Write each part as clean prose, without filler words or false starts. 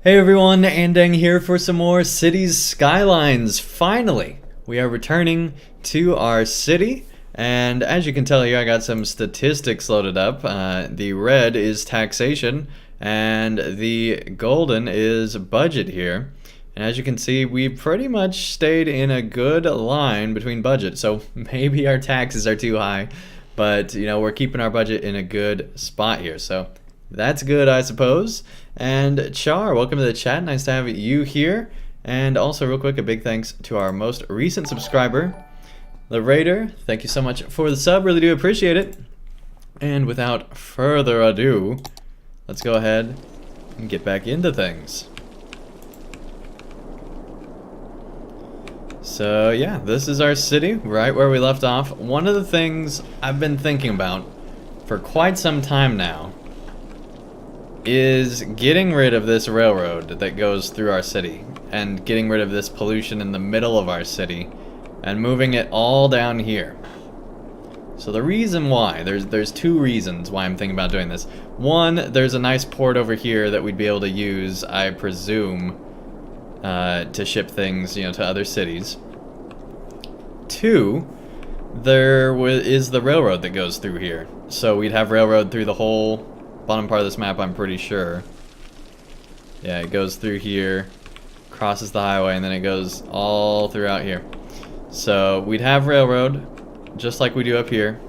Hey everyone, Andang here for some more Cities Skylines. Finally, we are returning to our city, and as you can tell here, I got some statistics loaded up. The red is taxation, and the golden is budget here. And as you can see, we pretty much stayed in a good line between budget, so maybe our taxes are too high, but we're keeping our budget in a good spot here, so that's good, I suppose. And Char, welcome to the chat. Nice to have you here. And also, real quick, a big thanks to our most recent subscriber, the Raider. Thank you so much for the sub. Really do appreciate it. And without further ado, let's go ahead and get back into things. So yeah, this is our city, right where we left off. One of the things I've been thinking about for quite some time now is getting rid of this railroad that goes through our city and getting rid of this pollution in the middle of our city and moving it all down here. So the reason why, there's two reasons why I'm thinking about doing this. One, there's a nice port over here that we'd be able to use, I presume, to ship things, to other cities. Two, there is the railroad that goes through here. So we'd have railroad through the whole bottom part of this map, I'm pretty sure. Yeah, it goes through here, crosses the highway, and then it goes all throughout here. So we'd have railroad, just like we do up here.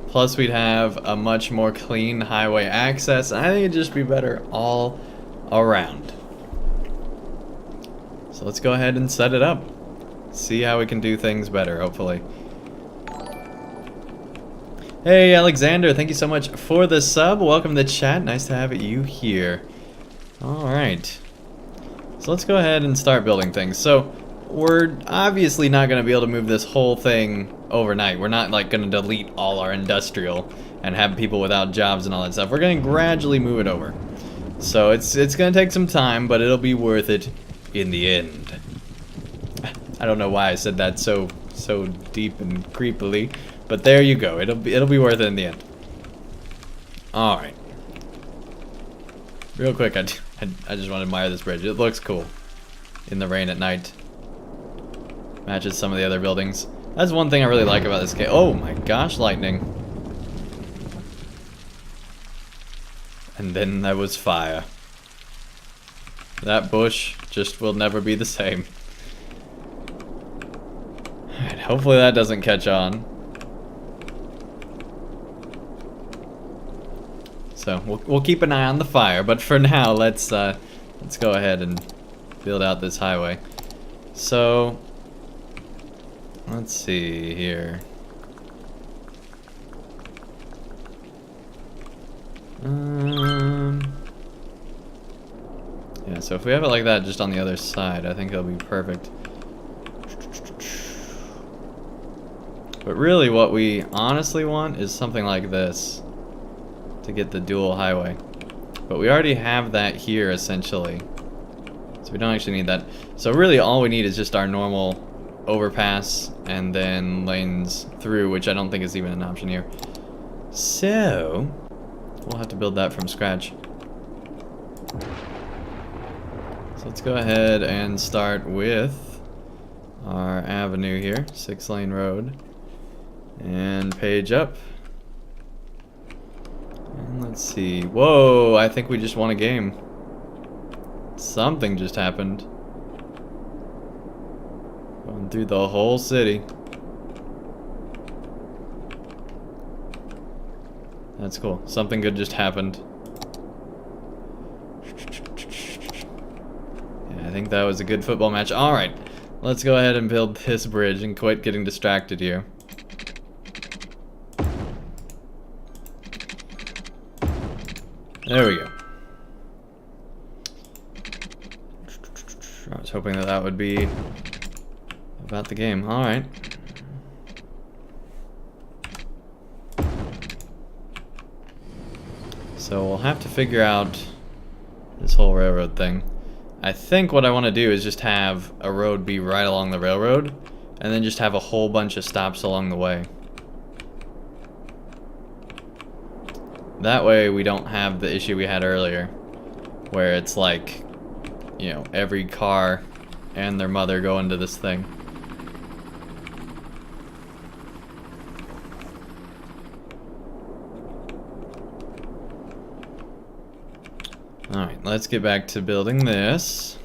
Plus we'd have a much more clean highway access. I think it'd just be better all around. So let's go ahead and set it up. See how we can do things better, hopefully. Hey Alexander, thank you so much for the sub. Welcome to the chat. Nice to have you here. Alright. So let's go ahead and start building things. So we're obviously not going to be able to move this whole thing overnight. We're not like going to delete all our industrial and have people without jobs and all that stuff. We're going to gradually move it over. So it's going to take some time, but it'll be worth it in the end. I don't know why I said that so deep and creepily. But there you go. It'll be worth it in the end. All right. Real quick, I just want to admire this bridge. It looks cool in the rain at night. Matches some of the other buildings. That's one thing I really like about this game. Oh my gosh, lightning! And then there was fire. That bush just will never be the same. All right, hopefully that doesn't catch on. So we'll keep an eye on the fire, but for now let's go ahead and build out this highway. So let's see here. Yeah, so if we have it like that just on the other side, I think it'll be perfect. But really what we honestly want is something like this to get the dual highway. But we already have that here essentially. So we don't actually need that. So really all we need is just our normal overpass and then lanes through, which I don't think is even an option here. So we'll have to build that from scratch. So let's go ahead and start with our avenue here, 6-lane road. And page up. And let's see. Whoa, I think we just won a game. Something just happened. Going through the whole city. That's cool. Something good just happened. Yeah, I think that was a good football match. Alright, let's go ahead and build this bridge and quit getting distracted here. There we go. I was hoping that would be about the game. Alright. So we'll have to figure out this whole railroad thing. I think what I want to do is just have a road be right along the railroad, and then just have a whole bunch of stops along the way. That way we don't have the issue we had earlier, where it's like, you know, every car and their mother go into this thing. Alright, let's get back to building this.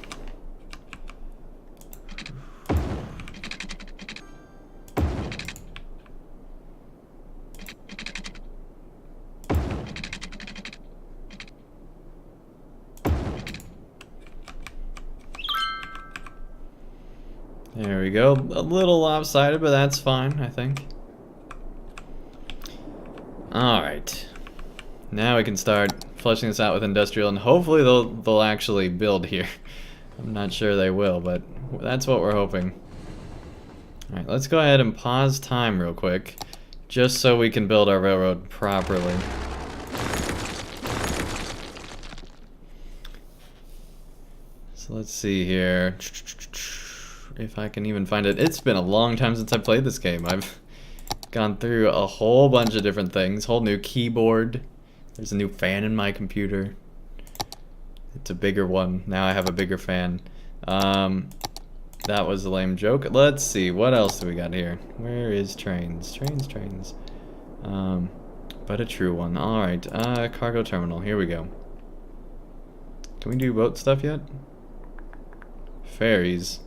There we go. A little lopsided, but that's fine, I think. Alright. Now we can start fleshing this out with industrial, and hopefully they'll actually build here. I'm not sure they will, but that's what we're hoping. Alright, let's go ahead and pause time real quick, just so we can build our railroad properly. So let's see here. If I can even find it. It's been a long time since I played this game. I've gone through a whole bunch of different things. Whole new keyboard. There's a new fan in my computer. It's a bigger one. Now I have a bigger fan. That was a lame joke. Let's see. What else do we got here? Where is trains? Trains. But a true one. Alright. Cargo terminal. Here we go. Can we do boat stuff yet? Ferries.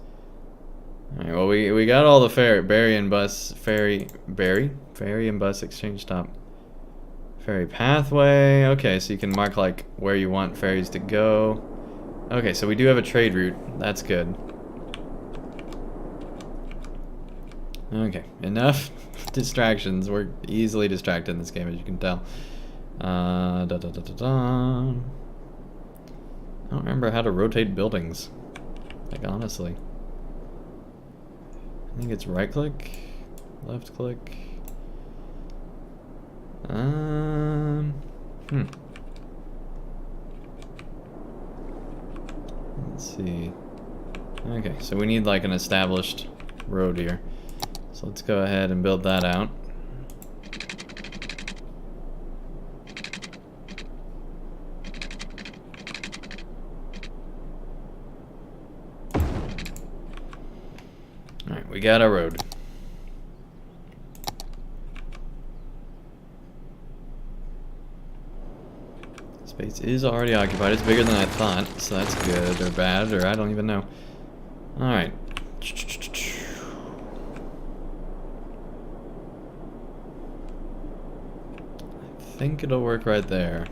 Alright, well we got all the ferry and bus exchange stop. Ferry pathway. Okay, so you can mark like where you want ferries to go. Okay, so we do have a trade route. That's good. Okay, enough distractions. We're easily distracted in this game, as you can tell. I don't remember how to rotate buildings. Like, honestly. I think it's right click, left click. Let's see. Okay, so we need like an established road here. So let's go ahead and build that out. Alright, we got our road. Space is already occupied. It's bigger than I thought, so that's good or bad, or I don't even know. Alright. I think it'll work right there.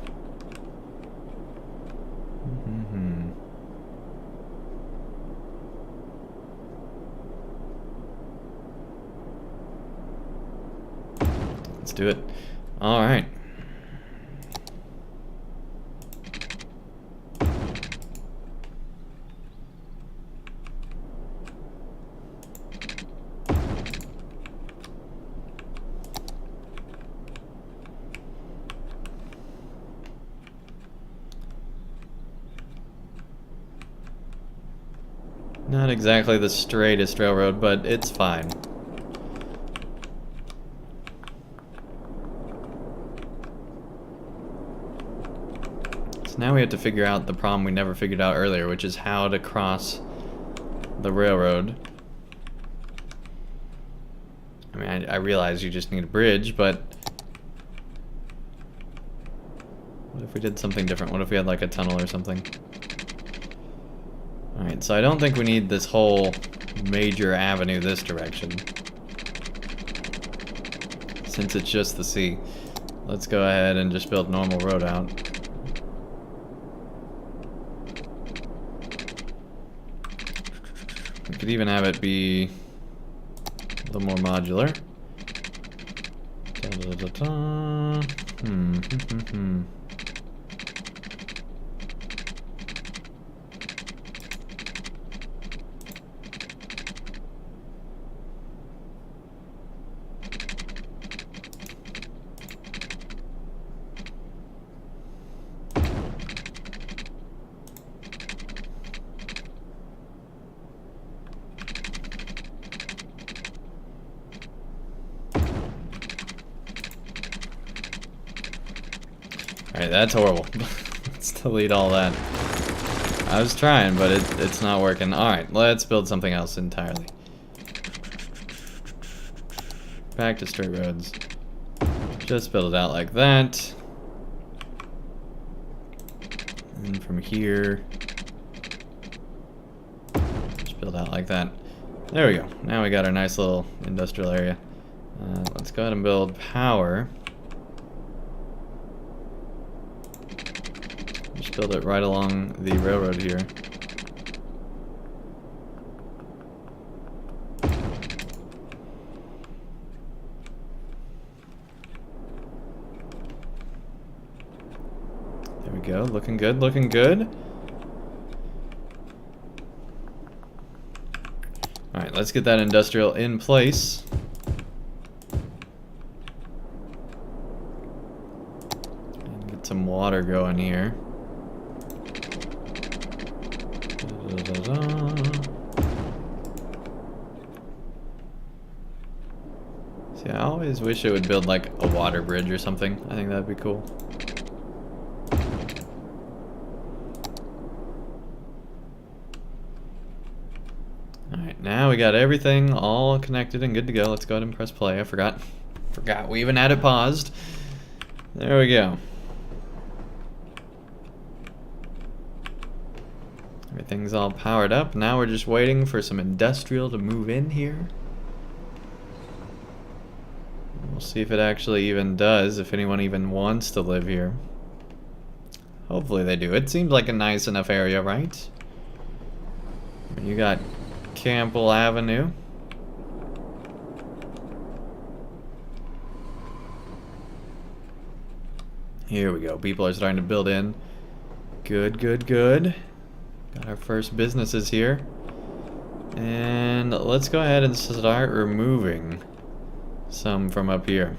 Let's do it. Alright. Not exactly the straightest railroad, but it's fine. So now we have to figure out the problem we never figured out earlier, which is how to cross the railroad. I mean, I realize you just need a bridge, but what if we did something different? What if we had like a tunnel or something? Alright, so I don't think we need this whole major avenue this direction. Since it's just the sea. Let's go ahead and just build normal road out. We could even have it be a little more modular. Alright, that's horrible. Let's delete all that. I was trying, but it's not working. Alright, let's build something else entirely. Back to straight roads. Just build it out like that. And from here, just build out like that. There we go. Now we got our nice little industrial area. Let's go ahead and build power. Just build it right along the railroad here. There we go. Looking good, looking good. Alright, let's get that industrial in place. And get some water going here. See, I always wish it would build like a water bridge or something. I think that'd be cool. Alright, now we got everything all connected and good to go. Let's go ahead and press play. I forgot we even had it paused. There we go. Everything's all powered up. Now we're just waiting for some industrial to move in here. We'll see if it actually even does, if anyone even wants to live here. Hopefully they do. It seems like a nice enough area, right? You got Campbell Avenue. Here we go. People are starting to build in. Good, good, good. Got our first businesses here. And let's go ahead and start removing some from up here.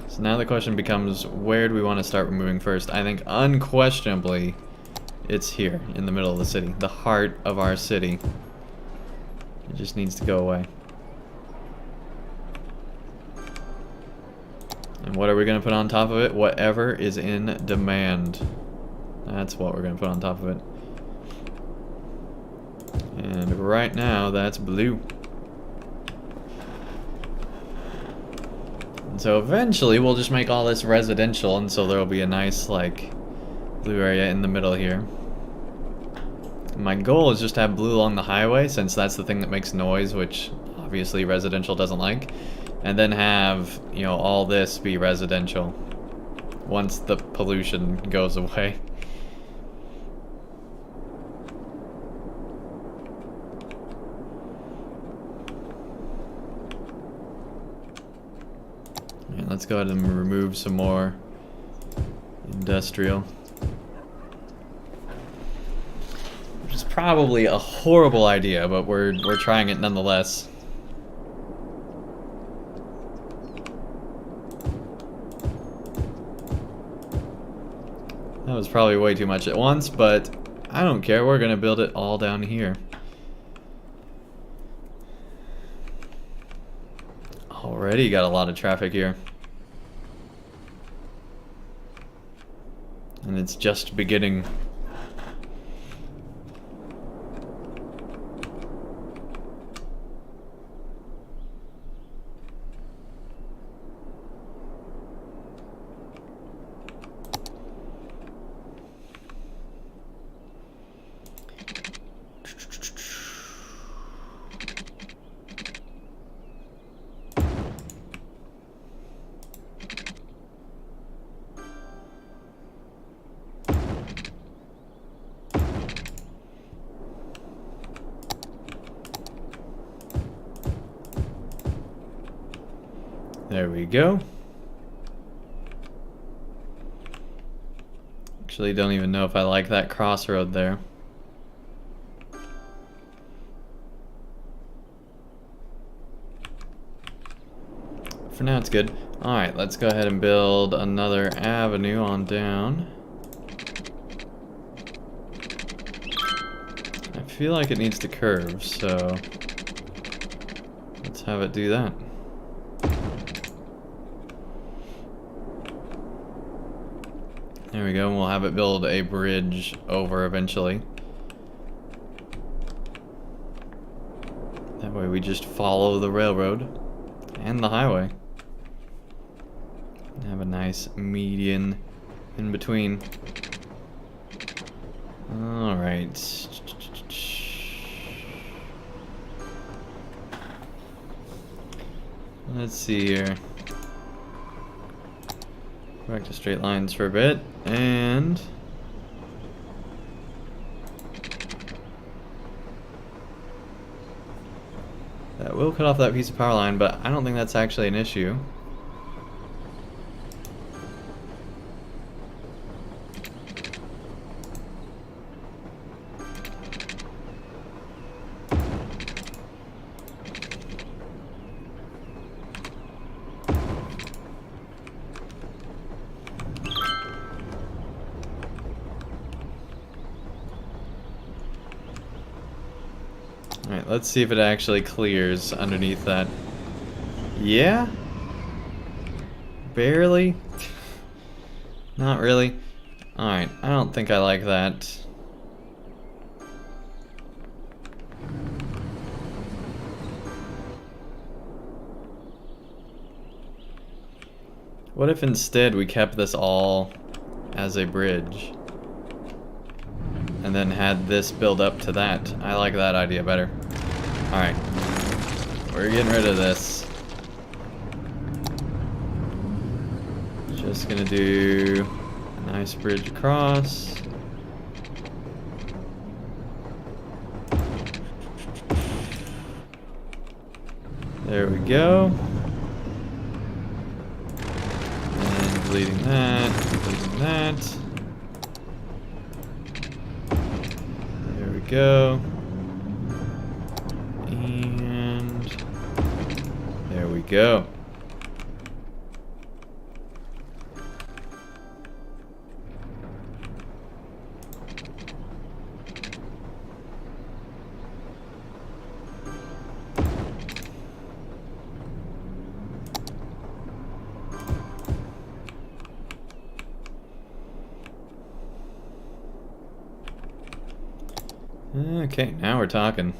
So now the question becomes, where do we want to start removing first? I think unquestionably it's here in the middle of the city, the heart of our city. It just needs to go away. And what are we going to put on top of it? Whatever is in demand. That's what we're going to put on top of it. And right now, that's blue. And so eventually, we'll just make all this residential, and so there'll be a nice, like, blue area in the middle here. My goal is just to have blue along the highway, since that's the thing that makes noise, which obviously residential doesn't like. And then have, you know, all this be residential once the pollution goes away. And let's go ahead and remove some more industrial. Which is probably a horrible idea, but we're trying it nonetheless. That was probably way too much at once, but I don't care. We're going to build it all down here. Already got a lot of traffic here. And it's just beginning. There we go. Actually, don't even know if I like that crossroad there. For now, it's good. Alright, let's go ahead and build another avenue on down. I feel like it needs to curve, so let's have it do that. There we go, and we'll have it build a bridge over eventually. That way we just follow the railroad and the highway. Have a nice median in between. Alright. Let's see here. Back to straight lines for a bit, and that will cut off that piece of power line, but I don't think that's actually an issue. Alright, let's see if it actually clears underneath that. Yeah? Barely? Not really. Alright, I don't think I like that. What if instead we kept this all as a bridge? And then had this build up to that. I like that idea better. Alright. We're getting rid of this. Just gonna do a nice bridge across. There we go. And deleting that, deleting that. Go. And there we go. Okay, now we're talking.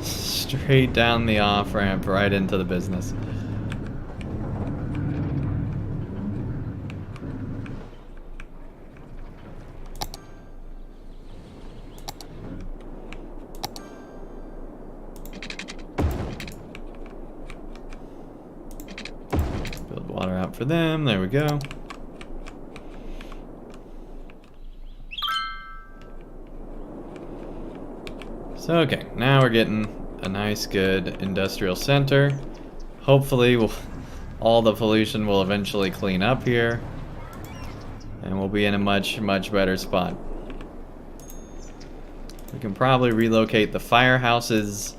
Straight down the off-ramp, right into the business. Build water out for them, there we go. So, okay, now we're getting a nice, good industrial center. Hopefully, all the pollution will eventually clean up here, and we'll be in a much, much better spot. We can probably relocate the firehouses.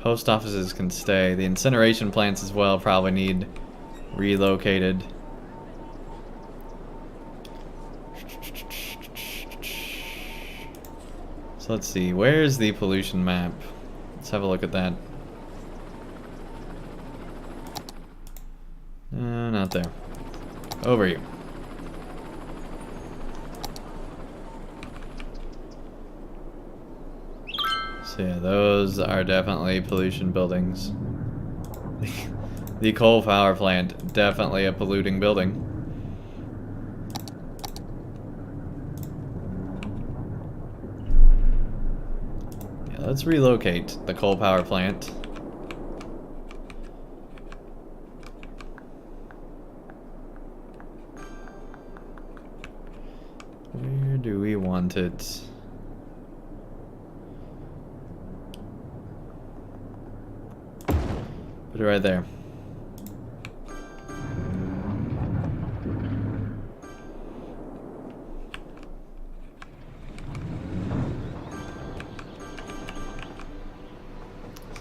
Post offices can stay. The incineration plants as well probably need relocated. So let's see, where's the pollution map? Let's have a look at that. Not there. Over here. So yeah, those are definitely pollution buildings. The coal power plant, definitely a polluting building. Let's relocate the coal power plant. Where do we want it? Put it right there.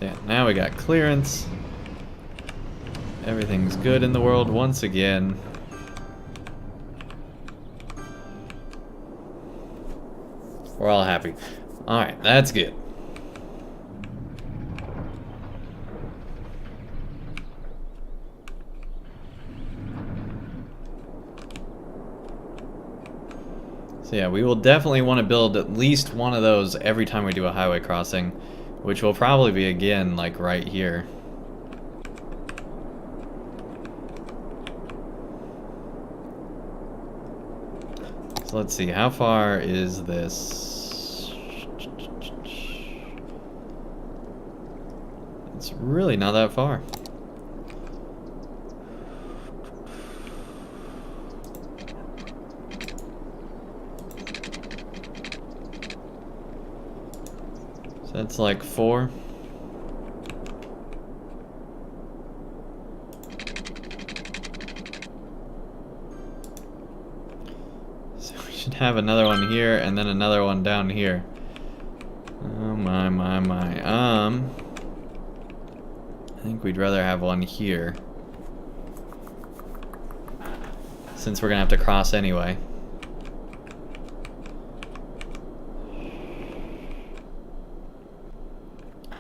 Yeah, now we got clearance. Everything's good in the world once again. We're all happy. Alright, that's good. So yeah, we will definitely want to build at least one of those every time we do a highway crossing, which will probably be again like right here. So let's see, how far is this? It's really not that far. That's like 4. So we should have another one here and then another one down here. Oh my, my, my. I think we'd rather have one here, since we're gonna have to cross anyway.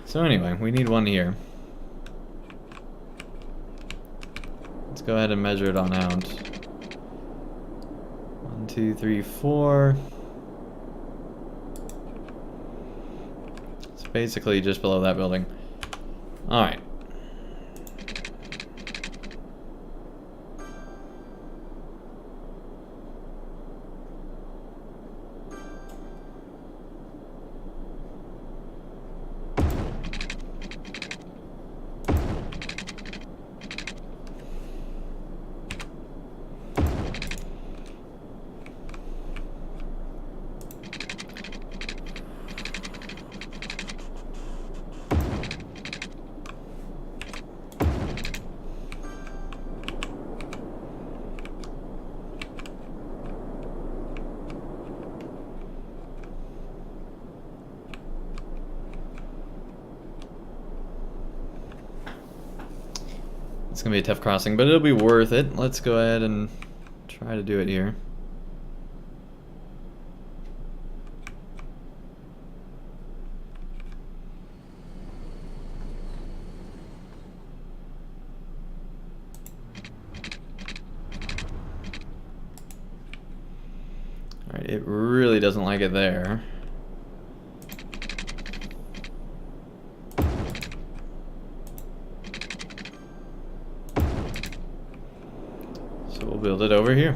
So anyway, we need one here. Let's go ahead and measure it on out. 1, 2, 3, 4. It's basically just below that building. Alright. It's gonna be a tough crossing, but it'll be worth it. Let's go ahead and try to do it here. Alright, it really doesn't like it there. So we'll build it over here.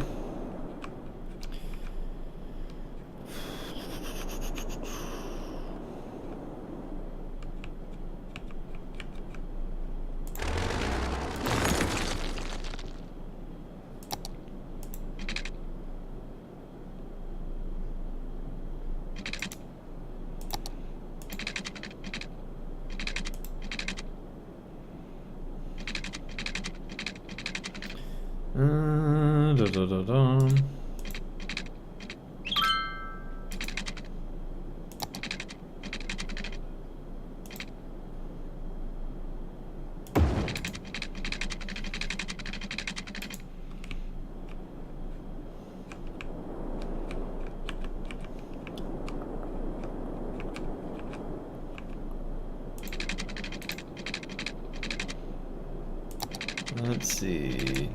Let's see.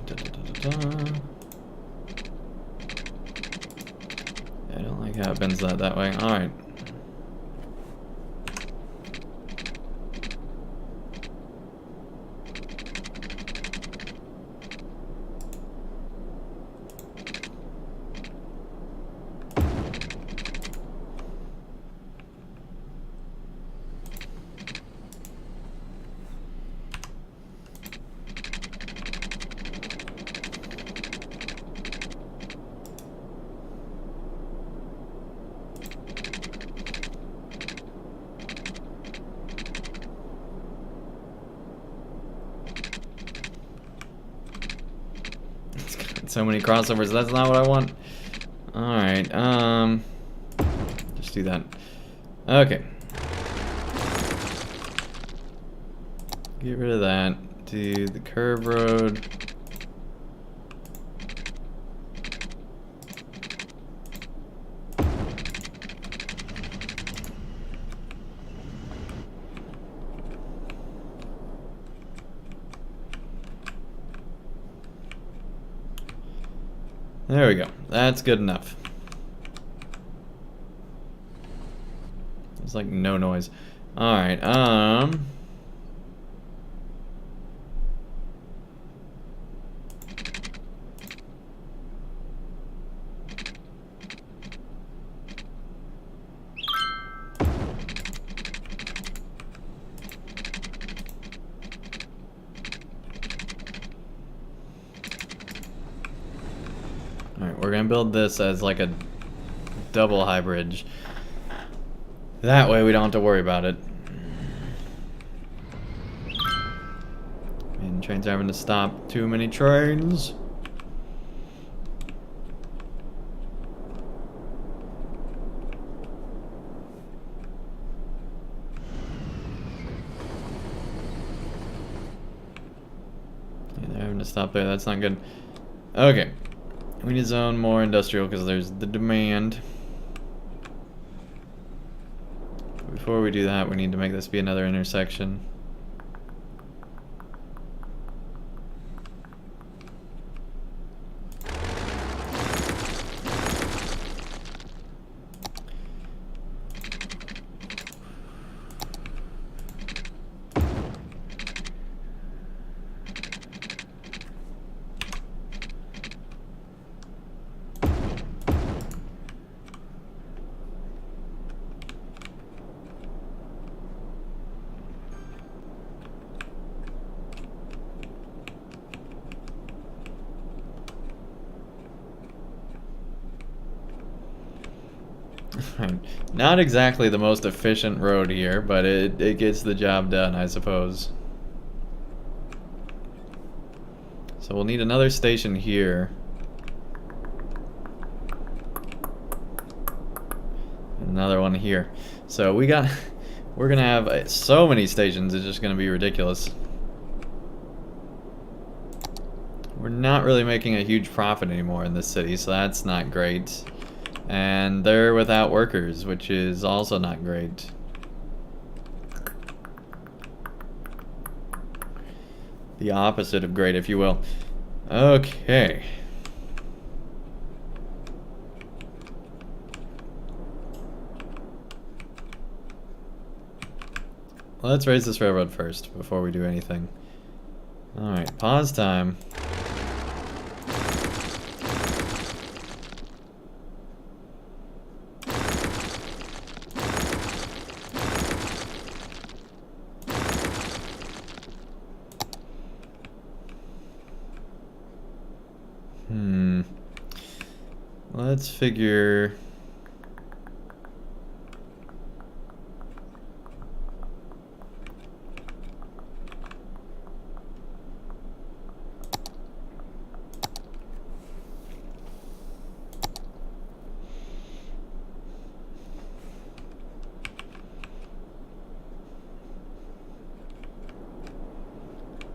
Yeah, I don't like how it bends that way. Alright. So many crossovers, that's not what I want. Alright, just do that. Okay. Get rid of that. Do the curve road. There we go. That's good enough. There's like no noise. Alright, Alright, we're gonna build this as like a double high bridge. That way we don't have to worry about it. And trains are having to stop. Too many trains. Yeah, they're having to stop there. That's not good. Okay. We need to zone more industrial because there's the demand. Before we do that, we need to make this be another intersection. Not exactly the most efficient road here, but it gets the job done, I suppose. So we'll need another station here. Another one here. So we're gonna have so many stations, it's just gonna be ridiculous. We're not really making a huge profit anymore in this city, so that's not great. And they're without workers, which is also not great. The opposite of great, if you will. Okay. Let's raise this railroad first before we do anything. Alright, pause time. Let's figure...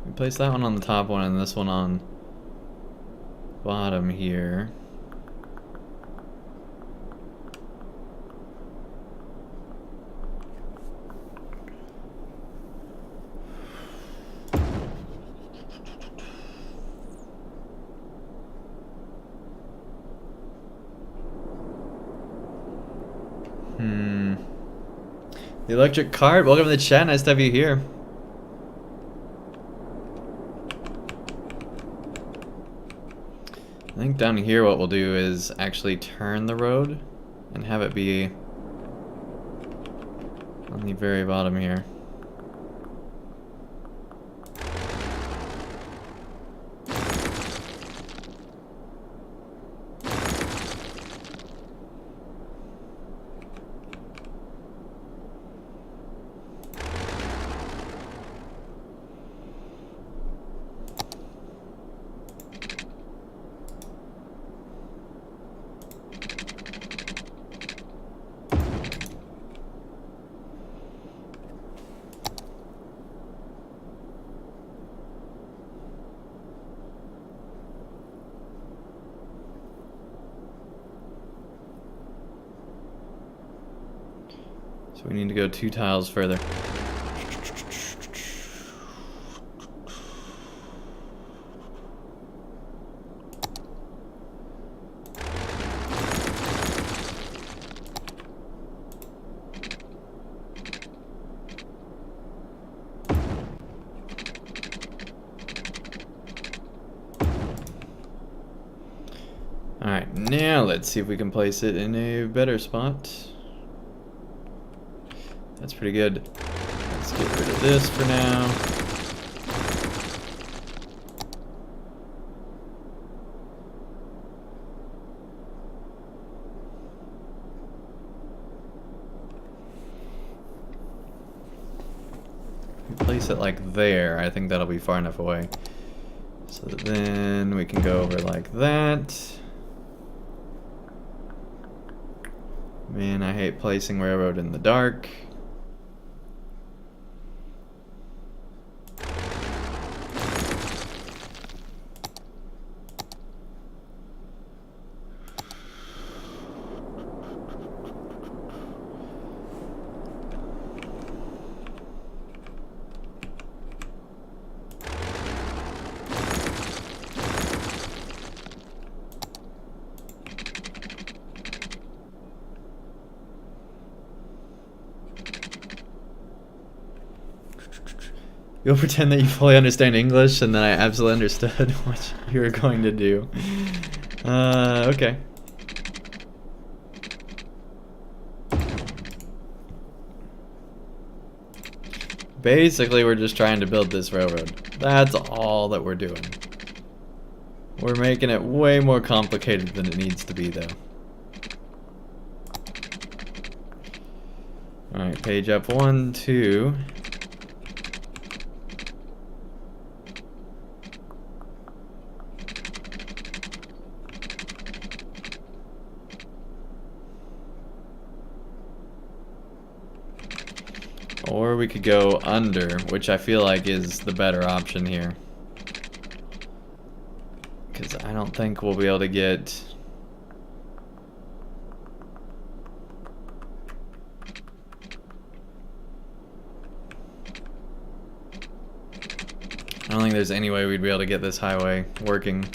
We place that one on the top one and this one on bottom here. The electric cart, welcome to the chat, nice to have you here. I think down here what we'll do is actually turn the road and have it be on the very bottom here. So we need to go 2 tiles further. Alright, now let's see if we can place it in a better spot. That's pretty good. Let's get rid of this for now. Place it like there. I think that'll be far enough away. So then we can go over like that. Man, I hate placing railroad in the dark. You'll pretend that you fully understand English, and then I absolutely understood what you were going to do. Okay. Basically, we're just trying to build this railroad. That's all that we're doing. We're making it way more complicated than it needs to be, though. Alright, page up 1, 2. Or we could go under, which I feel like is the better option here. Because I don't think we'll be able to get... I don't think there's any way we'd be able to get this highway working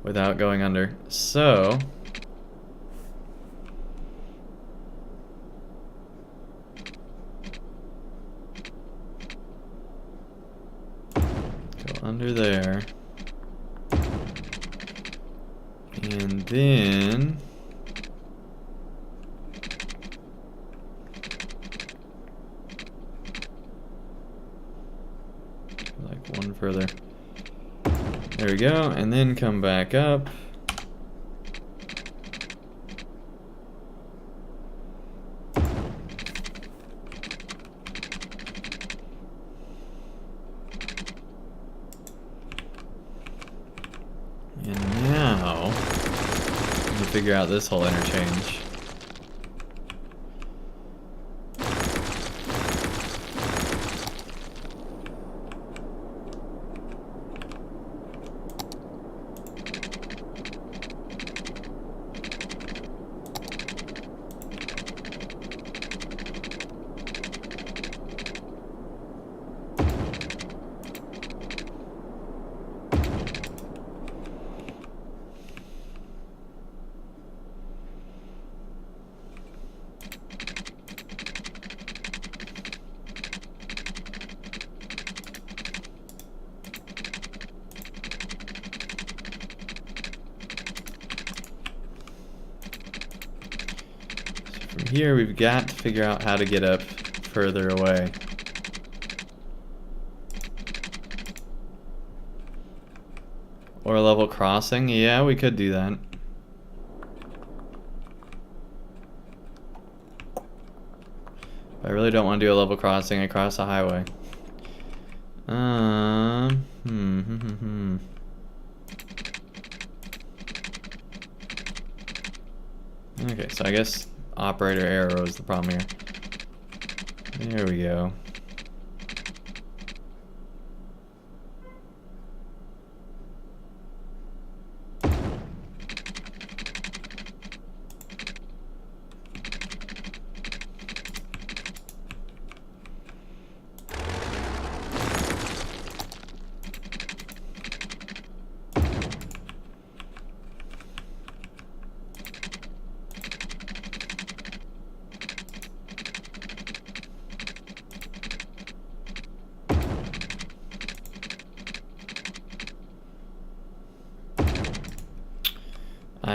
without going under. So... under there, and then like one further. There we go, and then come back up. And now, we figure out this whole interchange. From here, we've got to figure out how to get up further away. Or a level crossing? Yeah, we could do that. I really don't want to do a level crossing across a highway. Okay, so I guess operator arrow is the problem here. There we go.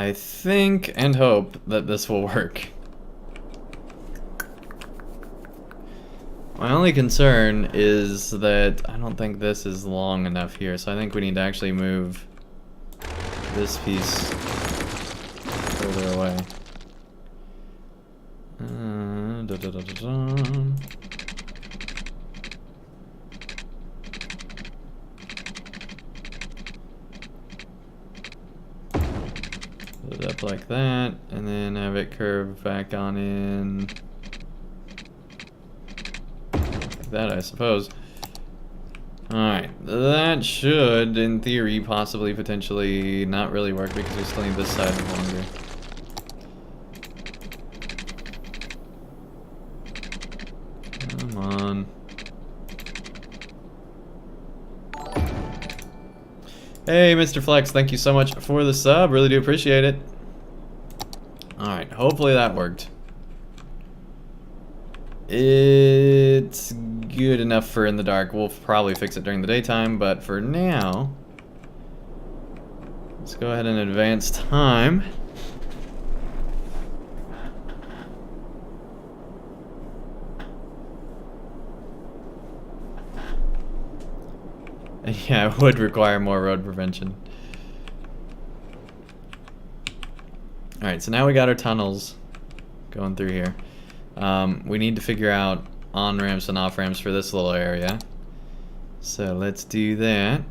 I think and hope that this will work. My only concern is that I don't think this is long enough here, so I think we need to actually move this piece further away. Put it up like that, and then have it curve back on in. That, I suppose. Alright, that should, in theory, possibly, potentially not really work because we still need this side longer. Come on. Hey, Mr. Flex, thank you so much for the sub. Really do appreciate it. Alright, hopefully that worked. It's good enough for in the dark. We'll probably fix it during the daytime, but for now, let's go ahead and advance time. And yeah, it would require more road prevention. Alright, so now we got our tunnels going through here. We need to figure out on-ramps and off-ramps for this little area. So let's do that.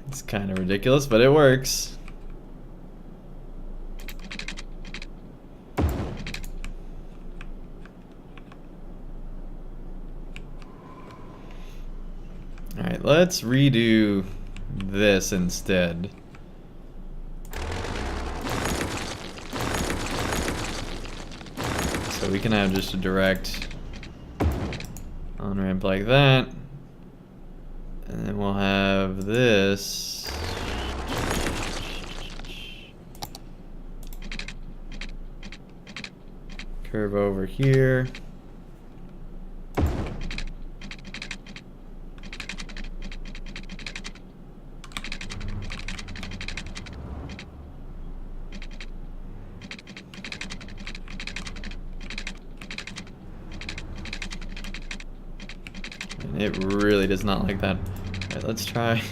It's kind of ridiculous, but it works. Alright, let's redo this instead. So we can have just a direct on-ramp like that. And then we'll have this. Curve over here. And it really does not like that. Alright, let's try.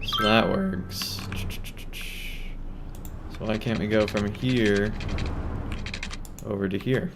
So that works. So why can't we go from here over to here?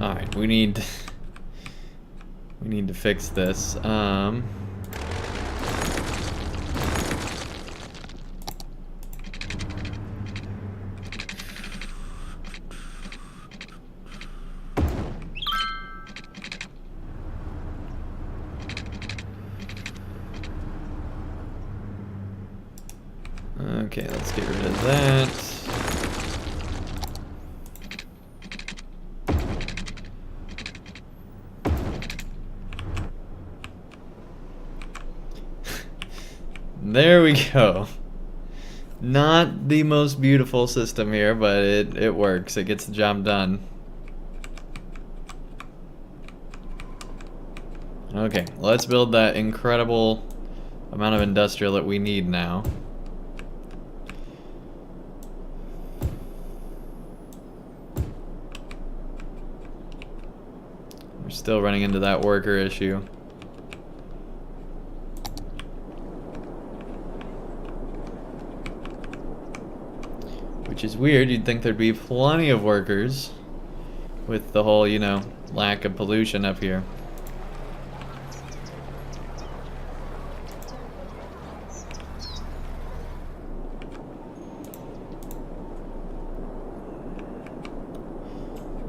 Alright, we need to fix this. Okay, let's get rid of that. There we go. Not the most beautiful system here, but it works. It gets the job done. Okay, let's build that incredible amount of industrial that we need now. We're still running into that worker issue. Which is weird. You'd think there'd be plenty of workers with the whole, you know, lack of pollution up here.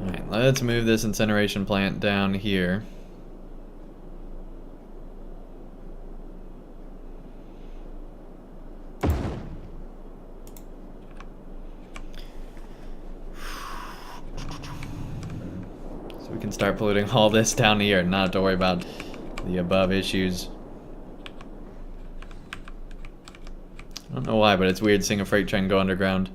Alright, let's move this incineration plant down here. So we can start polluting all this down here and not have to worry about the above issues. I don't know why, but it's weird seeing a freight train go underground.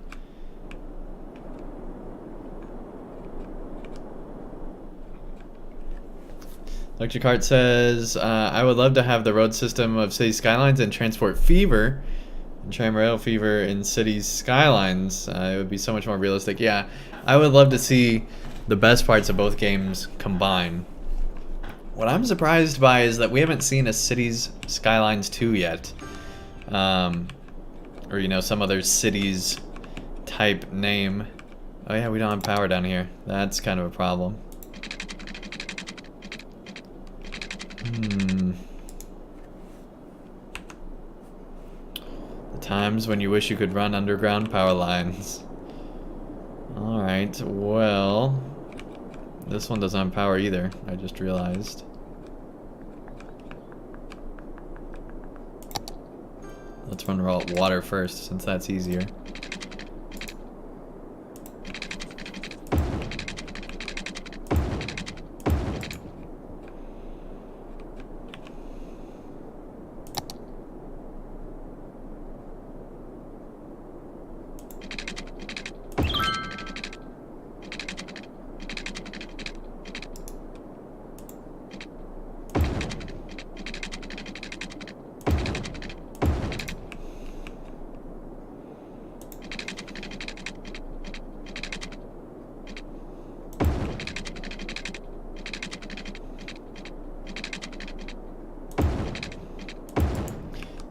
Electric Cart says, I would love to have the road system of Cities Skylines and Transport Fever and Tram Rail Fever in Cities Skylines. It would be so much more realistic. Yeah, I would love to see the best parts of both games combine. What I'm surprised by is that we haven't seen a Cities Skylines 2 yet. Or, you know, some other cities type name. Oh yeah, we don't have power down here. That's kind of a problem. The times when you wish you could run underground power lines. Alright, well, this one doesn't have power either, I just realized. Let's run water first, since that's easier.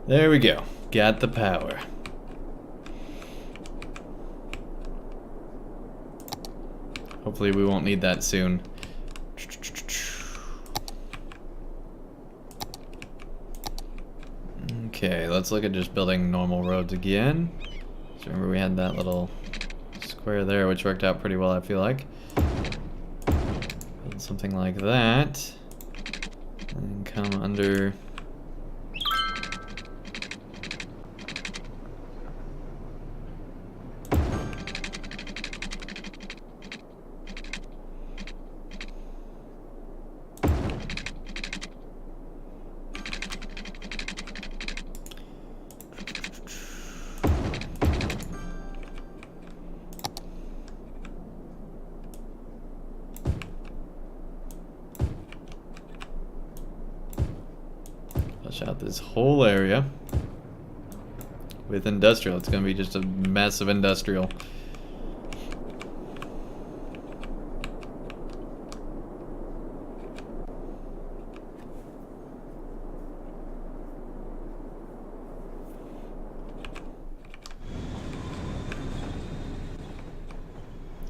There we go. Got the power. Hopefully we won't need that soon. Okay, let's look at just building normal roads again. So remember we had that little square there, which worked out pretty well, I feel like. Build something like that. And come under... out this whole area with industrial. It's gonna be just a mess of industrial.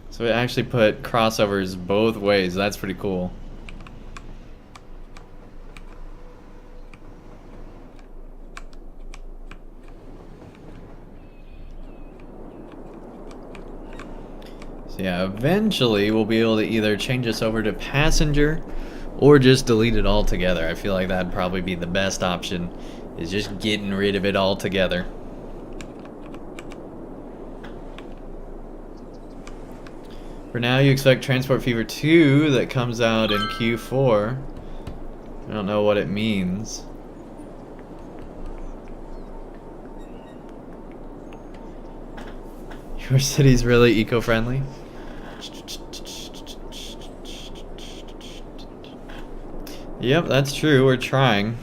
So it actually put crossovers both ways. That's pretty cool. So yeah, eventually we'll be able to either change this over to passenger or just delete it altogether. I feel like that'd probably be the best option, is just getting rid of it altogether. For now, you expect Transport Fever 2 that comes out in Q4. I don't know what it means. Your city's really eco-friendly. Yep, that's true. We're trying.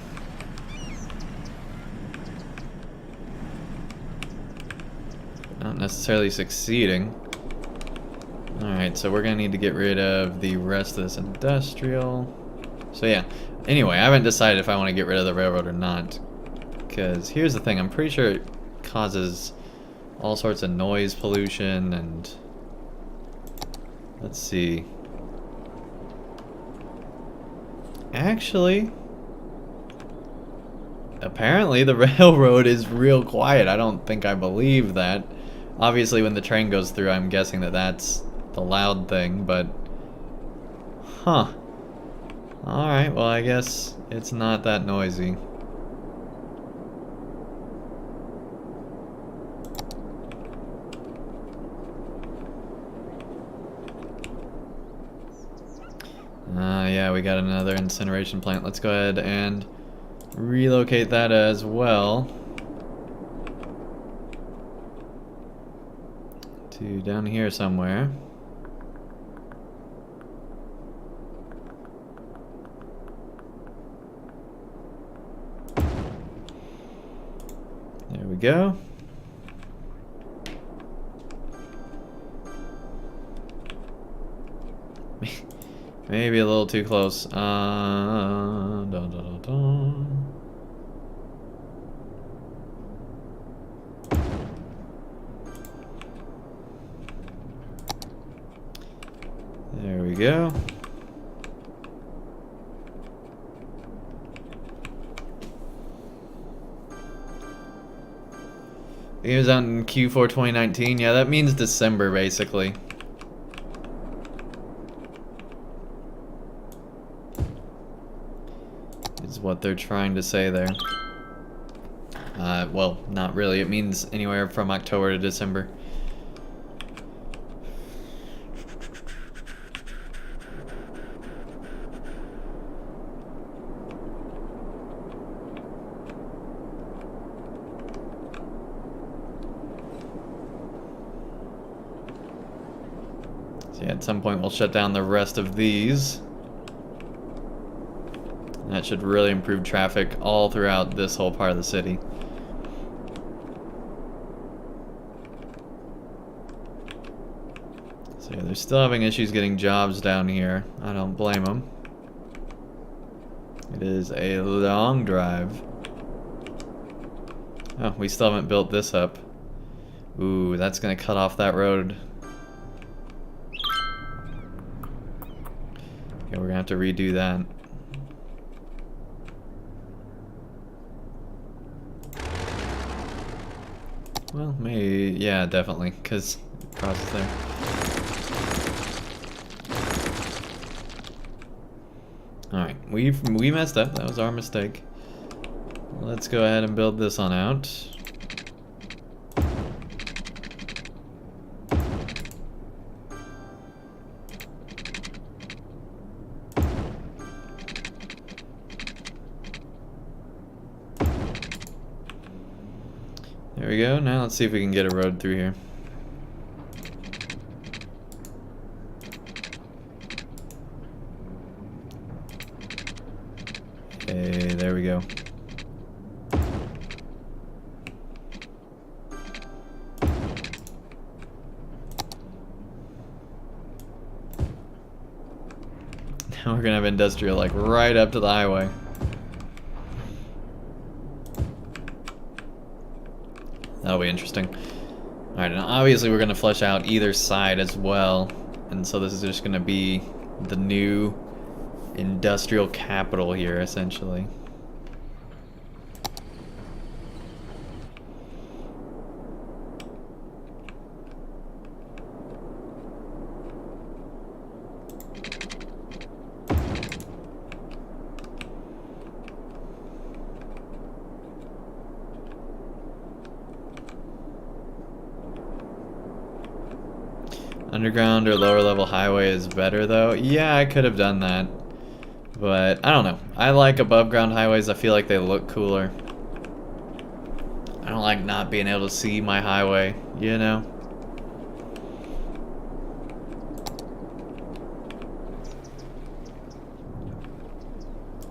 Not necessarily succeeding. Alright, so we're gonna need to get rid of the rest of this industrial. So yeah, anyway, I haven't decided if I want to get rid of the railroad or not. Because here's the thing, I'm pretty sure it causes all sorts of noise pollution and... Let's see. Actually, apparently the railroad is real quiet. I don't think I believe that. Obviously, when the train goes through, I'm guessing that that's the loud thing, but... Huh. Alright, well, I guess it's not that noisy. Yeah, we got another incineration plant. Let's go ahead and relocate that as well. To down here somewhere. There we go. Maybe a little too close. Dun, dun, dun, dun. There we go. The game is out in Q4 2019. Yeah, that means December, basically. Is what they're trying to say there. Well, not really. It means anywhere from October to December. So yeah, at some point we'll shut down the rest of these. That should really improve traffic all throughout this whole part of the city. So yeah, they're still having issues getting jobs down here. I don't blame them. It is a long drive. Oh, we still haven't built this up. Ooh, that's gonna cut off that road. Okay, we're gonna have to redo that. Well, maybe, yeah, definitely, because it crosses there. Alright, we messed up. That was our mistake. Let's go ahead and build this on out. There we go. Now let's see if we can get a road through here. Okay, there we go. Now we're gonna have industrial like right up to the highway. That'll be interesting. Alright, and obviously we're going to flesh out either side as well. And so this is just going to be the new industrial capital here, essentially. Underground or lower level highway is better though. Yeah, I could have done that. But I don't know. I like above ground highways. I feel like they look cooler. I don't like not being able to see my highway, you know?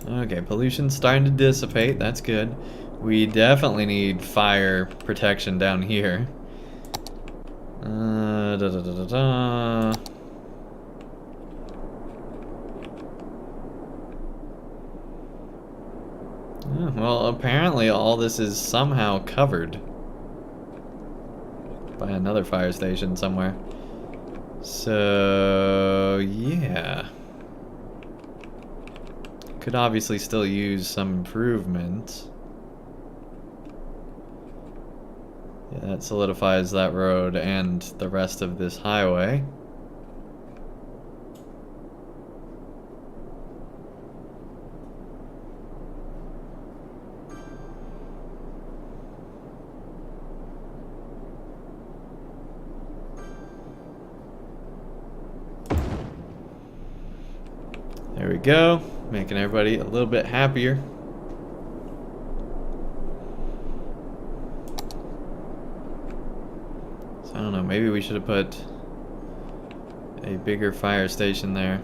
Okay, pollution's starting to dissipate. That's good. We definitely need fire protection down here. Da, da, da, da, da. Well, apparently all this is somehow covered. another fire station somewhere. So, yeah. Could obviously still use some improvement. Yeah, that solidifies that road and the rest of this highway. There we go, making everybody a little bit happier. So I don't know, maybe we should have put a bigger fire station there.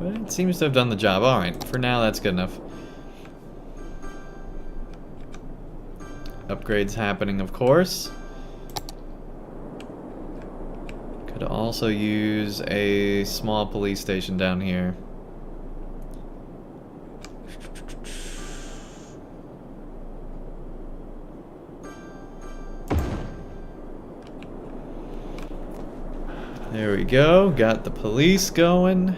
But it seems to have done the job. Alright, for now that's good enough. Upgrades happening, of course. Could also use a small police station down here. There we go, got the police going.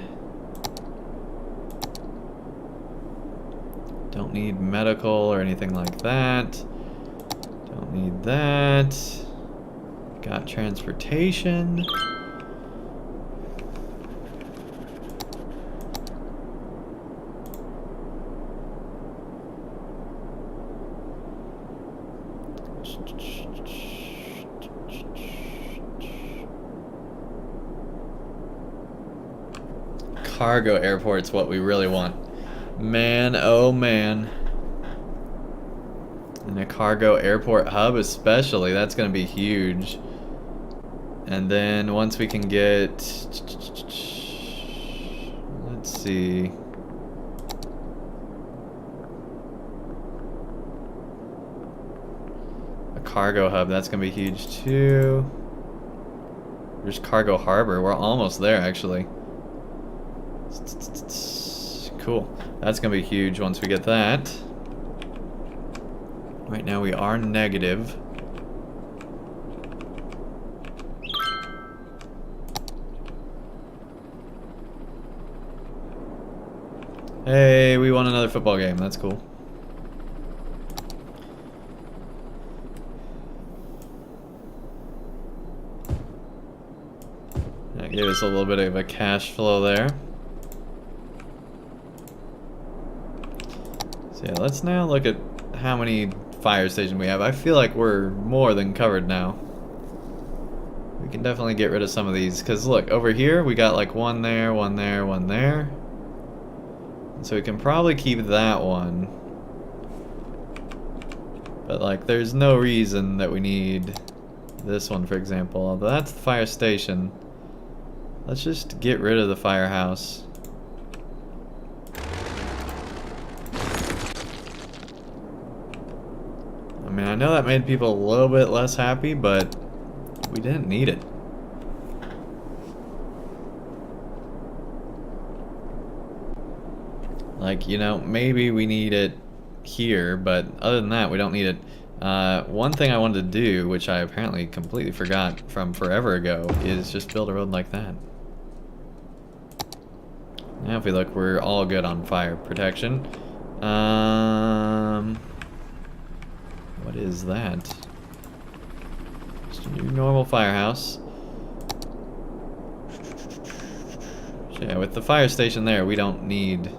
Don't need medical or anything like that. Don't need that. Got transportation. Cargo airport's what we really want. Man, oh man. And a cargo airport hub especially, that's gonna be huge. And then once we can get, let's see. A cargo hub, that's gonna be huge too. There's cargo harbor, we're almost there actually. Cool. That's gonna be huge once we get that. Right now we are negative. Hey, we won another football game. That's cool. That gave us a little bit of a cash flow there. So yeah, let's now look at how many fire stations we have. I feel like we're more than covered now. We can definitely get rid of some of these, because look, over here we got like one there, one there, one there. So we can probably keep that one. But like there's no reason that we need this one, for example. Although that's the fire station. Let's just get rid of the firehouse. I mean, I know that made people a little bit less happy, but we didn't need it. Like, you know, maybe we need it here, but other than that, we don't need it. One thing I wanted to do, which I apparently completely forgot from forever ago, is just build a road like that. Now if we look, we're all good on fire protection. What is that? Just a new normal firehouse. So yeah, with the fire station there, we don't need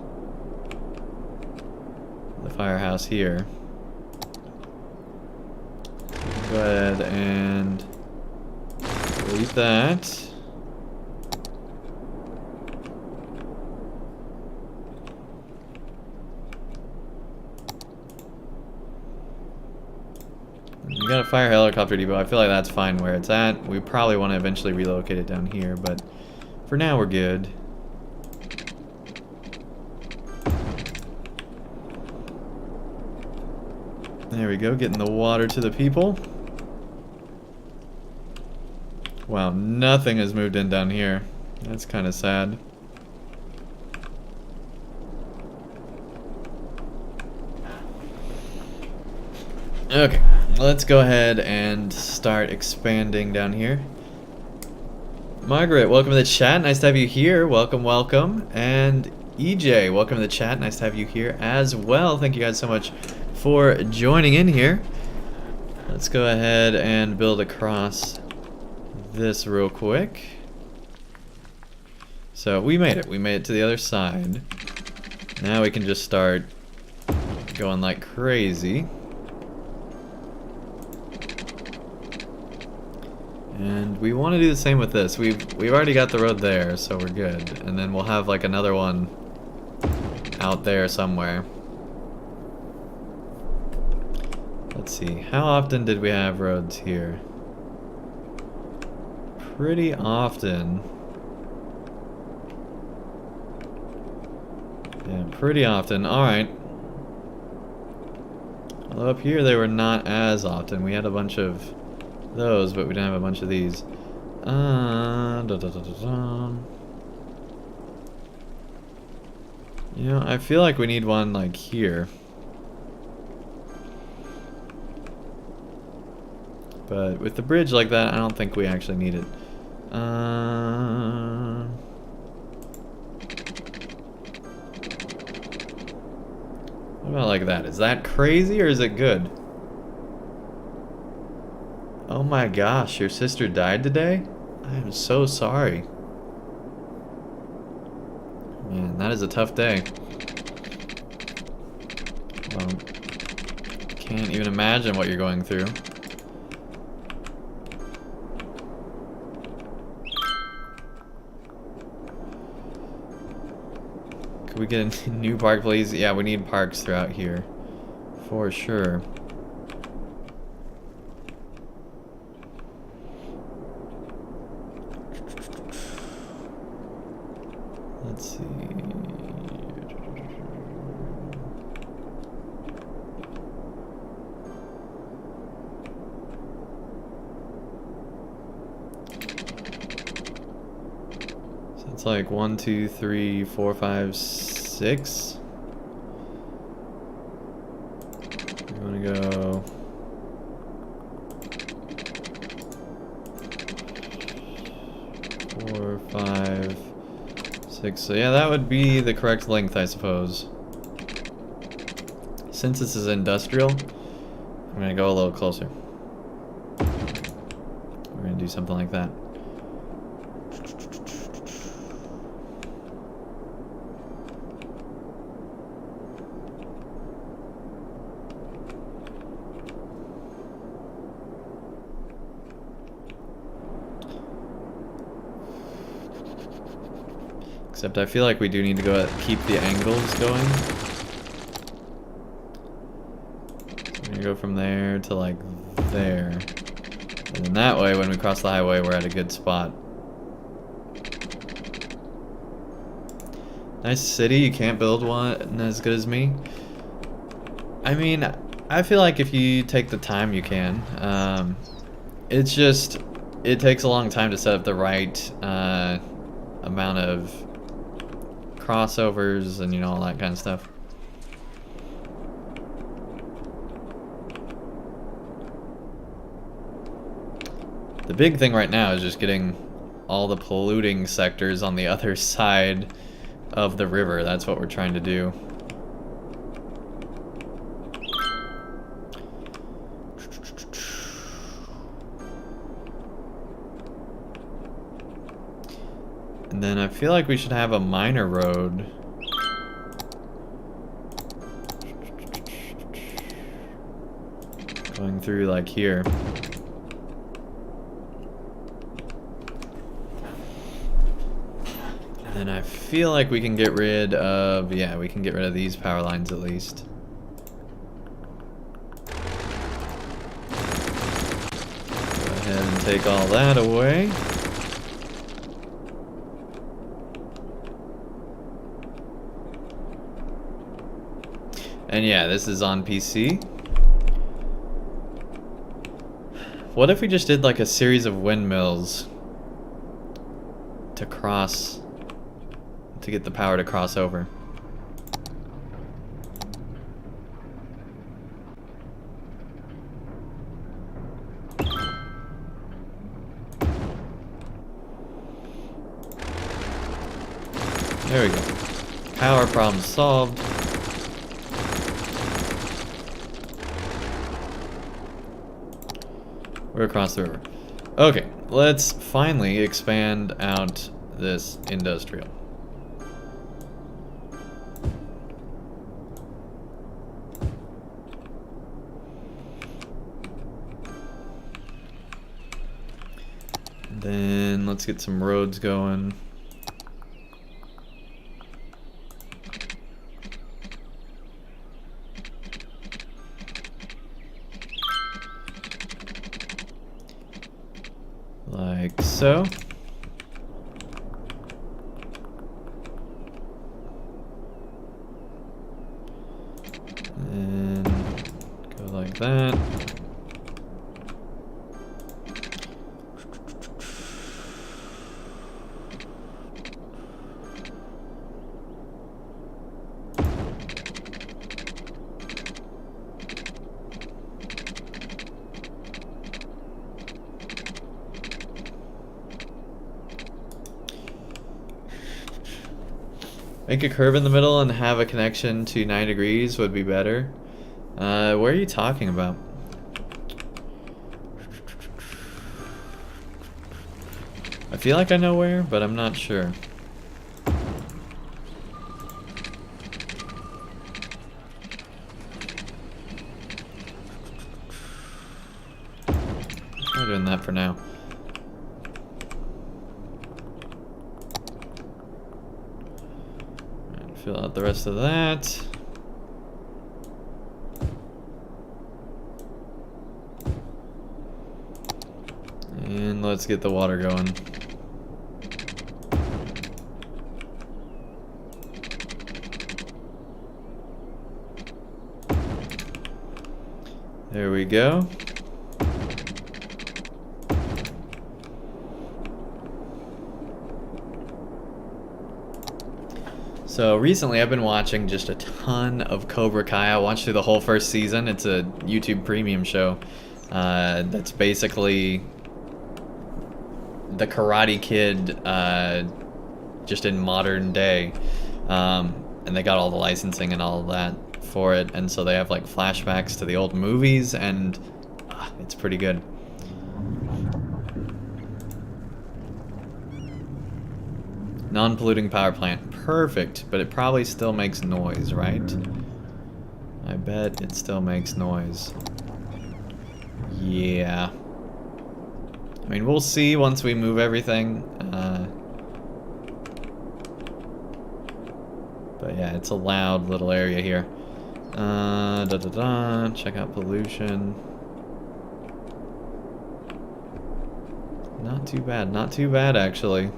the firehouse here. Go ahead and delete that. We got a fire helicopter depot. I feel like that's fine where it's at. We probably want to eventually relocate it down here, but for now we're good. There we go, getting the water to the people. Wow, nothing has moved in down here. That's kind of sad. Okay, let's go ahead and start expanding down here. Margaret, welcome to the chat. Nice to have you here. Welcome, welcome. And EJ, welcome to the chat. Nice to have you here as well. Thank you guys so much for joining in here. Let's go ahead and build across this real quick. So we made it. We made it to the other side. Now we can just start going like crazy. And we want to do the same with this. We've already got the road there, so we're good. And then we'll have like another one out there somewhere. Let's see. How often did we have roads here? Pretty often. Yeah, pretty often. Alright. Although up here they were not as often. We had a bunch of those, but we didn't have a bunch of these. You know, I feel like we need one like here. But with the bridge like that, I don't think we actually need it. What about like that? Is that crazy or is it good? Oh my gosh, your sister died today? I am so sorry. Man, that is a tough day. Well, can't even imagine what you're going through. Could we get a new park, please? Yeah, we need parks throughout here. For sure. Let's see. So it's like 1, 2, 3, 4, 5, 6. We want to go. Four, 5, 6. So yeah, that would be the correct length, I suppose. Since this is industrial, I'm gonna go a little closer. We're gonna do something like that. Except I feel like we do need to go keep the angles going. We're gonna go from there to like there. And then that way, when we cross the highway, we're at a good spot. Nice city, you can't build one as good as me. I mean, I feel like if you take the time, you can. It's just, it takes a long time to set up the right amount of crossovers and, you know, all that kind of stuff. The big thing right now is just getting all the polluting sectors on the other side of the river. That's what we're trying to do. And then I feel like we should have a minor road. Going through like here. And then I feel like we can get rid of, yeah, we can get rid of these power lines at least. Go ahead and take all that away. And yeah, this is on PC. What if we just did like a series of windmills to cross, to get the power to cross over? There we go. Power problem solved. We're across the river. Okay, let's finally expand out this industrial. Then let's get some roads going. Like so. And go like that. Make a curve in the middle and have a connection to 9 degrees would be better. Where are you talking about? I feel like I know where, but I'm not sure. I'm doing that for now. Fill out the rest of that. And let's get the water going. There we go. So recently I've been watching just a ton of Cobra Kai. I watched through the whole first season. It's a YouTube premium show that's basically the Karate Kid just in modern day. And they got all the licensing and all of that for it. And so they have like flashbacks to the old movies, and it's pretty good. Non-polluting power plant. Perfect, but it probably still makes noise, right? I bet it still makes noise. Yeah. I mean, we'll see once we move everything. But yeah, it's a loud little area here. Check out pollution. Not too bad, not too bad actually.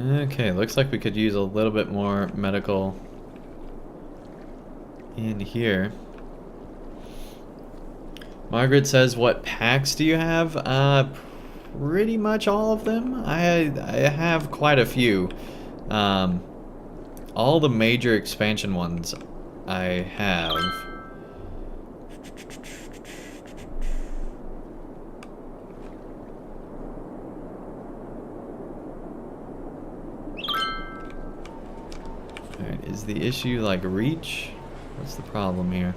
Okay, looks like we could use a little bit more medical in here. Margaret says, what packs do you have? Pretty much all of them. I have quite a few. All the major expansion ones I have. Alright, is the issue like reach? What's the problem here?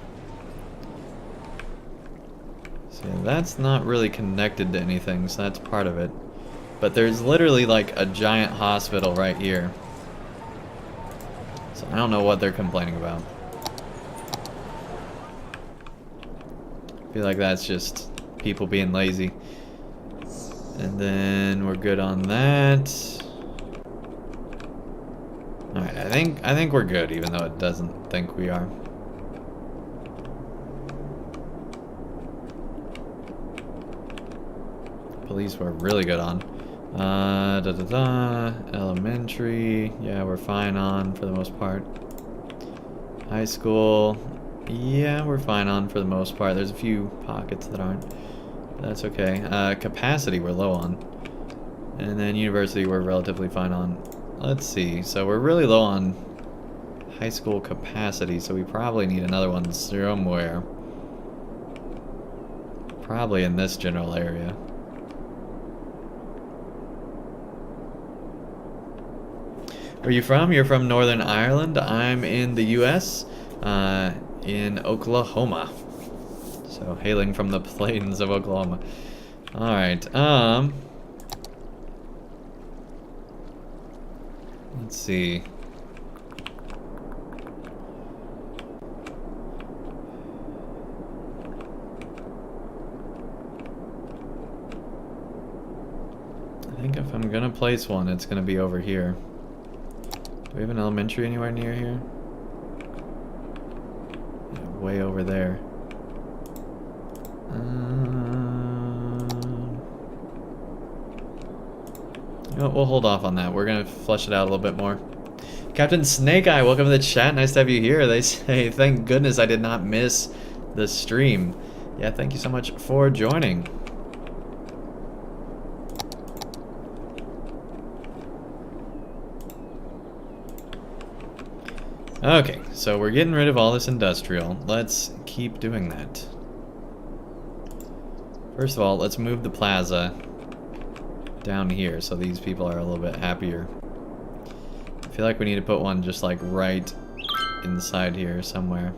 So yeah, that's not really connected to anything, so that's part of it. But there's literally like a giant hospital right here. So I don't know what they're complaining about. I feel like that's just people being lazy. And then we're good on that. Alright, I think we're good, even though it doesn't think we are. Police we're really good on. Elementary, yeah, we're fine on for the most part. High school, Yeah, we're fine on for the most part. There's a few pockets that aren't. That's okay. Capacity we're low on. And then university we're relatively fine on. Let's see. So we're really low on high school capacity, so we probably need another one somewhere. Probably in this general area. Where are you from? You're from Northern Ireland. I'm in the US, in Oklahoma. So hailing from the plains of Oklahoma. Alright, let's see. I think if I'm gonna place one, it's gonna be over here. Do we have an elementary anywhere near here? Yeah, way over there. You know what, we'll hold off on that. We're gonna flesh it out a little bit more. Captain Snake Eye, welcome to the chat. Nice to have you here. They say, thank goodness I did not miss the stream. Yeah, thank you so much for joining. Okay, so we're getting rid of all this industrial. Let's keep doing that. First of all, let's move the plaza down here so these people are a little bit happier. I feel like we need to put one just like right inside here somewhere.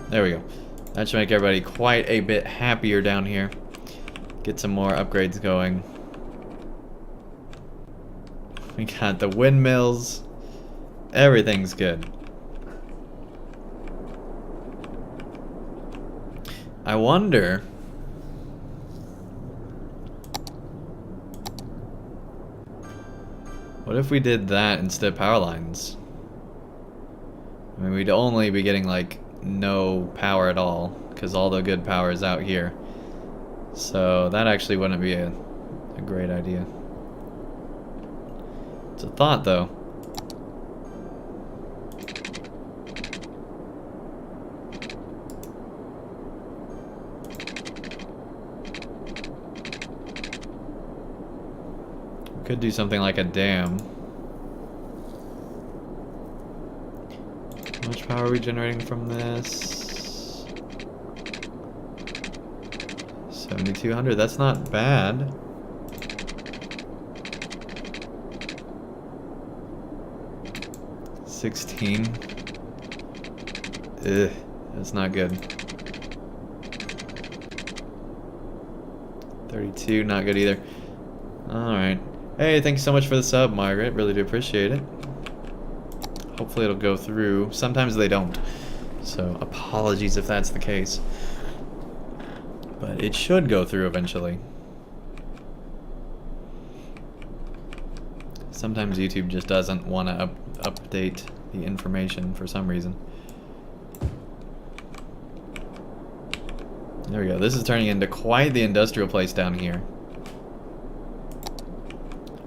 There we go. That should make everybody quite a bit happier down here. Get some more upgrades going. We got the windmills. Everything's good. I wonder... what if we did that instead of power lines? I mean, we'd only be getting, like, no power at all, because all the good power is out here. So that actually wouldn't be a great idea. It's a thought, though. Could do something like a dam. How much power are we generating from this? 7,200, that's not bad. $16. Ugh, that's not good. 32, not good either. Alright. Hey, thank you so much for the sub, Margaret. Really do appreciate it. Hopefully it'll go through. Sometimes they don't. So, apologies if that's the case. But it should go through eventually. Sometimes YouTube just doesn't want to update the information for some reason. There we go. This is turning into quite the industrial place down here.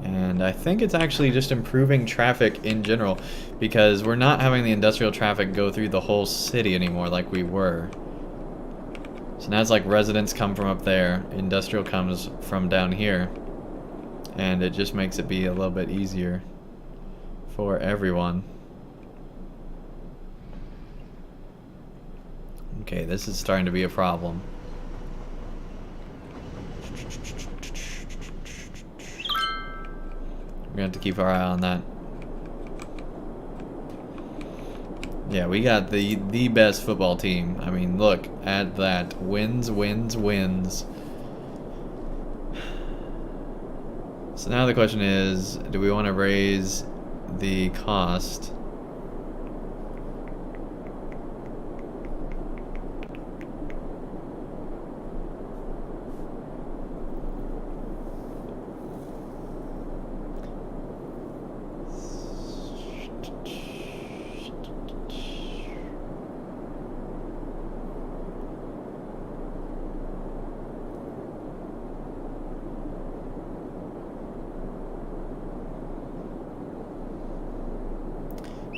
And I think it's actually just improving traffic in general, because we're not having the industrial traffic go through the whole city anymore like we were. So now it's like residents come from up there, industrial comes from down here, and it just makes it be a little bit easier for everyone. Okay, this is starting to be a problem. We're gonna have to keep our eye on that. Yeah, we got the best football team. I mean, look at that. Wins, wins, wins. So now the question is, do we want to raise the cost?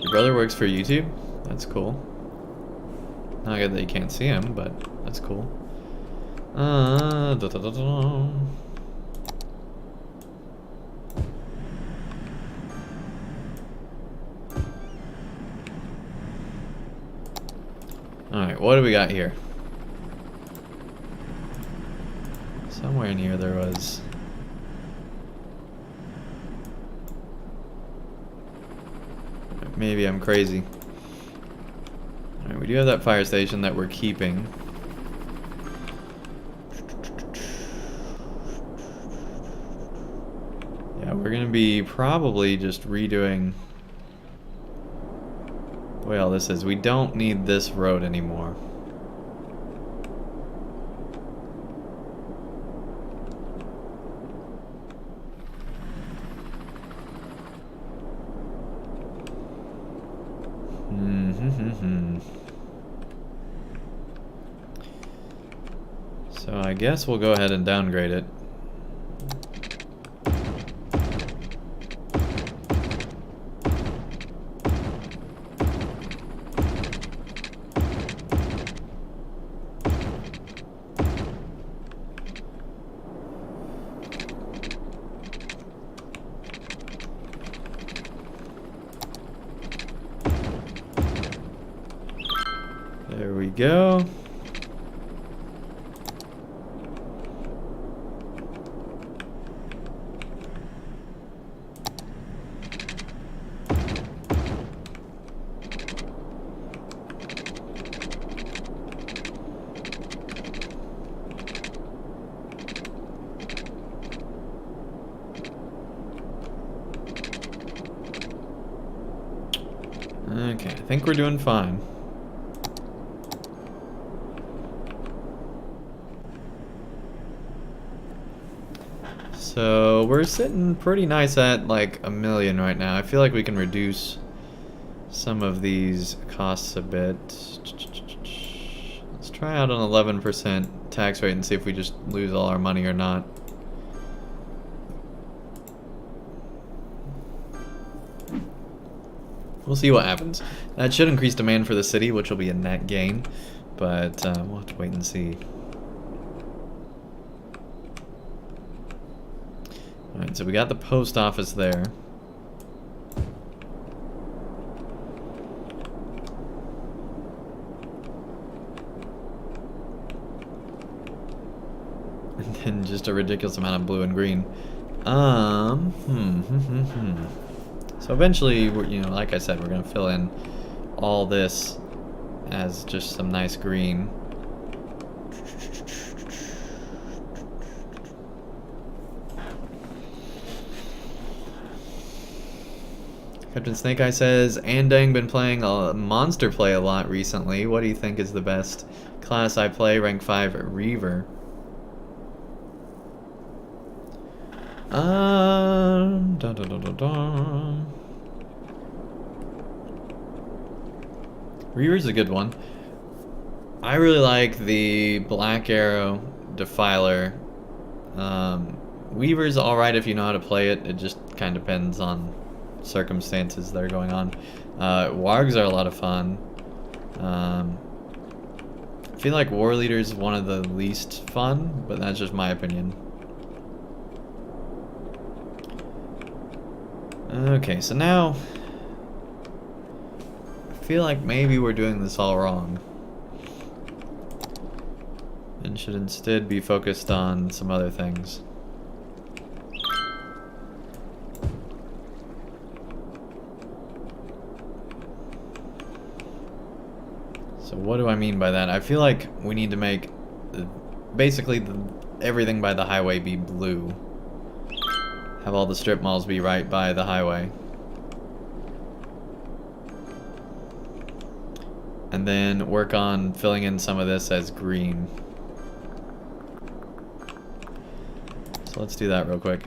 Your brother works for YouTube? That's cool. Not good that you can't see him, but that's cool. Alright, what do we got here? Somewhere in here there was... Maybe I'm crazy. Alright, we do have that fire station that we're keeping. Yeah, we're gonna be probably just redoing the way all this is. We don't need this road anymore. So I guess we'll go ahead and downgrade it. There we go. Okay, I think we're doing fine. So we're sitting pretty nice at like 1 million right now. I feel like we can reduce some of these costs a bit. Let's try out an 11% tax rate and see if we just lose all our money or not. We'll see what happens. That should increase demand for the city, which will be a net gain, but we'll have to wait and see. Alright, so we got the post office there. And then just a ridiculous amount of blue and green. So eventually, you know, like I said, we're going to fill in all this as just some nice green. Captain Snake Eye says, Andang been playing a monster play a lot recently. What do you think is the best class I play? Rank 5 Reaver. Reaver's a good one. I really like the Black Arrow Defiler. Weaver's alright if you know how to play it. It just kind of depends on circumstances that are going on. Wargs are a lot of fun. I feel like War Leader's one of the least fun, but that's just my opinion. Okay, so now I feel like maybe we're doing this all wrong and should instead be focused on some other things. So what do I mean by that? I feel like we need to make basically everything by the highway be blue. Have all the strip malls be right by the highway. And then work on filling in some of this as green. So let's do that real quick.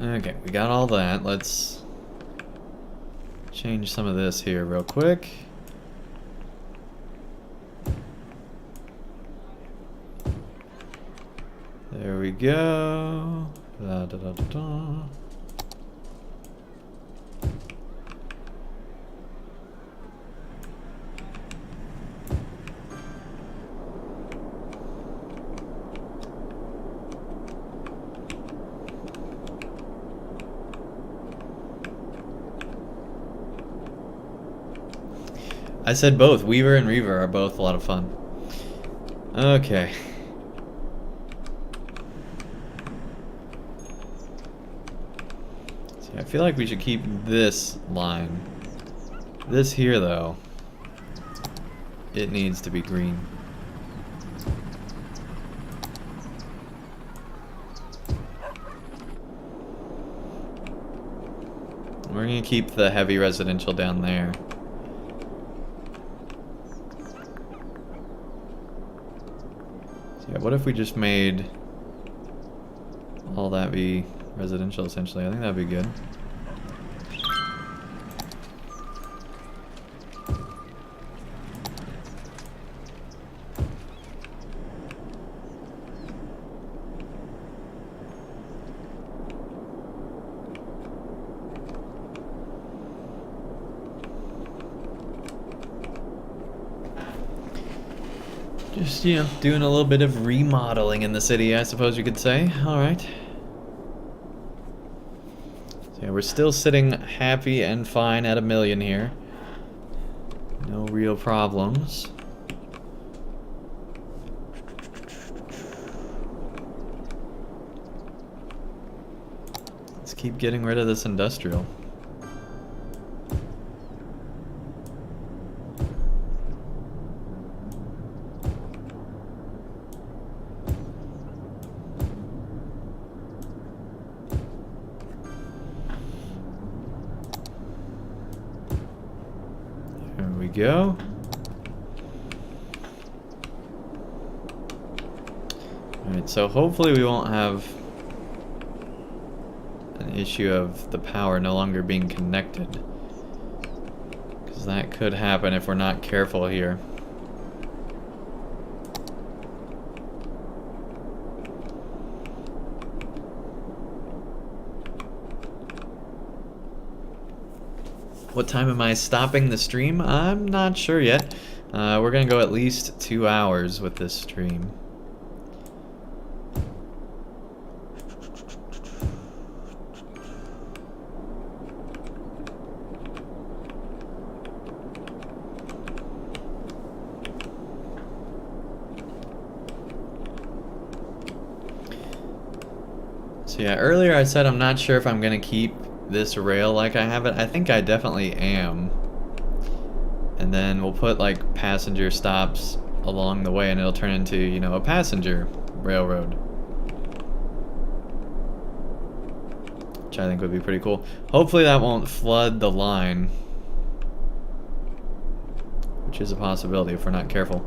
Okay, we got all that. Let's change some of this here real quick. There we go. Da, da, da, da, da. I said both. Weaver and Reaver are both a lot of fun. Okay. See, I feel like we should keep this line. This here, though, it needs to be green. We're gonna keep the heavy residential down there. Yeah, what if we just made all that be residential, essentially? I think that'd be good. Just, you know, doing a little bit of remodeling in the city, I suppose you could say. Alright. So yeah, we're still sitting happy and fine at 1 million here. No real problems. Let's keep getting rid of this industrial. Go. Alright, so hopefully we won't have an issue of the power no longer being connected, because that could happen if we're not careful here. What time am I stopping the stream? I'm not sure yet. We're gonna go at least 2 hours with this stream. So yeah, earlier I said I'm not sure if I'm gonna keep this rail like I have it. I think I definitely am. And then we'll put like passenger stops along the way and it'll turn into, you know, a passenger railroad. Which I think would be pretty cool. Hopefully that won't flood the line. Which is a possibility if we're not careful.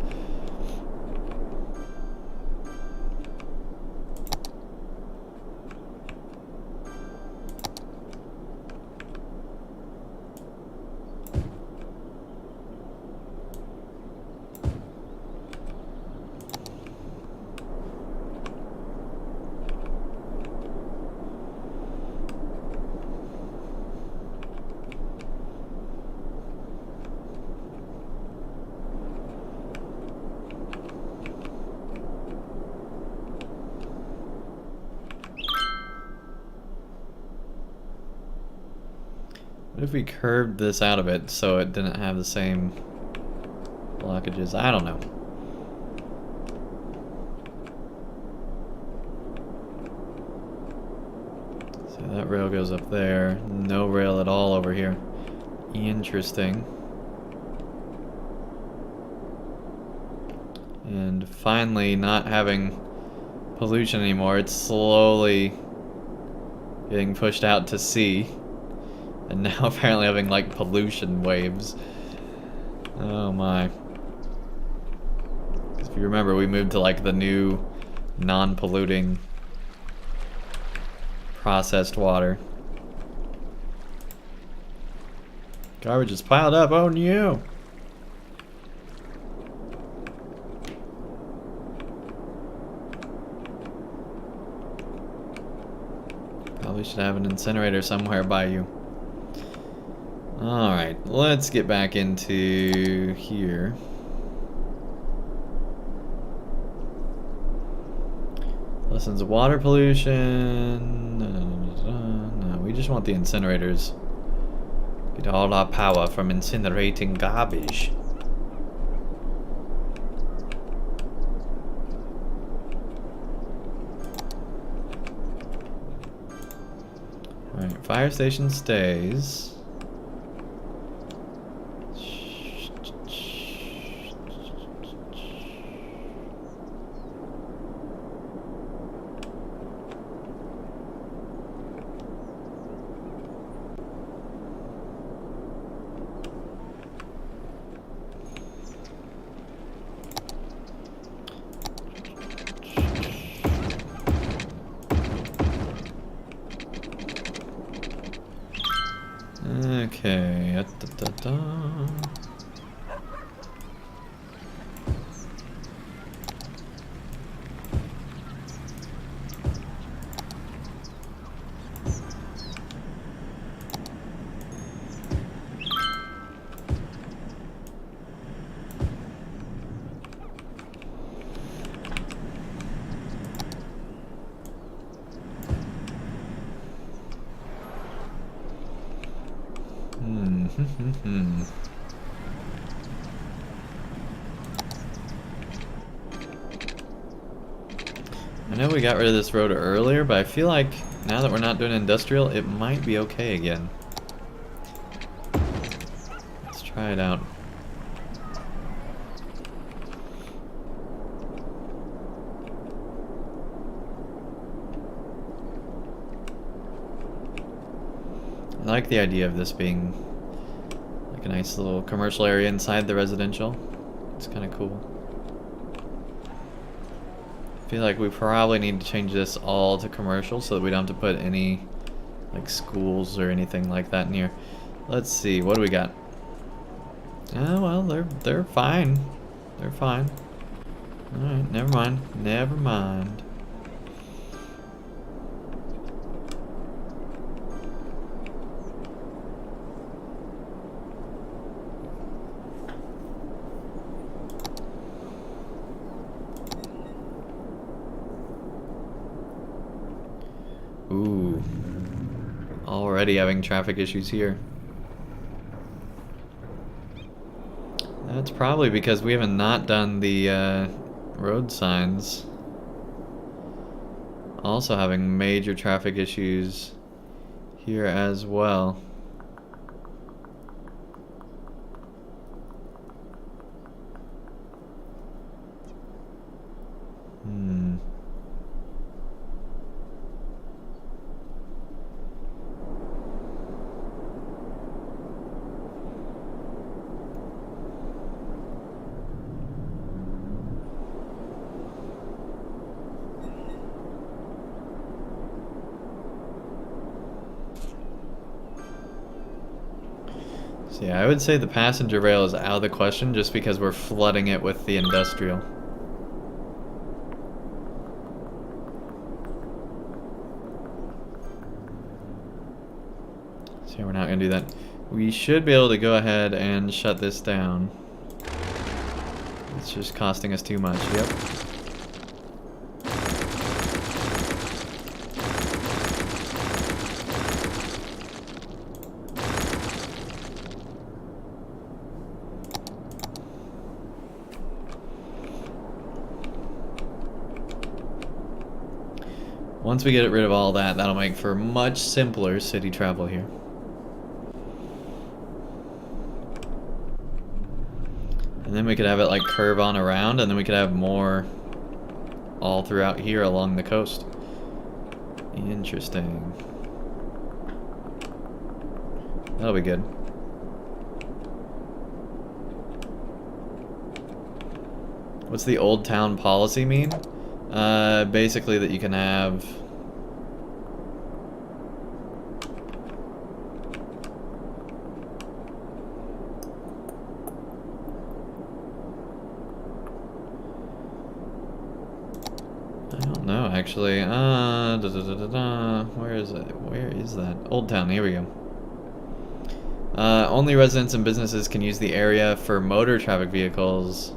What if we curved this out of it so it didn't have the same blockages? I don't know. So that rail goes up there. No rail at all over here. Interesting. And finally, not having pollution anymore. It's slowly getting pushed out to sea. And now apparently having like pollution waves. Oh my. If you remember, we moved to like the new non-polluting processed water. Garbage is piled up. Oh no! Probably should have an incinerator somewhere by you. Alright, let's get back into here. Lessons of water pollution. No, we just want the incinerators. Get all our power from incinerating garbage. Alright, fire station stays. Okay. I know we got rid of this road earlier, but I feel like now that we're not doing industrial, it might be okay again. Let's try it out. I like the idea of this being like a nice little commercial area inside the residential. It's kind of cool. I feel like we probably need to change this all to commercial so that we don't have to put any like schools or anything like that near. Let's see, what do we got? Oh well, they're fine. They're fine. Alright, never mind. Never mind. Ooh. Already having traffic issues here. That's probably because we haven't not done the road signs. Also having major traffic issues here as well. So yeah, I would say the passenger rail is out of the question just because we're flooding it with the industrial. So yeah, we're not going to do that. We should be able to go ahead and shut this down. It's just costing us too much, yep. Once we get rid of all that, that'll make for much simpler city travel here. And then we could have it like curve on around, and then we could have more all throughout here along the coast. Interesting. That'll be good. What's the old town policy mean? Basically that you can have I don't know, actually. Where is it? Where is that? Old Town, here we go. Only residents and businesses can use the area for motor traffic vehicles.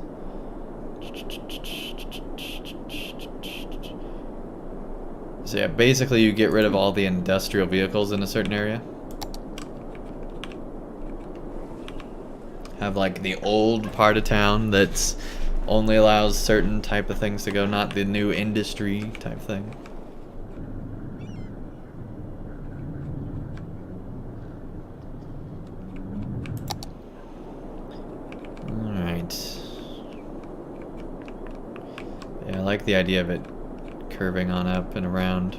So yeah, basically you get rid of all the industrial vehicles in a certain area. Have like the old part of town that's only allows certain type of things to go, not the new industry type thing. Alright. Yeah, I like the idea of it curving on up and around,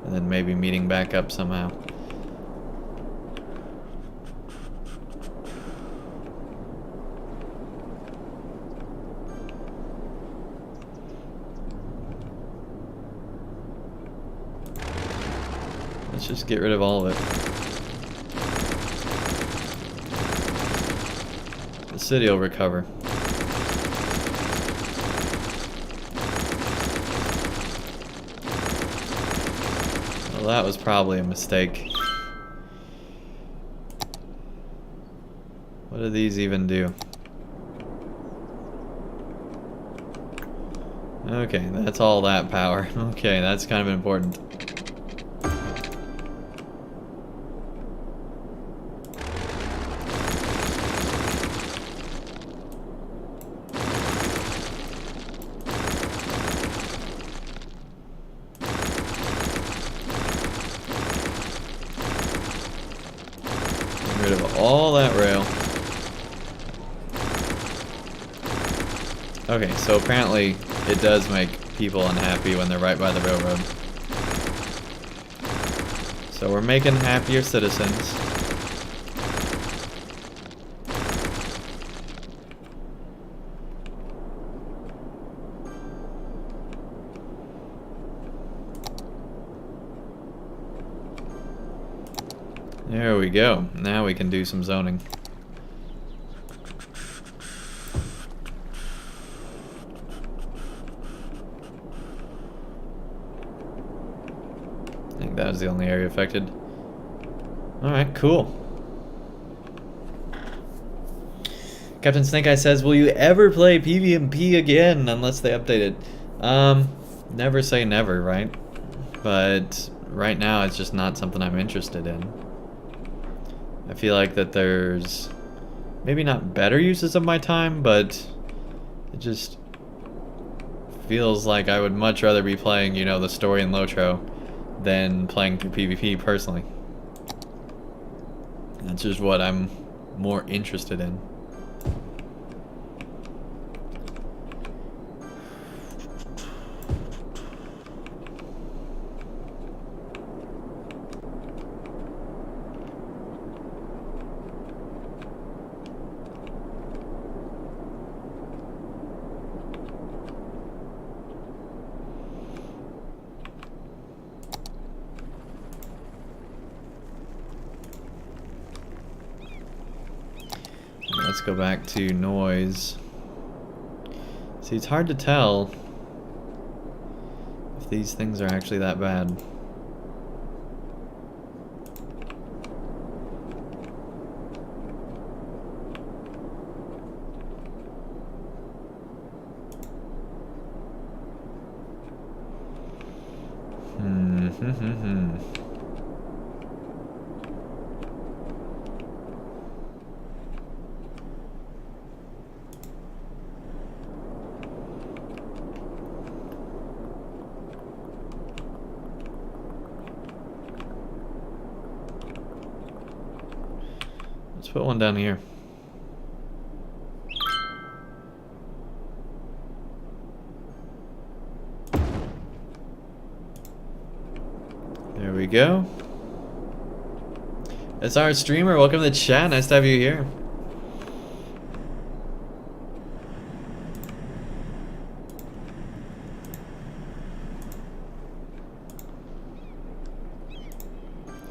and then maybe meeting back up somehow. Let's just get rid of all of it. The city will recover. Well, that was probably a mistake. What do these even do? Okay, that's all that power. Okay, that's kind of important. Get rid of all that rail. Okay, so apparently it does make people unhappy when they're right by the railroad. So we're making happier citizens. There we go. Now we can do some zoning. I think that was the only area affected. Alright, cool. Captain Snake Eye says, will you ever play PvP again unless they update it? Never say never, right? But right now it's just not something I'm interested in. I feel like that there's maybe not better uses of my time, but it just feels like I would much rather be playing, you know, the story in Lotro than playing through PvP personally. That's just what I'm more interested in. Let's go back to noise. See, it's hard to tell if these things are actually that bad. Let's put one down here. There we go. It's our streamer. Welcome to the chat. Nice to have you here.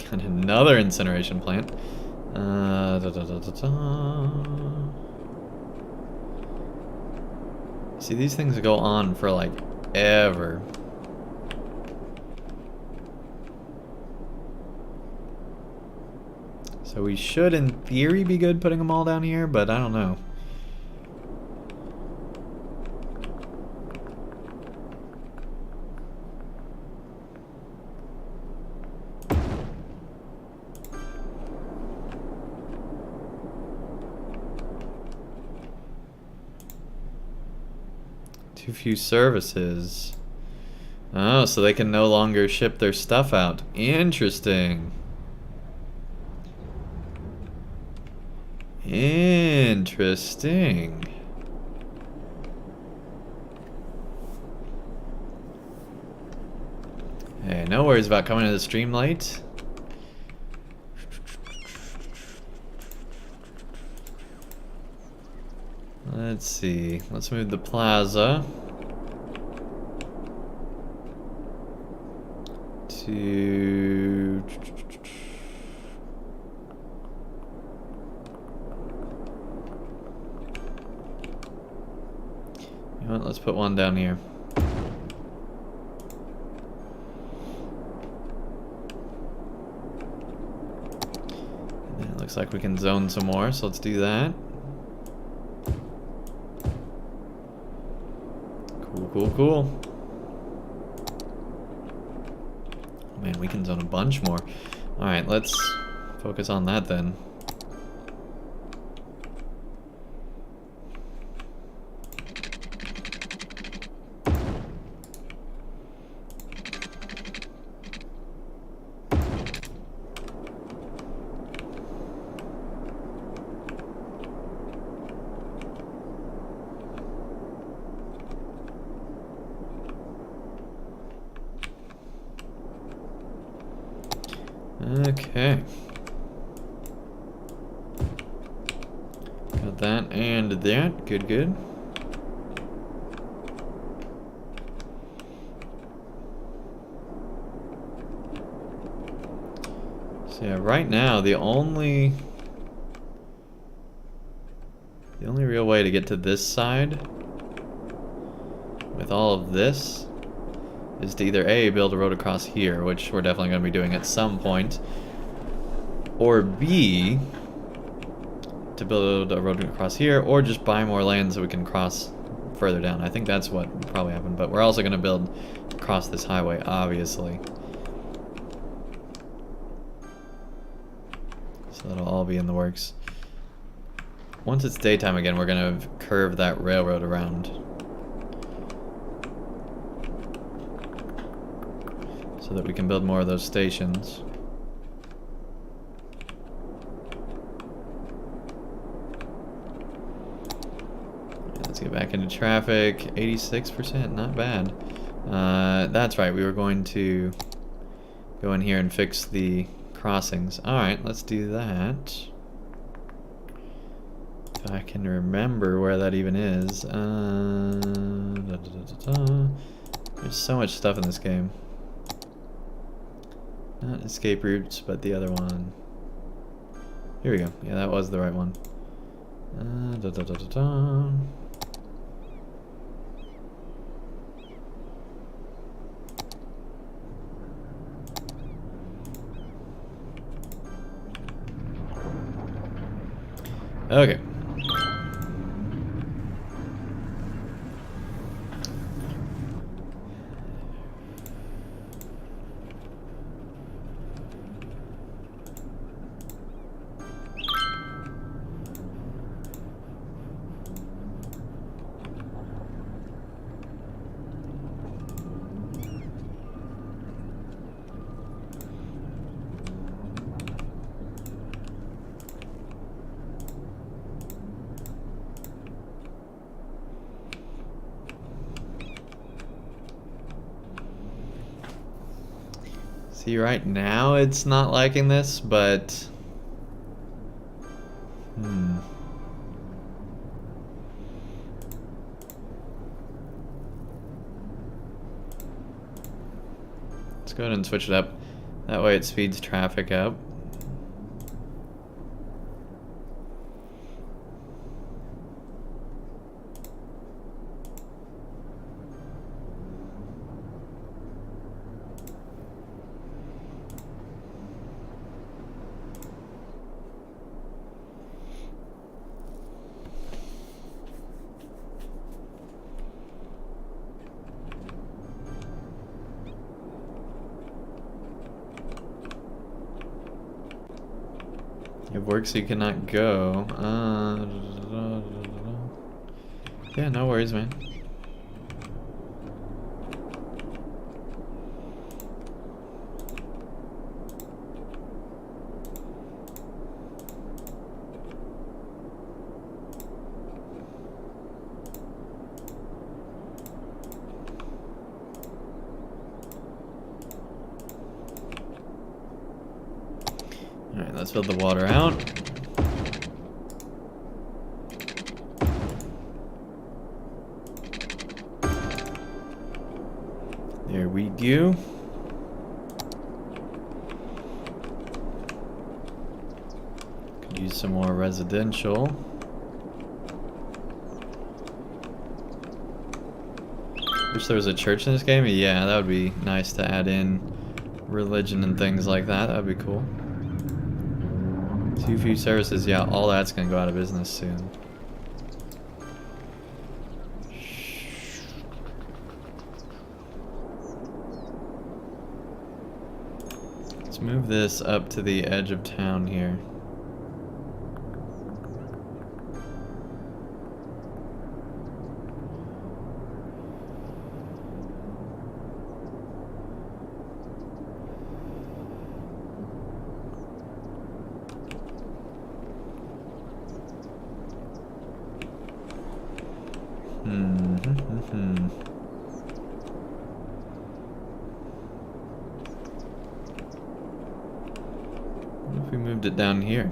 Got another incineration plant. See, these things go on for like ever. So we should, in theory, be good putting them all down here, but I don't know. Too few services. Oh, so they can no longer ship their stuff out. Interesting. Interesting. Hey, no worries about coming to the stream late. Let's see. Let's move the plaza to... You know what? Let's put one down here. And then it looks like we can zone some more, so let's do that. Cool. Man, we can zone a bunch more. Alright, let's focus on that then. Okay. Got that and that. Good. So yeah, right now the only real way to get to this side with all of this is to either A, build a road across here, which we're definitely going to be doing at some point, or B, to build a road across here, or just buy more land so we can cross further down. I think that's what will probably happen, but we're also going to build across this highway, obviously. So that'll all be in the works. Once it's daytime again, we're going to curve that railroad around, so that we can build more of those stations. Let's get back into traffic. 86%, not bad. That's right, we were going to go in here and fix the crossings. Alright, let's do that. If I can remember where that even is. There's so much stuff in this game. Not escape routes, but the other one. Here we go. Yeah, that was the right one. Okay. See, right now it's not liking this, but... Let's go ahead and switch it up. That way it speeds traffic up. It works so you cannot go. Yeah, no worries, man. Alright, let's build the water out. There we go. Could use some more residential. Wish there was a church in this game. Yeah, that would be nice to add in religion and things like that. That would be cool. Too few services. Yeah, all that's gonna go out of business soon. Let's move this up to the edge of town here. What if we moved it down here?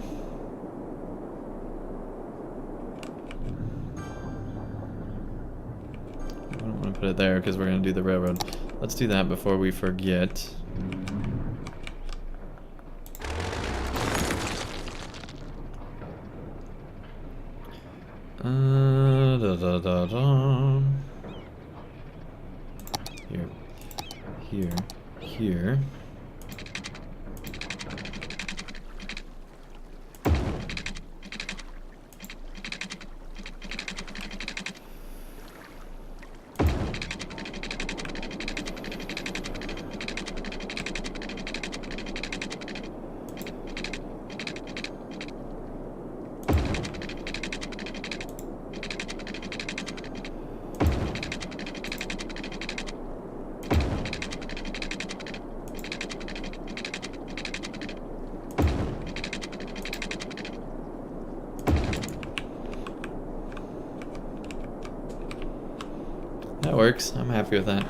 I don't want to put it there because we're going to do the railroad. Let's do that before we forget. Here. That works. I'm happy with that.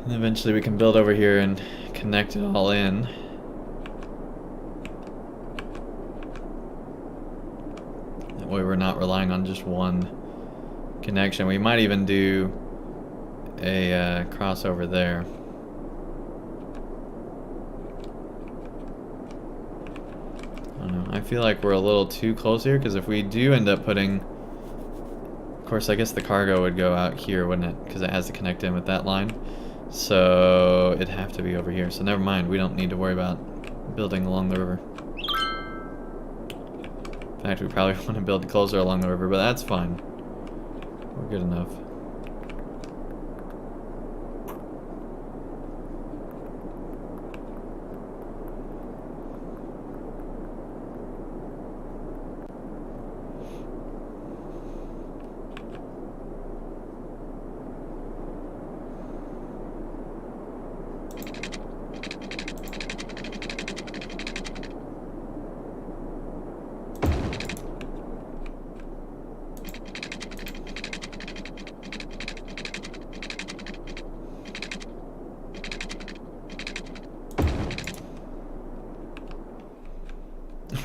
And eventually we can build over here and connect it all in. That way we're not relying on just one connection. We might even do a crossover there. I don't know. I feel like we're a little too close here because if we do end up putting... Of course, I guess the cargo would go out here, wouldn't it? Because it has to connect in with that line. So it'd have to be over here. So never mind. We don't need to worry about building along the river. In fact, we probably want to build closer along the river, but that's fine. We're good enough.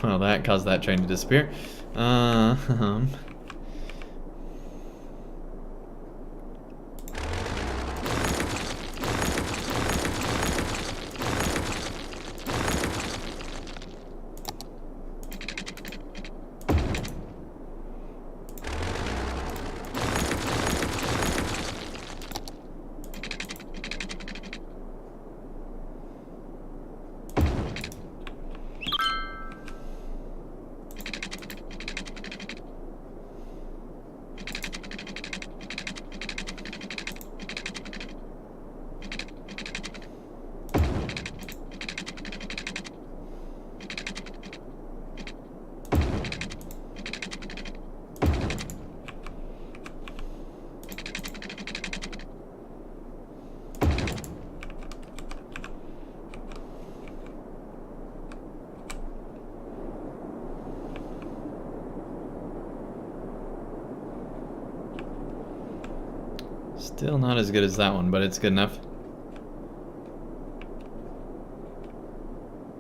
Well, that caused that train to disappear. Still not as good as that one, but it's good enough.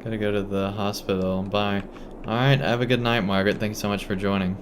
Gotta go to the hospital. Bye. Alright, have a good night, Margaret. Thank you so much for joining.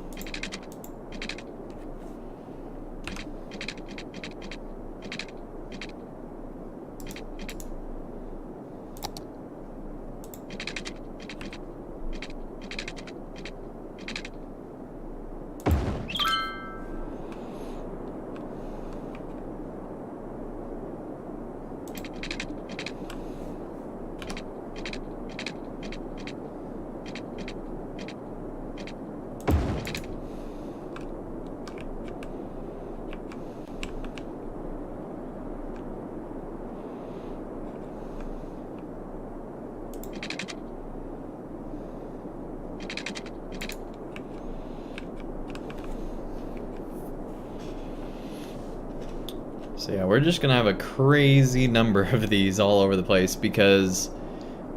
So yeah, we're just gonna have a crazy number of these all over the place because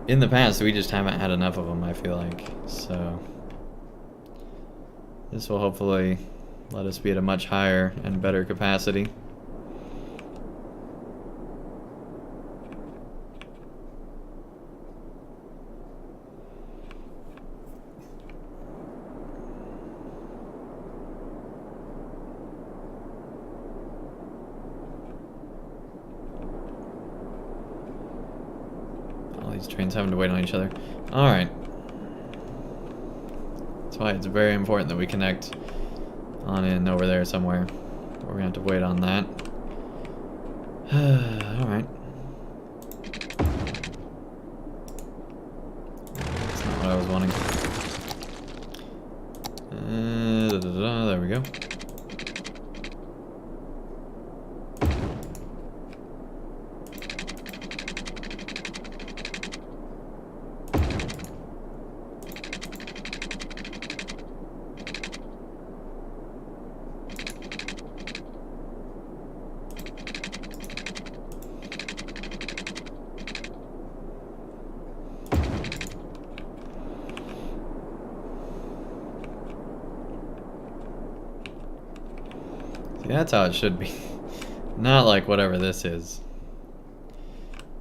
in the past we just haven't had enough of them, I feel like. So this will hopefully let us be at a much higher and better capacity. These trains having to wait on each other. Alright. That's why it's very important that we connect on in over there somewhere. We're gonna have to wait on that. Alright. That's not what I was wanting. There we go. That's how it should be. Not like whatever this is.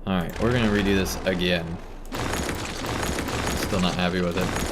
Alright, we're gonna redo this again. Still not happy with it.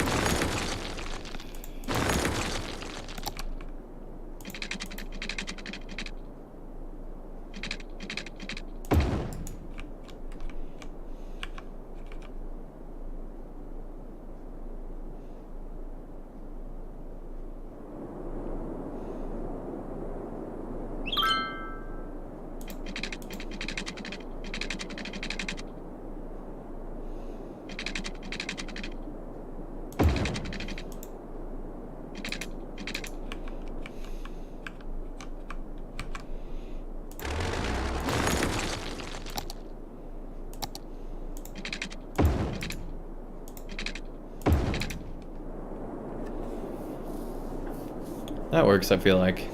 That works, I feel like.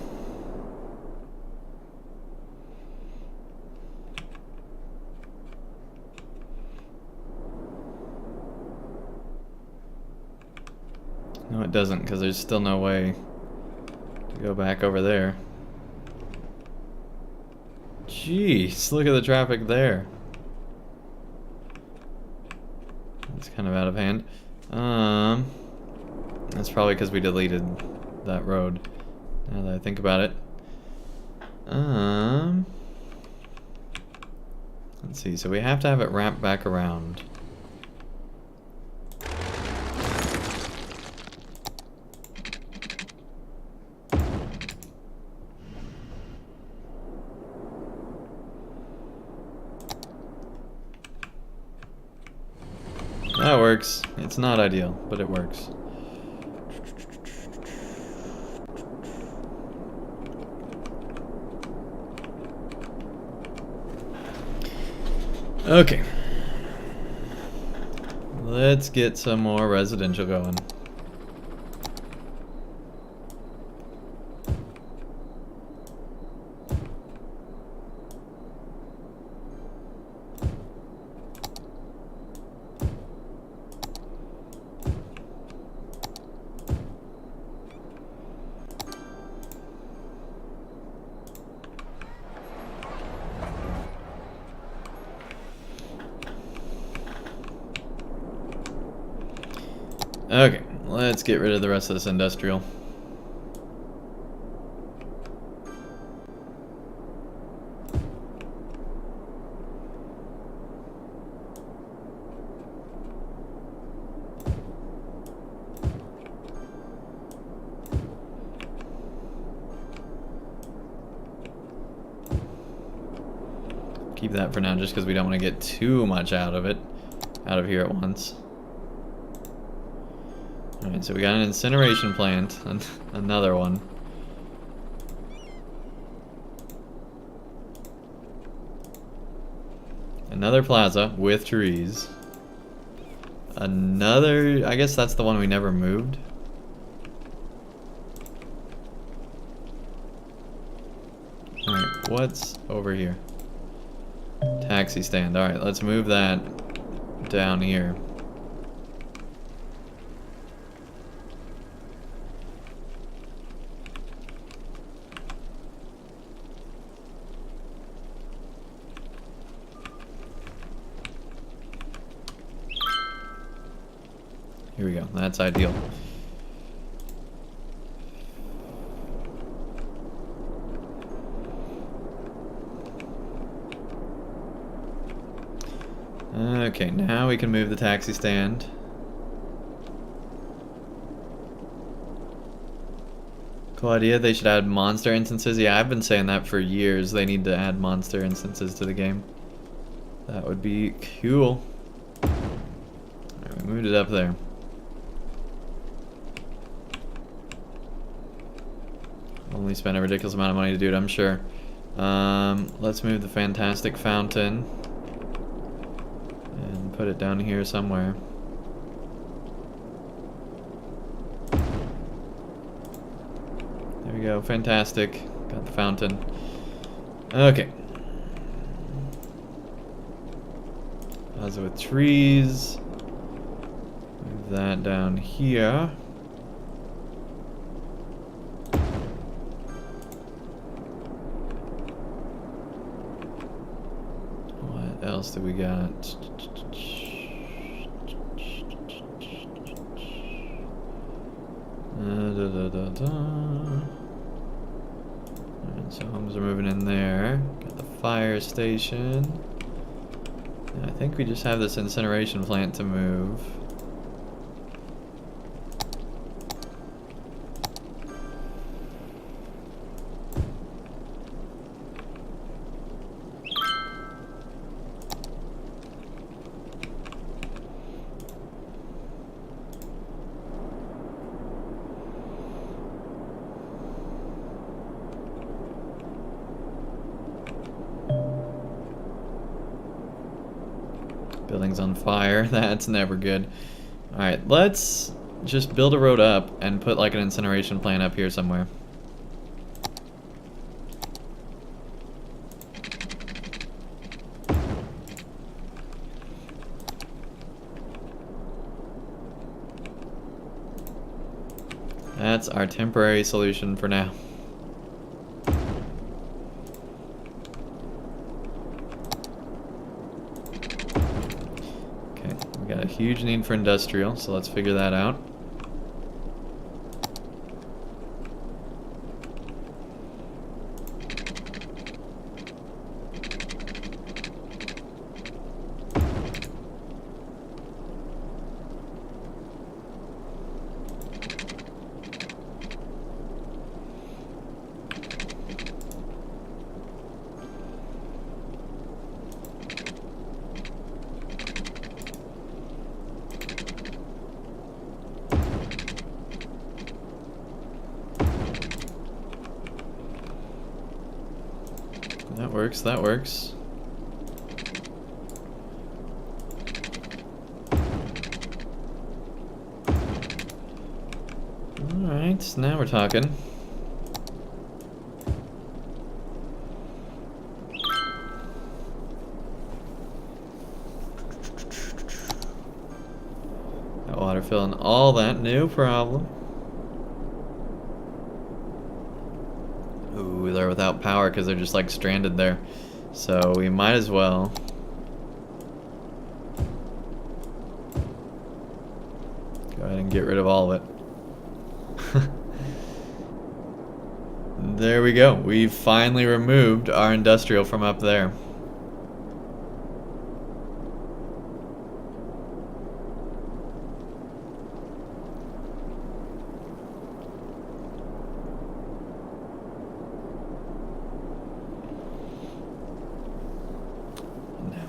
No, it doesn't, because there's still no way to go back over there. Jeez, look at the traffic there. It's kind of out of hand. That's probably because we deleted that road, now that I think about it. Let's see, so we have to have it wrapped back around. That works. It's not ideal, but it works. Okay. Let's get some more residential going. Okay, let's get rid of the rest of this industrial. Keep that for now, just because we don't want to get too much out of here at once. Alright, so we got an incineration plant, another one. Another plaza with trees. Another, I guess that's the one we never moved. Alright, what's over here? Taxi stand. Alright, let's move that down here. Here we go. That's ideal. Okay, now we can move the taxi stand. Cool idea. They should add monster instances. Yeah, I've been saying that for years. They need to add monster instances to the game. That would be cool. Alright, we moved it up there. Only spent a ridiculous amount of money to do it, I'm sure. Let's move the fantastic fountain. And put it down here somewhere. There we go, fantastic. Got the fountain. Okay. Plaza with trees. Move that down here. What else do we got? Alright, so homes are moving in there. Got the fire station. And I think we just have this incineration plant to move. Building's on fire. That's never good. Alright, let's just build a road up and put like an incineration plant up here somewhere. That's our temporary solution for now. Got a huge need for industrial, so let's figure that out. That works, that works. Alright, now we're talking. Got water filling all that, no problem. Ooh, they're without power because they're just like stranded there. So we might as well. Go ahead and get rid of all of it. There we go. We've finally removed our industrial from up there.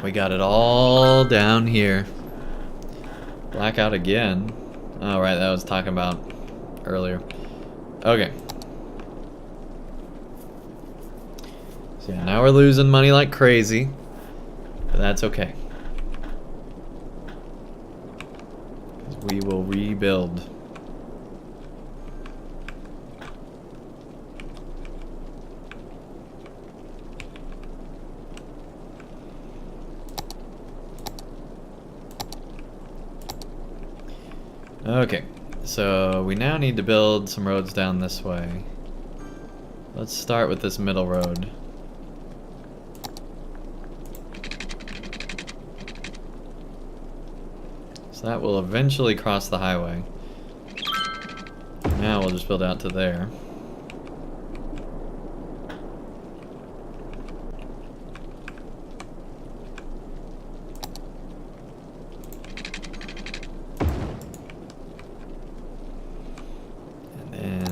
We got it all down here. Blackout again. Oh, right, that was talking about earlier. Okay. So yeah, now we're losing money like crazy. But that's okay. 'Cause we will rebuild. Okay, so we now need to build some roads down this way. Let's start with this middle road. So that will eventually cross the highway. Now we'll just build out to there.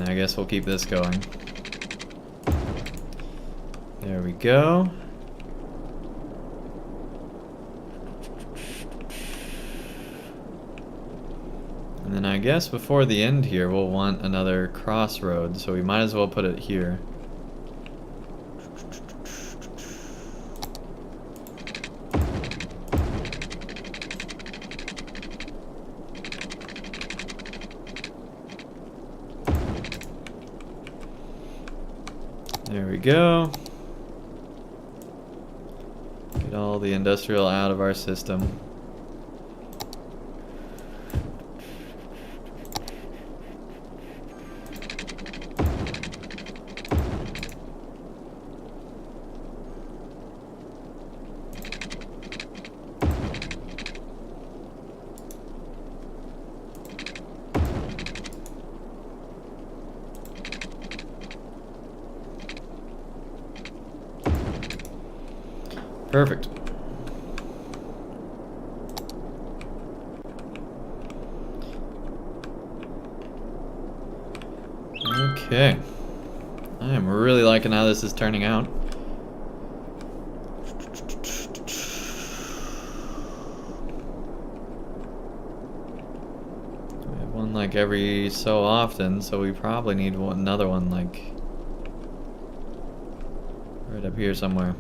I guess we'll keep this going. There we go. And then I guess before the end here we'll want another crossroad, so we might as well put it here. There we go. Get all the industrial out of our system. Perfect. Okay. I am really liking how this is turning out. We have one like every so often, so we probably need another one like right up here somewhere.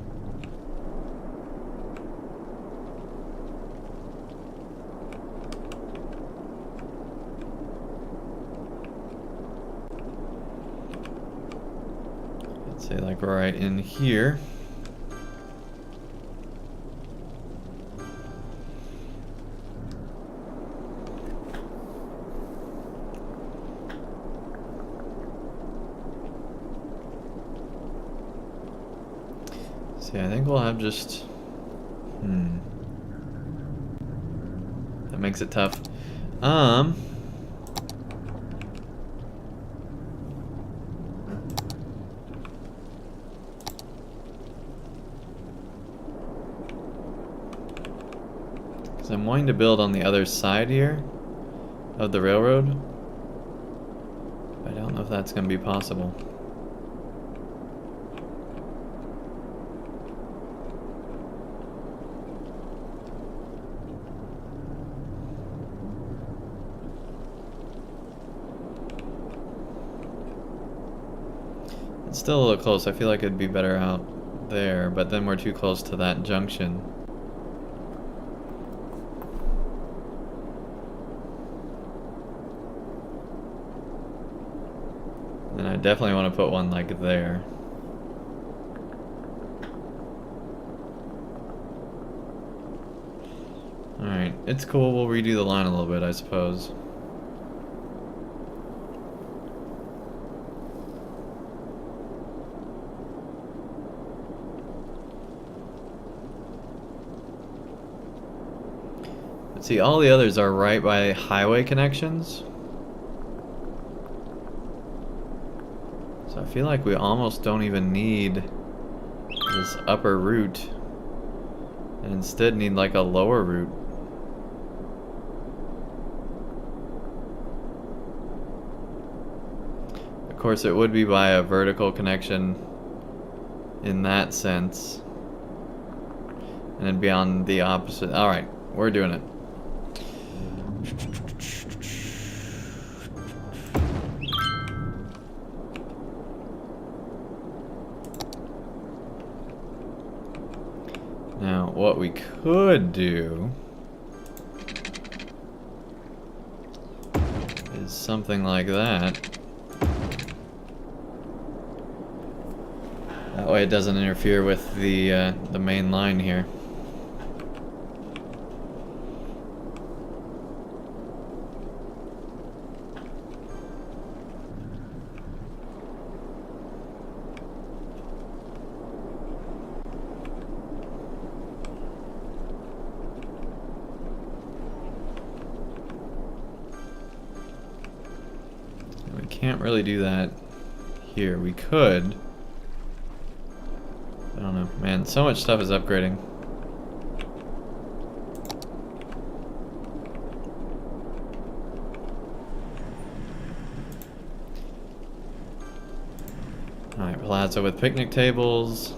Say like right in here. See, I think we'll have just that makes it tough. I'm wanting to build on the other side here of the railroad. I don't know if that's going to be possible. It's still a little close. I feel like it'd be better out there, but then we're too close to that junction. And I definitely want to put one like there. Alright, it's cool. We'll redo the line a little bit, I suppose. See, all the others are right by highway connections. So I feel like we almost don't even need this upper route. And instead need like a lower route. Of course, it would be by a vertical connection in that sense. And it'd be on the opposite. Alright, we're doing it. Now, what we could do is something like that. That way it doesn't interfere with the main line here. Can't really do that here. We could. I don't know. Man, so much stuff is upgrading. Alright, plaza with picnic tables.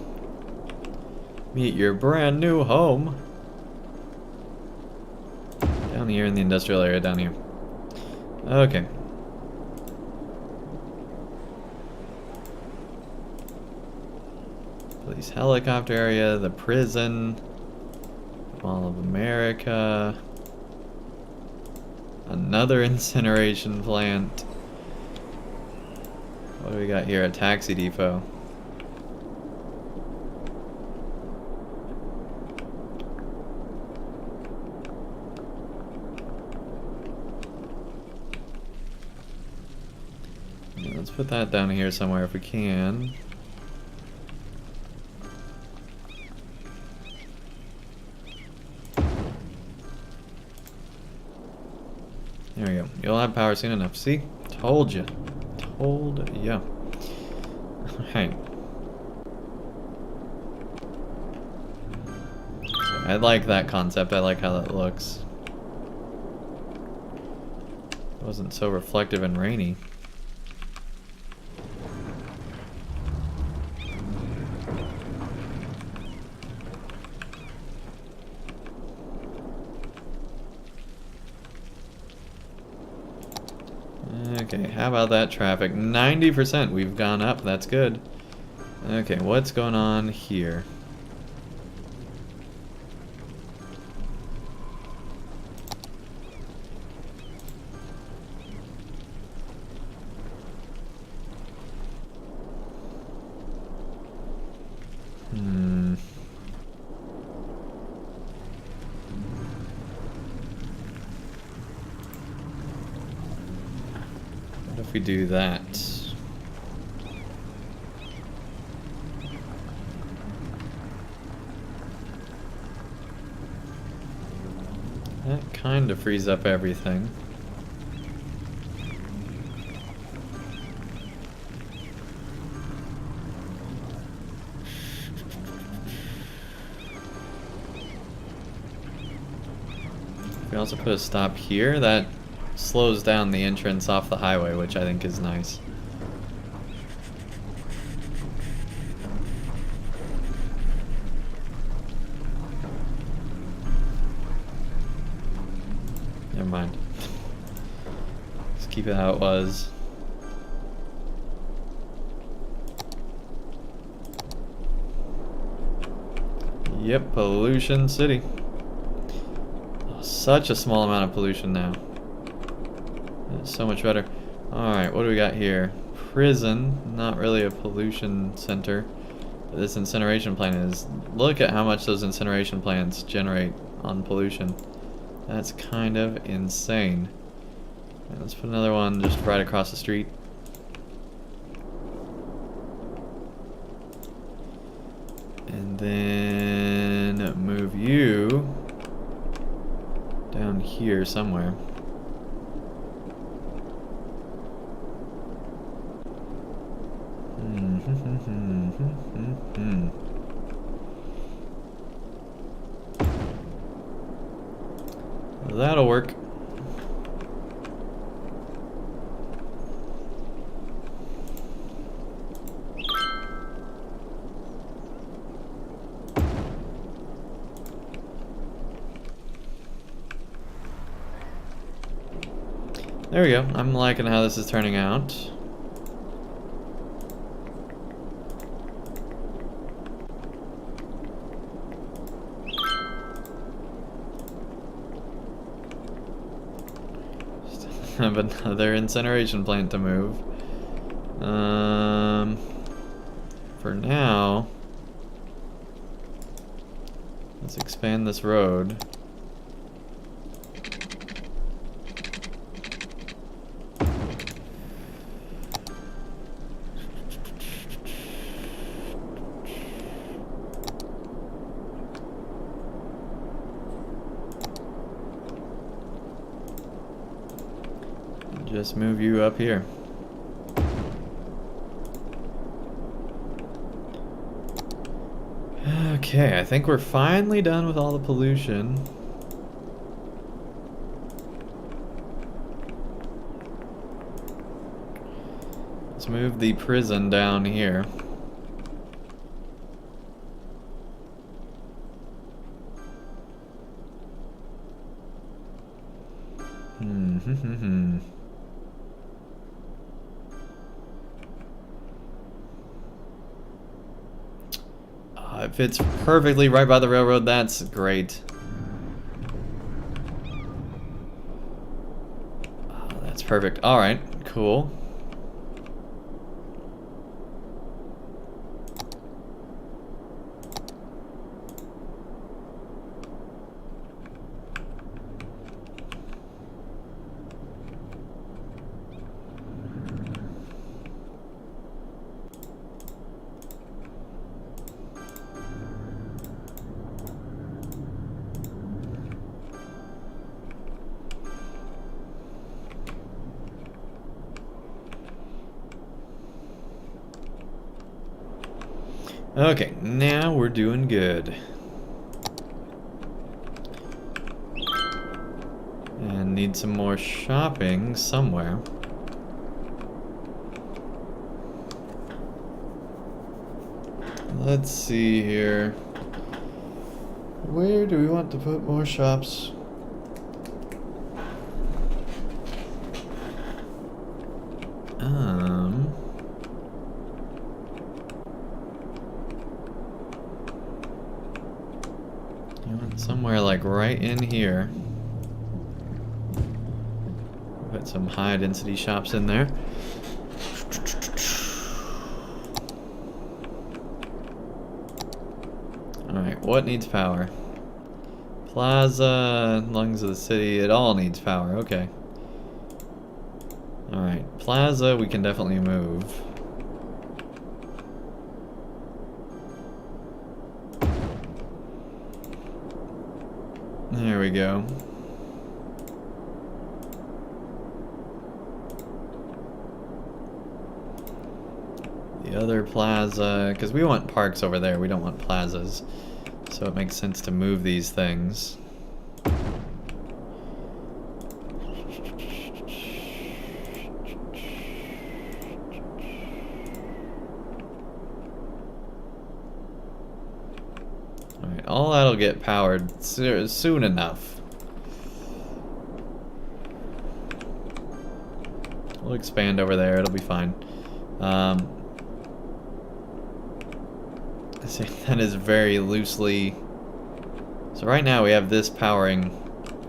Meet your brand new home. Down here in the industrial area, down here. Okay. Police helicopter area, the prison, Mall of America, another incineration plant. What do we got here? A taxi depot. Yeah, let's put that down here somewhere if we can. There we go. You'll have power soon enough. See? Told you. Told ya. Alright. I like that concept. I like how that looks. It wasn't so reflective and rainy. Okay, how about that traffic? 90%, we've gone up, that's good. Okay, what's going on here? What if we do that? That kind of frees up everything. We also put a stop here. That slows down the entrance off the highway, which I think is nice. Never mind. Just keep it how it was. Yep, pollution city. Oh, such a small amount of pollution now. It's so much better. Alright, what do we got here? Prison, not really a pollution center. But this incineration plant is. Look at how much those incineration plants generate on pollution. That's kind of insane. Right, let's put another one just right across the street. And then move you down here somewhere. That'll work. There we go. I'm liking how this is turning out. Have another incineration plant to move. For now, let's expand this road. Just move you up here. Okay, I think we're finally done with all the pollution. Let's move the prison down here. It fits perfectly right by the railroad. That's great. Oh, that's perfect. All right, cool. Okay, now we're doing good. And need some more shopping somewhere. Let's see here. Where do we want to put more shops? Somewhere like right in here. Put some high density shops in there. Alright, what needs power? Plaza, lungs of the city, it all needs power, okay. Alright, plaza we can definitely move. There we go. The other plaza, because we want parks over there, we don't want plazas. So it makes sense to move these things. Alright, all that'll get powered soon enough. We'll expand over there, it'll be fine. See, that is very loosely... So right now we have this powering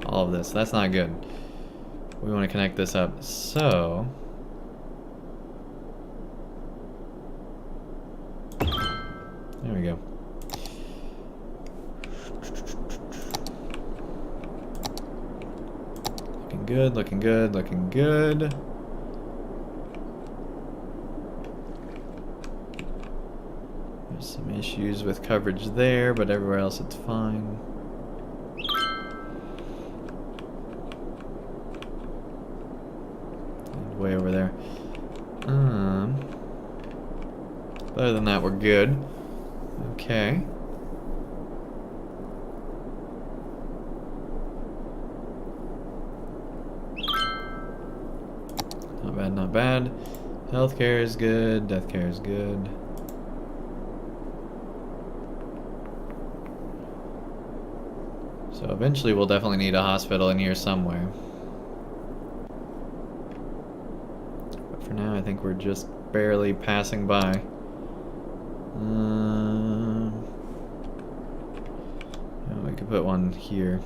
all of this. That's not good. We want to connect this up. So... there we go. Looking good, looking good, looking good. There's some issues with coverage there, but everywhere else it's fine. way over there. Other than that, we're good. Okay. Not bad, not bad. Healthcare is good. Deathcare is good. So eventually we'll definitely need a hospital in here somewhere. But for now, I think we're just barely passing by. We could put one here.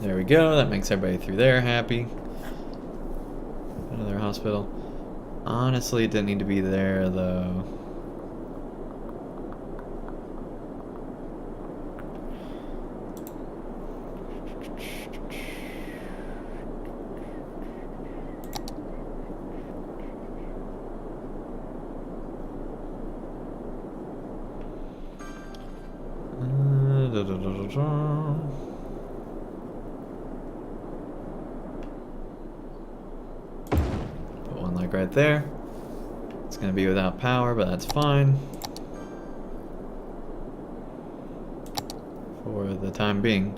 There we go. That makes everybody through there happy. Another hospital. Honestly, it didn't need to be there, though. Put one like right there. It's gonna be without power, but that's fine for the time being.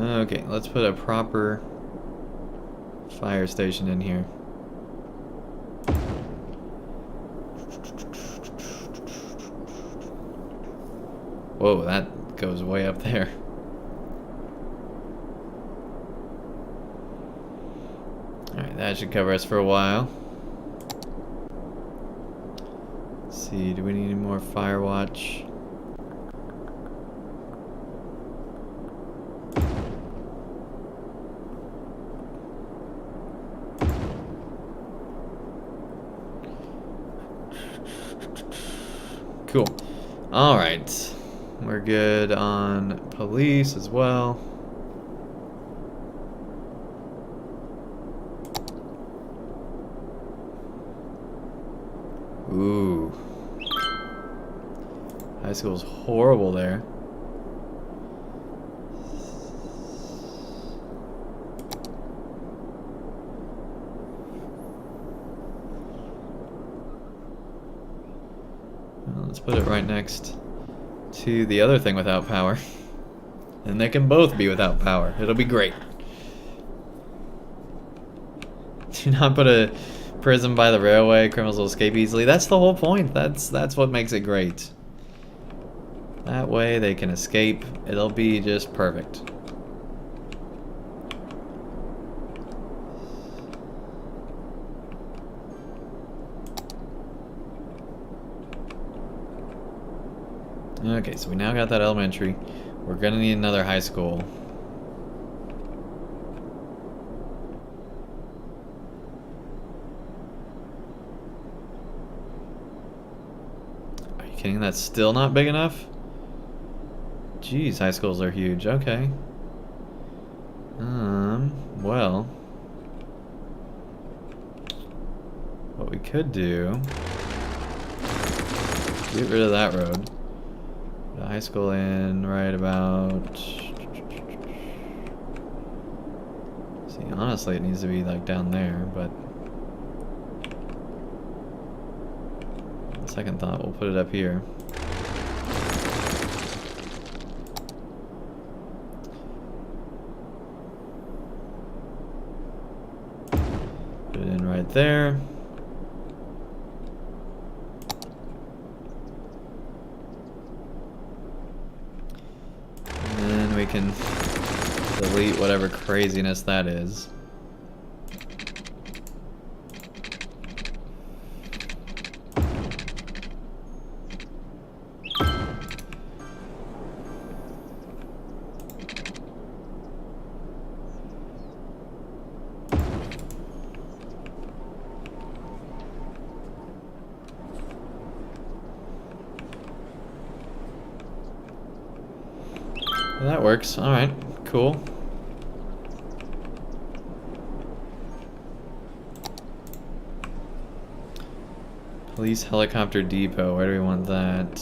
Okay, let's put a proper fire station in here. Whoa, that goes way up there. Alright, that should cover us for a while. Let's see, do we need any more fire watch? Cool. Alright. We're good on police as well. Ooh. High school's horrible there. Let's put it right next to the other thing without power. And they can both be without power. It'll be great. Do not put a prison by the railway. Criminals will escape easily. That's the whole point. That's what makes it great. That way they can escape. It'll be just perfect. Okay, so we now got that elementary. We're gonna need another high school. Are you kidding? That's still not big enough? Jeez, high schools are huge. Okay. Well. What we could do... Get rid of that road. The high school in right about... See, honestly, it needs to be like down there, but... On second thought, we'll put it up here. Put it in right there. We can delete whatever craziness that is. That works. Alright, cool. Police helicopter depot. Where do we want that?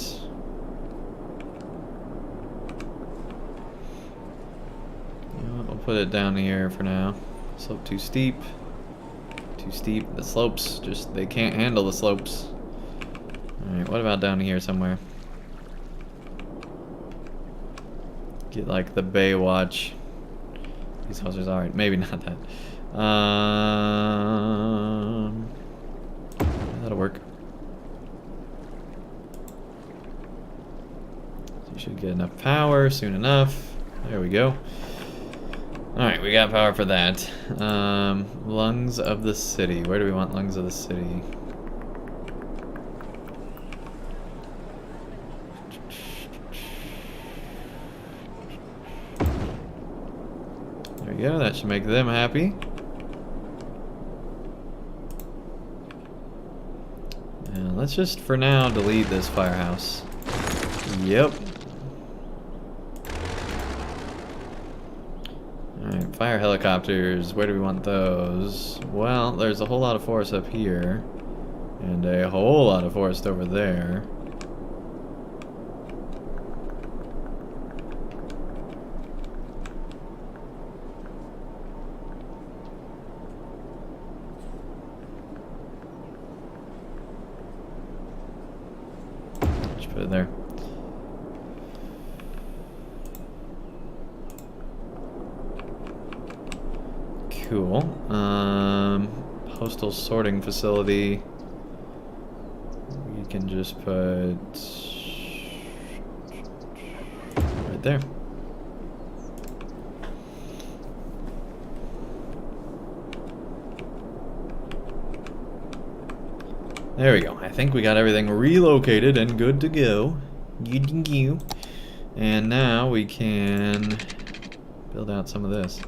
You know what, we'll put it down here for now. Slope too steep. Too steep. The slopes just, they can't handle the slopes. Alright, what about down here somewhere? Get like the Baywatch. These houses, alright, maybe not that. That'll work. So you should get enough power soon enough. There we go. Alright, we got power for that. Lungs of the city. Where do we want lungs of the city? There we go, that should make them happy. And let's just, for now, delete this firehouse. Yep. Alright, fire helicopters, where do we want those? Well, there's a whole lot of forest up here. And a whole lot of forest over there. Just put it there. Cool. Postal sorting facility. We can just put right there. There we go. I think we got everything relocated and good to go. Good to go. And now we can build out some of this.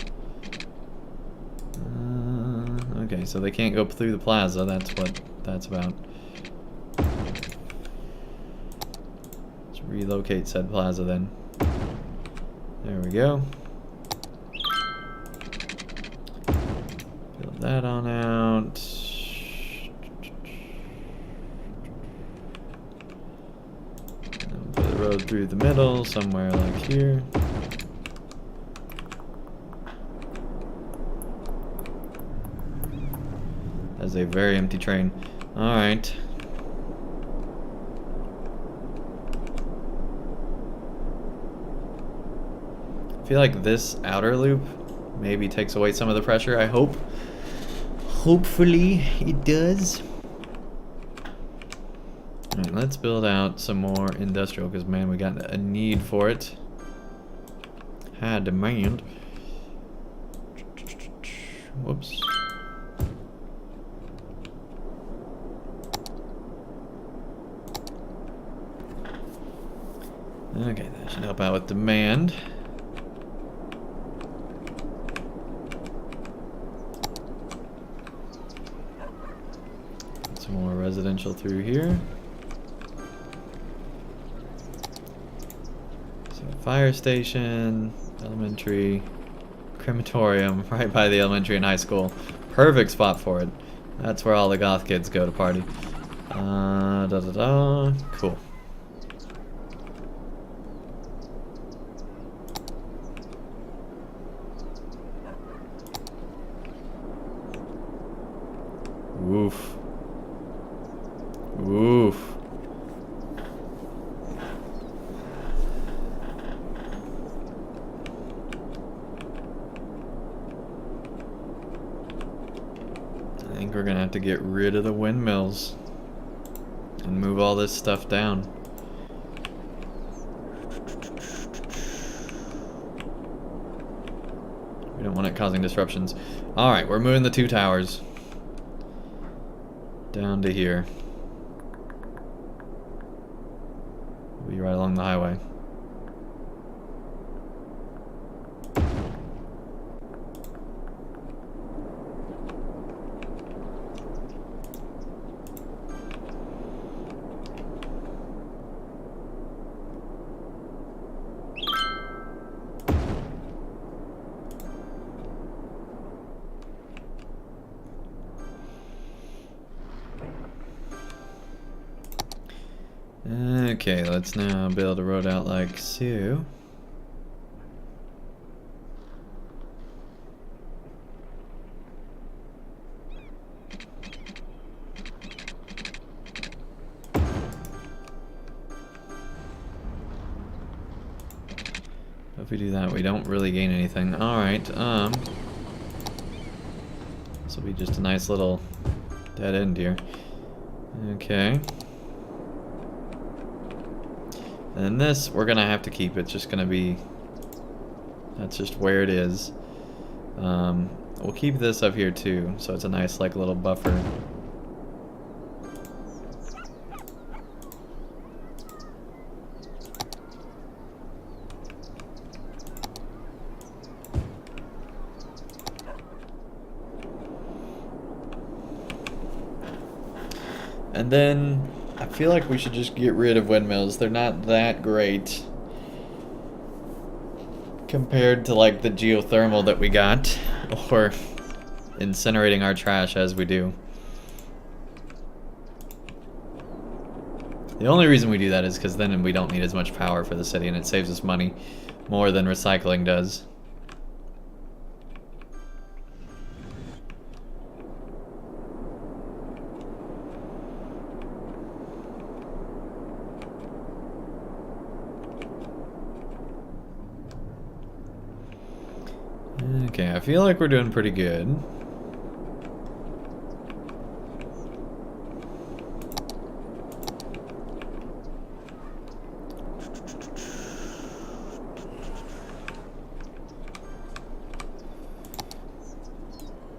Okay, so they can't go through the plaza. That's what that's about. Let's relocate said plaza then. There we go. Build that on out. And put the road through the middle, somewhere like here. That's a very empty train. Alright. I feel like this outer loop maybe takes away some of the pressure, I hope. Hopefully it does. Alright, let's build out some more industrial, because man, we got a need for it. High demand. Whoops. Okay, that should help out with demand. Some more residential through here. So fire station, elementary, crematorium, right by the elementary and high school. Perfect spot for it. That's where all the goth kids go to party. Cool. Oof. Oof. I think we're gonna have to get rid of the windmills and move all this stuff down. We don't want it causing disruptions. Alright, we're moving the 2 towers down to here. We'll be right along the highway. Okay, let's now build a road out like so. If we do that, we don't really gain anything. Alright, this will be just a nice little dead end here. Okay. And this, we're gonna have to keep. It's just gonna be... That's just where it is. We'll keep this up here too, so it's a nice, like, little buffer. And then I feel like we should just get rid of windmills. They're not that great compared to like the geothermal that we got, or incinerating our trash as we do. The only reason we do that is because then we don't need as much power for the city and it saves us money more than recycling does. Okay, I feel like we're doing pretty good.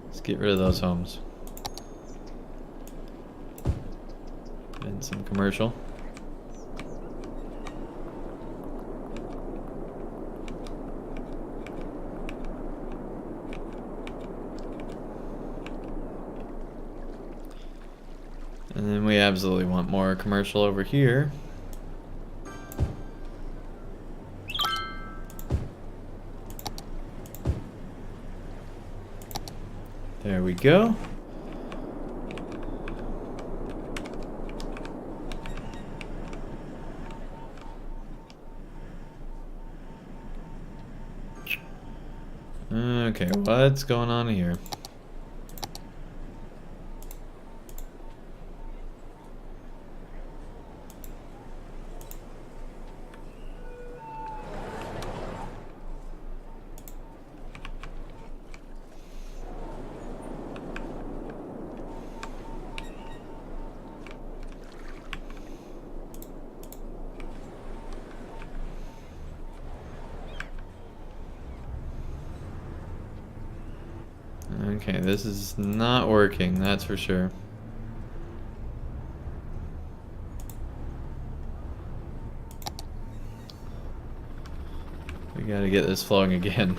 Let's get rid of those homes. And some commercial. And then we absolutely want more commercial over here. There we go. Okay, what's going on here? Okay, this is not working, that's for sure. We gotta get this flowing again.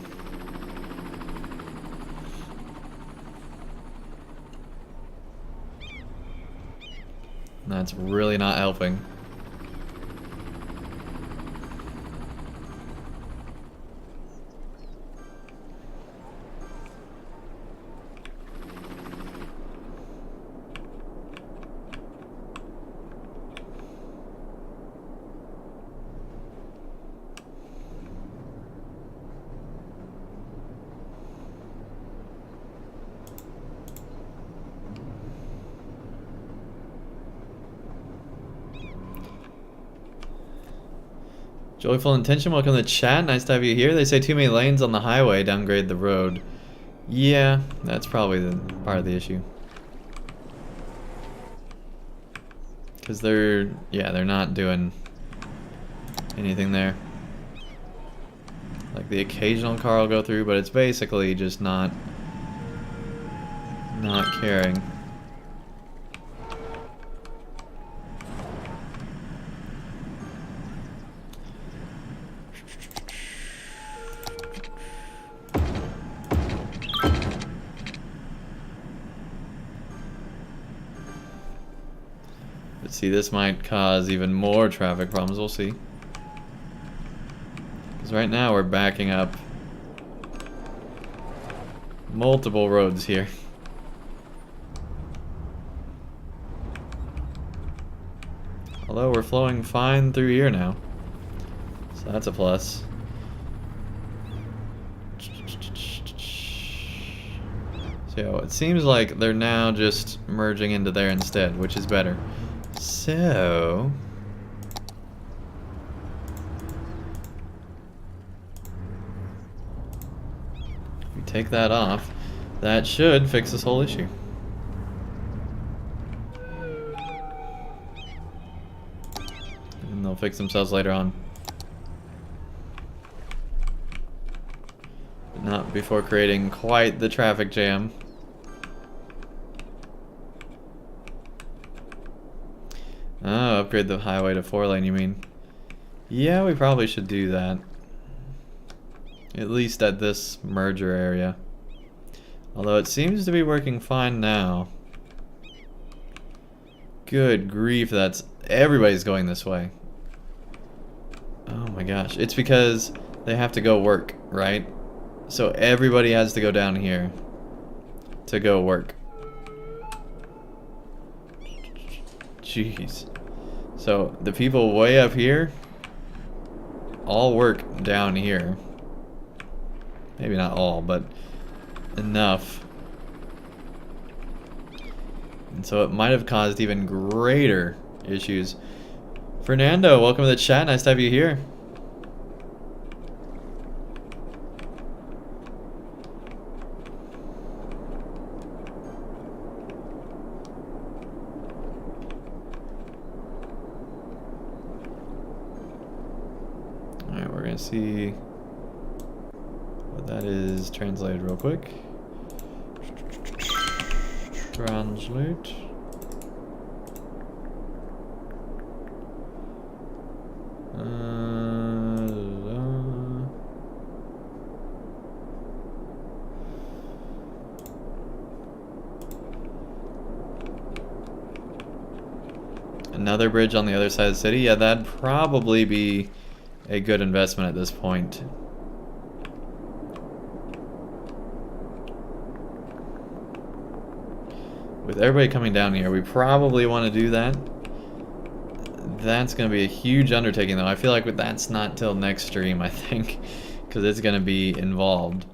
That's really not helping. Joyful Intention, welcome to the chat. Nice to have you here. They say too many lanes on the highway downgrade the road. Yeah, that's probably the part of the issue. Because they're not doing anything there. Like the occasional car will go through, but it's basically just not caring. But see, this might cause even more traffic problems. We'll see. Because right now we're backing up multiple roads here. A Although we're flowing fine through here now. So that's a plus. So it seems like they're now just merging into there instead, which is better. So... if we take that off, that should fix this whole issue. And they'll fix themselves later on. But not before creating quite the traffic jam. Oh, upgrade the highway to 4-lane, you mean? Yeah, we probably should do that. At least at this merger area. Although it seems to be working fine now. Good grief, that's... everybody's going this way. Oh my gosh. It's because they have to go work, right? So everybody has to go down here to go work. Jeez. So the people way up here all work down here. Maybe not all, but enough. And so it might have caused even greater issues. Fernando, welcome to the chat. Nice to have you here. Alright, we're gonna see what that is translated real quick. Translate. Another bridge on the other side of the city? Yeah, that'd probably be a good investment at this point. With everybody coming down here, we probably want to do that. That's going to be a huge undertaking, though. I feel like that's not till next stream, I think, because it's going to be involved.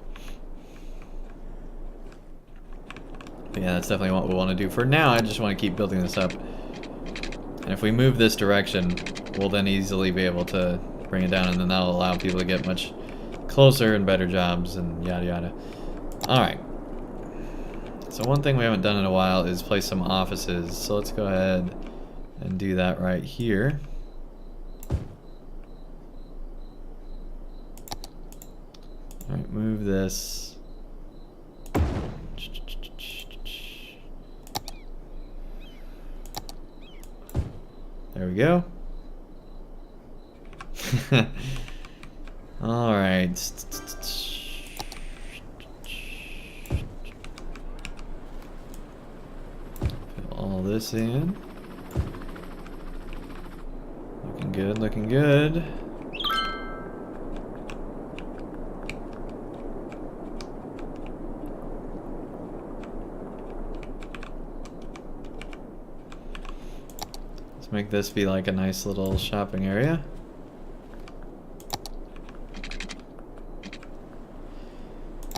But yeah, that's definitely what we want to do. For now, I just want to keep building this up. And if we move this direction, we'll then easily be able to bring it down, and then that'll allow people to get much closer and better jobs and yada yada. Alright. So one thing we haven't done in a while is place some offices. So let's go ahead and do that right here. Alright, move this. There we go. Alright. Put all this in. Looking good, looking good. Let's make this be like a nice little shopping area.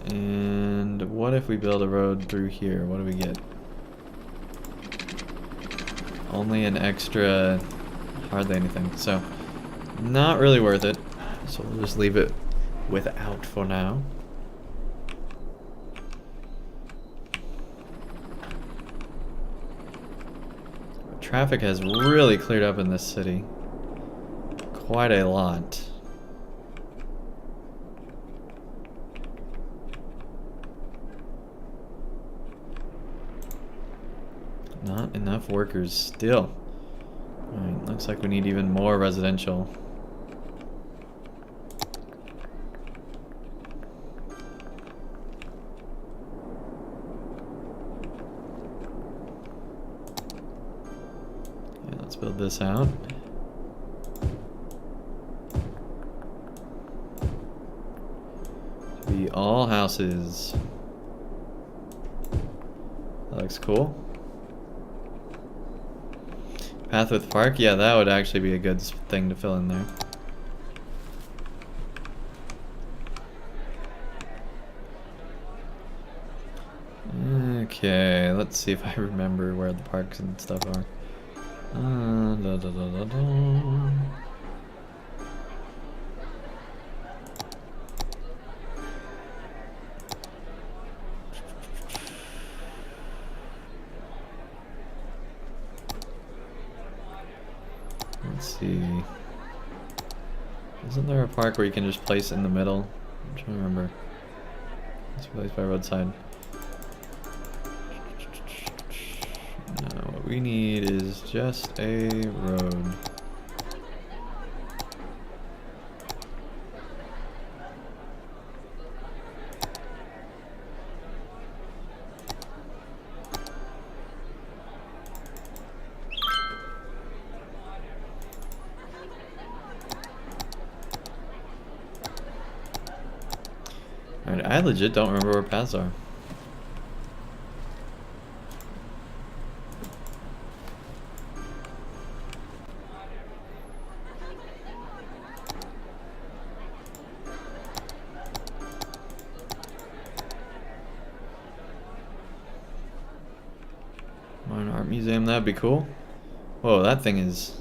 And what if we build a road through here? What do we get? Only an extra, hardly anything. So, not really worth it. So we'll just leave it without for now. Traffic has really cleared up in this city. Quite a lot. Not enough workers still. Alright, looks like we need even more residential. Yeah, let's build this out. To be all houses. That looks cool. Path with park? Yeah, that would actually be a good thing to fill in there. Okay, let's see if I remember where the parks and stuff are. Da, da, da, da, da. Let's see. Isn't there a park where you can just place in the middle? I'm trying to remember. It's placed by roadside. No, what we need is just a road. Alright, I legit don't remember where paths are. Modern art museum, that'd be cool. Whoa, that thing is...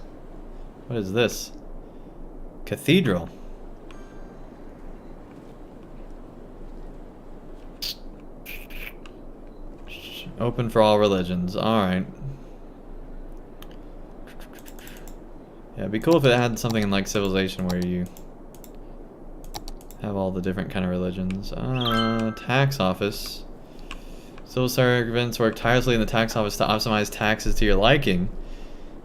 What is this? Cathedral. Open for all religions. Alright. Yeah, it'd be cool if it had something like Civilization where you have all the different kind of religions. Tax office. Civil servants work tirelessly in the tax office to optimize taxes to your liking.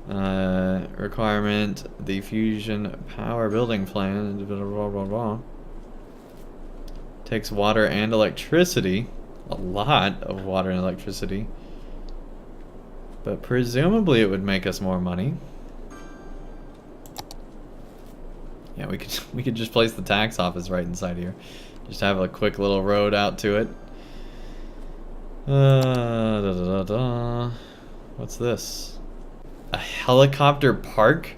Requirement, the fusion power building plan. Blah, blah, blah, blah. Takes water and electricity. A lot of water and electricity. But presumably it would make us more money. Yeah, we could just place the tax office right inside here. Just have a quick little road out to it. Da, da, da, da. What's this? A helicopter park?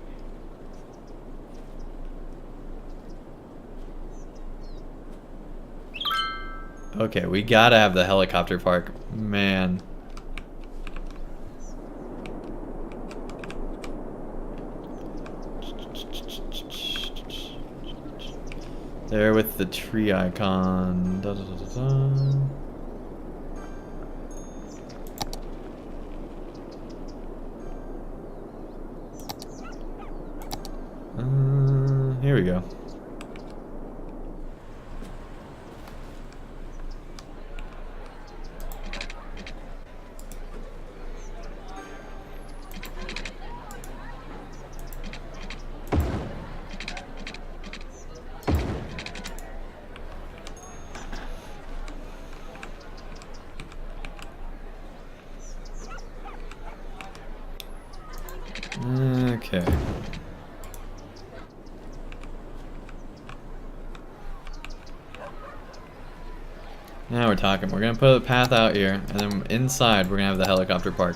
Okay, we gotta have the helicopter park. Man. There with the tree icon. Da, da, da, da, da. Here we go. Okay. Now we're talking. We're gonna put a path out here, and then inside we're gonna have the helicopter park.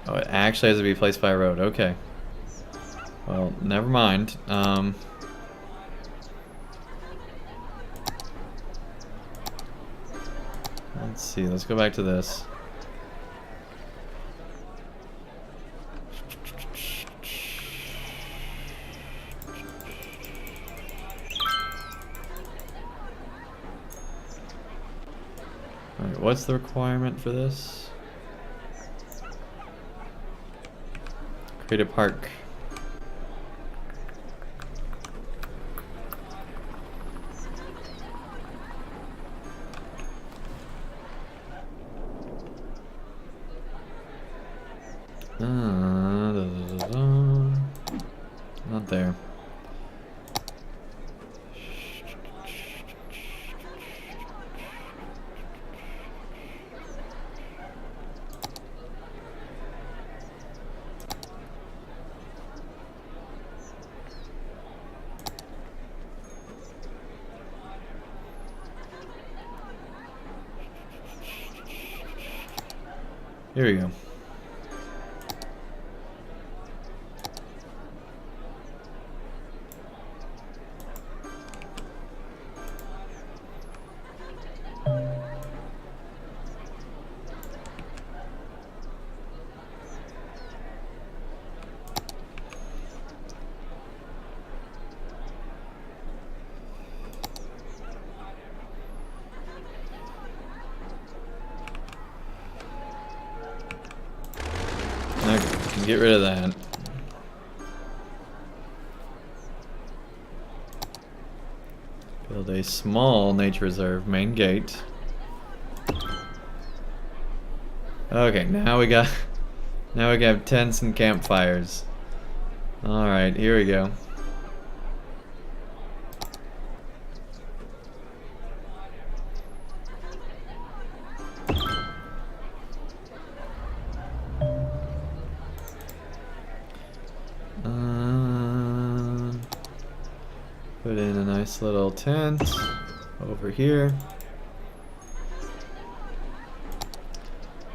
Oh, it actually has to be placed by a road. Okay. Well, never mind. Let's see. Let's go back to this. Alright, what's the requirement for this? Create a park. Not there. Here we go. Okay, get rid of that. Build a small nature reserve, main gate. Okay, now we have tents and campfires. Alright, here we go. Put in a nice little tent over here.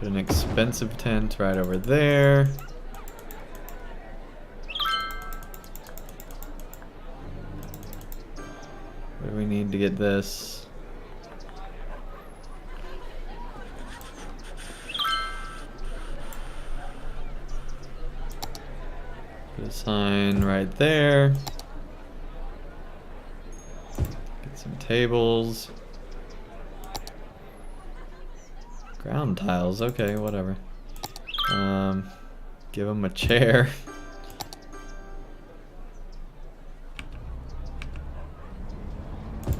Put an expensive tent right over there. Where do we need to get this? Put a sign right there. Get some tables. Ground tiles, okay, whatever. Give them a chair.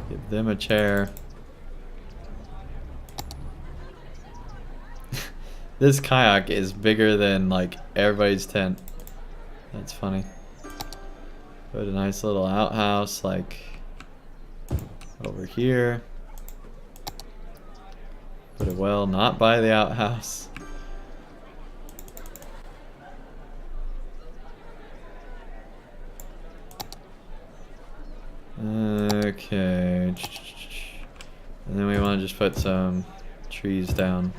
Give them a chair. This kayak is bigger than like everybody's tent. That's funny. Put a nice little outhouse like over here. Put a well not by the outhouse. Okay. And then we want to just put some trees down.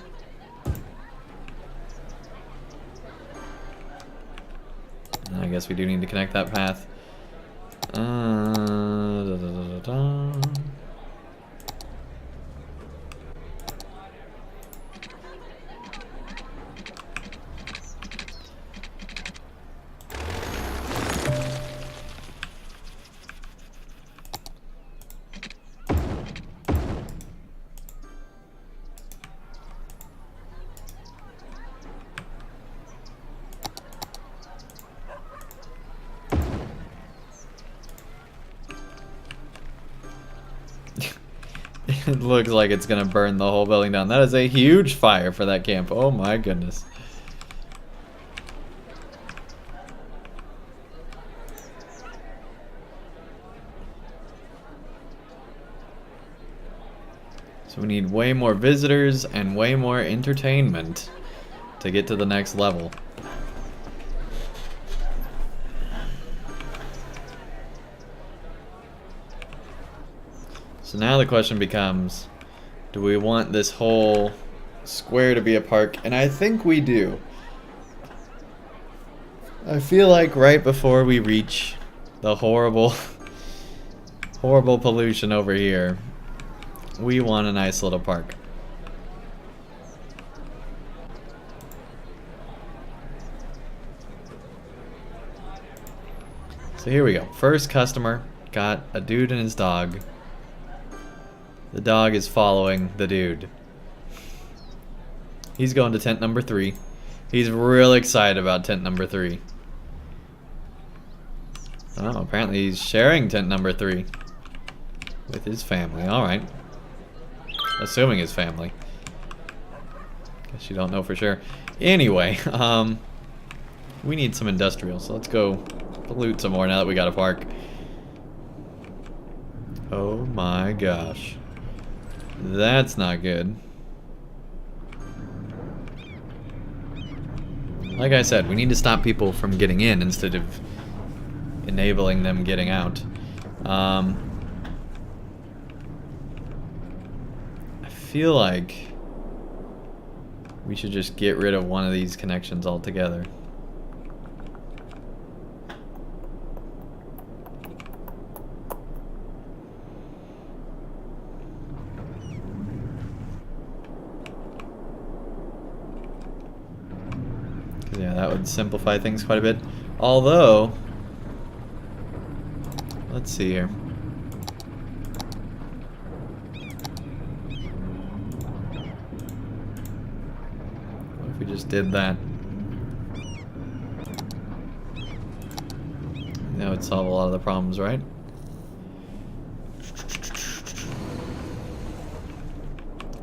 And I guess we do need to connect that path. It looks like it's gonna burn the whole building down. That is a huge fire for that camp. Oh my goodness. So we need way more visitors and way more entertainment to get to the next level. So now the question becomes, do we want this whole square to be a park? And I think we do. I feel like right before we reach the horrible pollution over here, we want a nice little park. So here we go. First customer got a dude and his dog. The dog is following the dude. He's going to tent number 3. He's real excited about tent number 3. Oh, apparently he's sharing tent number 3 with his family. Alright. Assuming his family. Guess you don't know for sure. Anyway, we need some industrial, so let's go pollute some more now that we got a park. Oh my gosh. That's not good. Like I said, we need to stop people from getting in instead of enabling them getting out. I feel like we should just get rid of one of these connections altogether. Yeah, that would simplify things quite a bit. Although, let's see here. What if we just did that? That would solve a lot of the problems, right?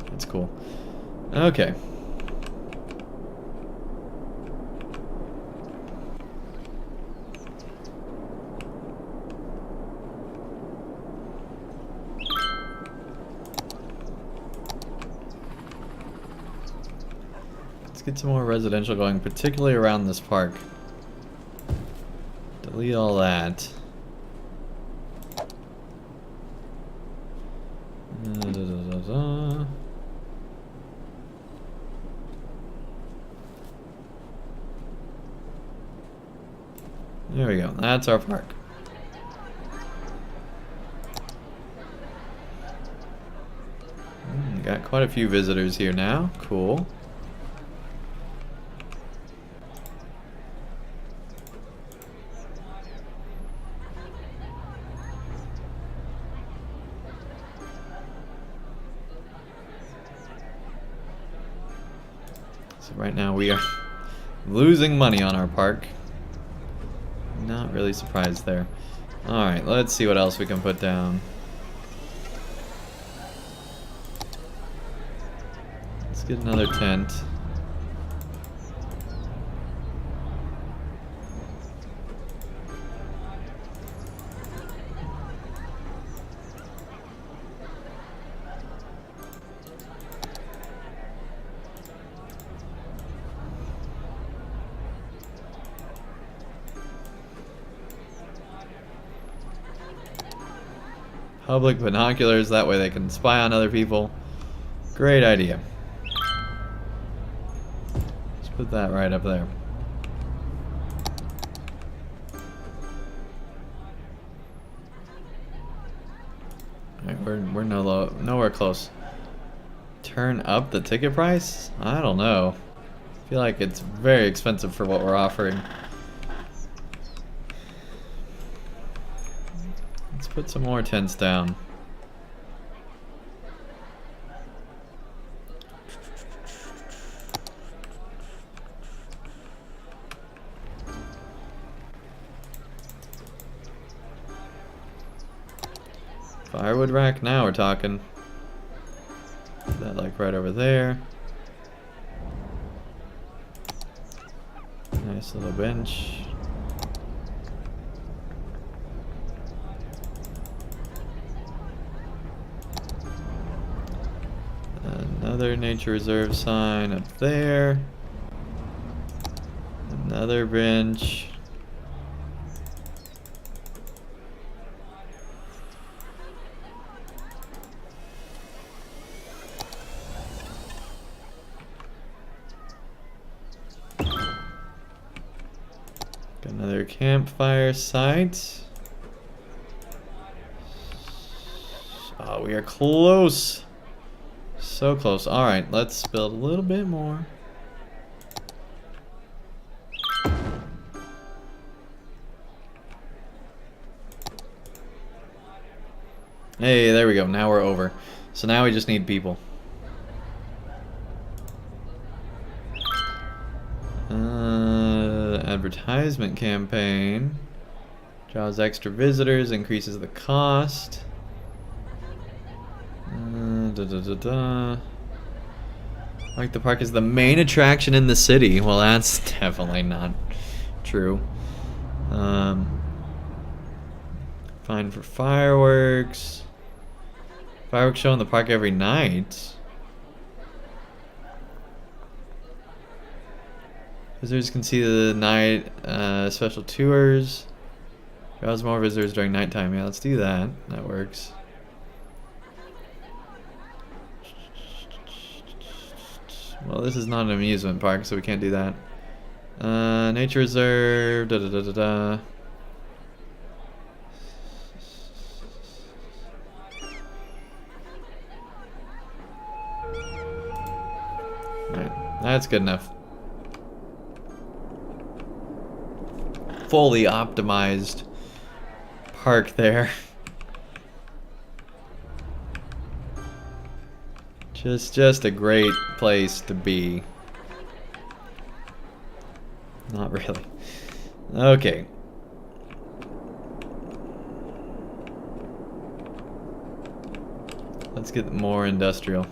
That's cool. Okay. Get some more residential going, particularly around this park. Delete all that. There we go. That's our park. Got quite a few visitors here now. Cool. So right now we are losing money on our park. Not really surprised there. Alright, let's see what else we can put down. Let's get another tent. Public binoculars, that way they can spy on other people. Great idea. Let's put that right up there. Alright, we're nowhere close. Turn up the ticket price? I don't know. I feel like it's very expensive for what we're offering. Put some more tents down. Firewood rack, now we're talking. Put that like right over there. Nice little bench. Another nature reserve sign up there. Another bench. Got another campfire site. Oh, we are close. So close. Alright, let's build a little bit more. Hey, there we go. Now we're over. So now we just need people. Advertisement campaign. Draws extra visitors, increases the cost. Like the park is the main attraction in the city. Well, that's definitely not true. Fine for fireworks. Fireworks show in the park every night. Visitors can see the night special tours. Draws more visitors during nighttime. Yeah, let's do that. That works. Well, this is not an amusement park, so we can't do that. Nature reserve. Da da da da da. Alright, that's good enough. Fully optimized park there. Just a great place to be. Not really. Okay. Let's get more industrial.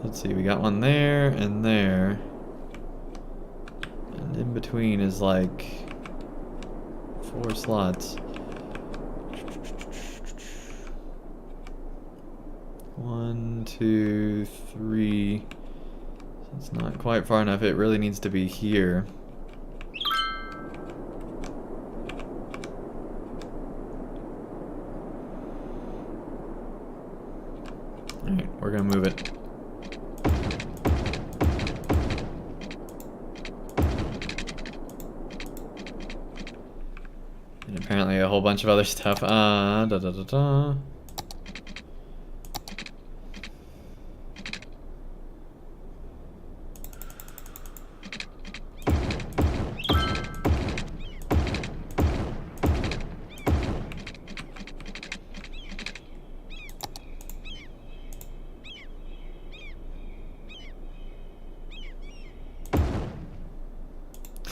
Let's see, we got one there and there. And in between is like 4 slots. 1, 2, 3. It's not quite far enough. It really needs to be here. Alright, we're gonna move it. And apparently a whole bunch of other stuff. Da da da da.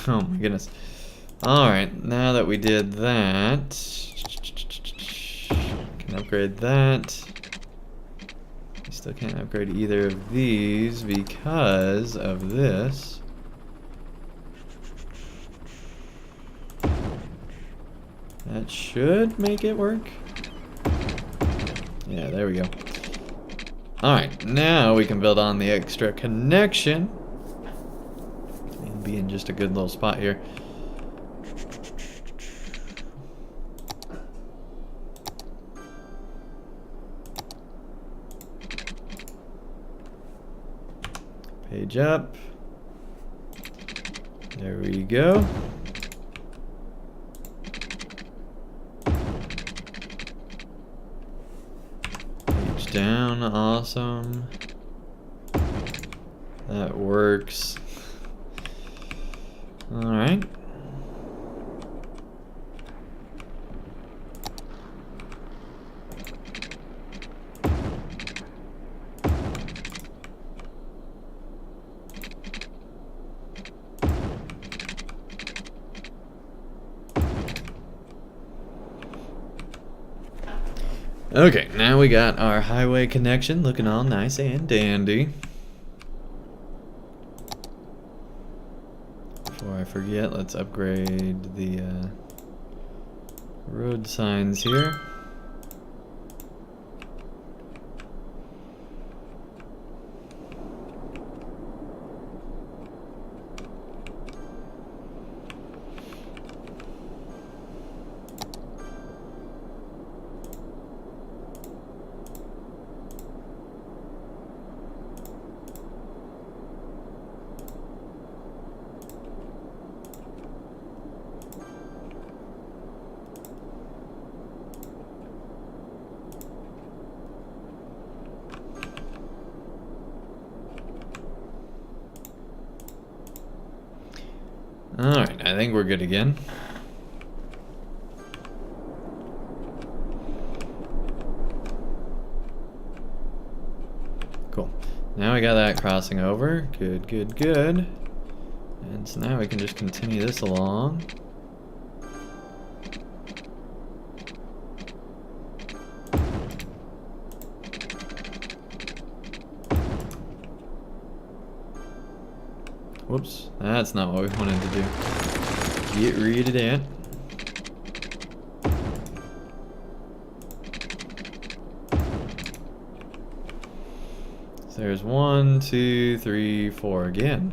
Oh my goodness. Alright, now that we did that, can upgrade that. We still can't upgrade either of these because of this. That should make it work. Yeah, there we go. Alright, now we can build on the extra connection. And be in just a good little spot here. Page up. There we go. Page down, awesome. That works. All right. Okay, now we got our highway connection looking all nice and dandy. Before I forget, let's upgrade the road signs here. Alright, I think we're good again. Cool. Now we got that crossing over. Good, good, good. And so now we can just continue this along. Whoops, that's not what we wanted to do. Get rid of that. there's 1, 2, 3, 4 again.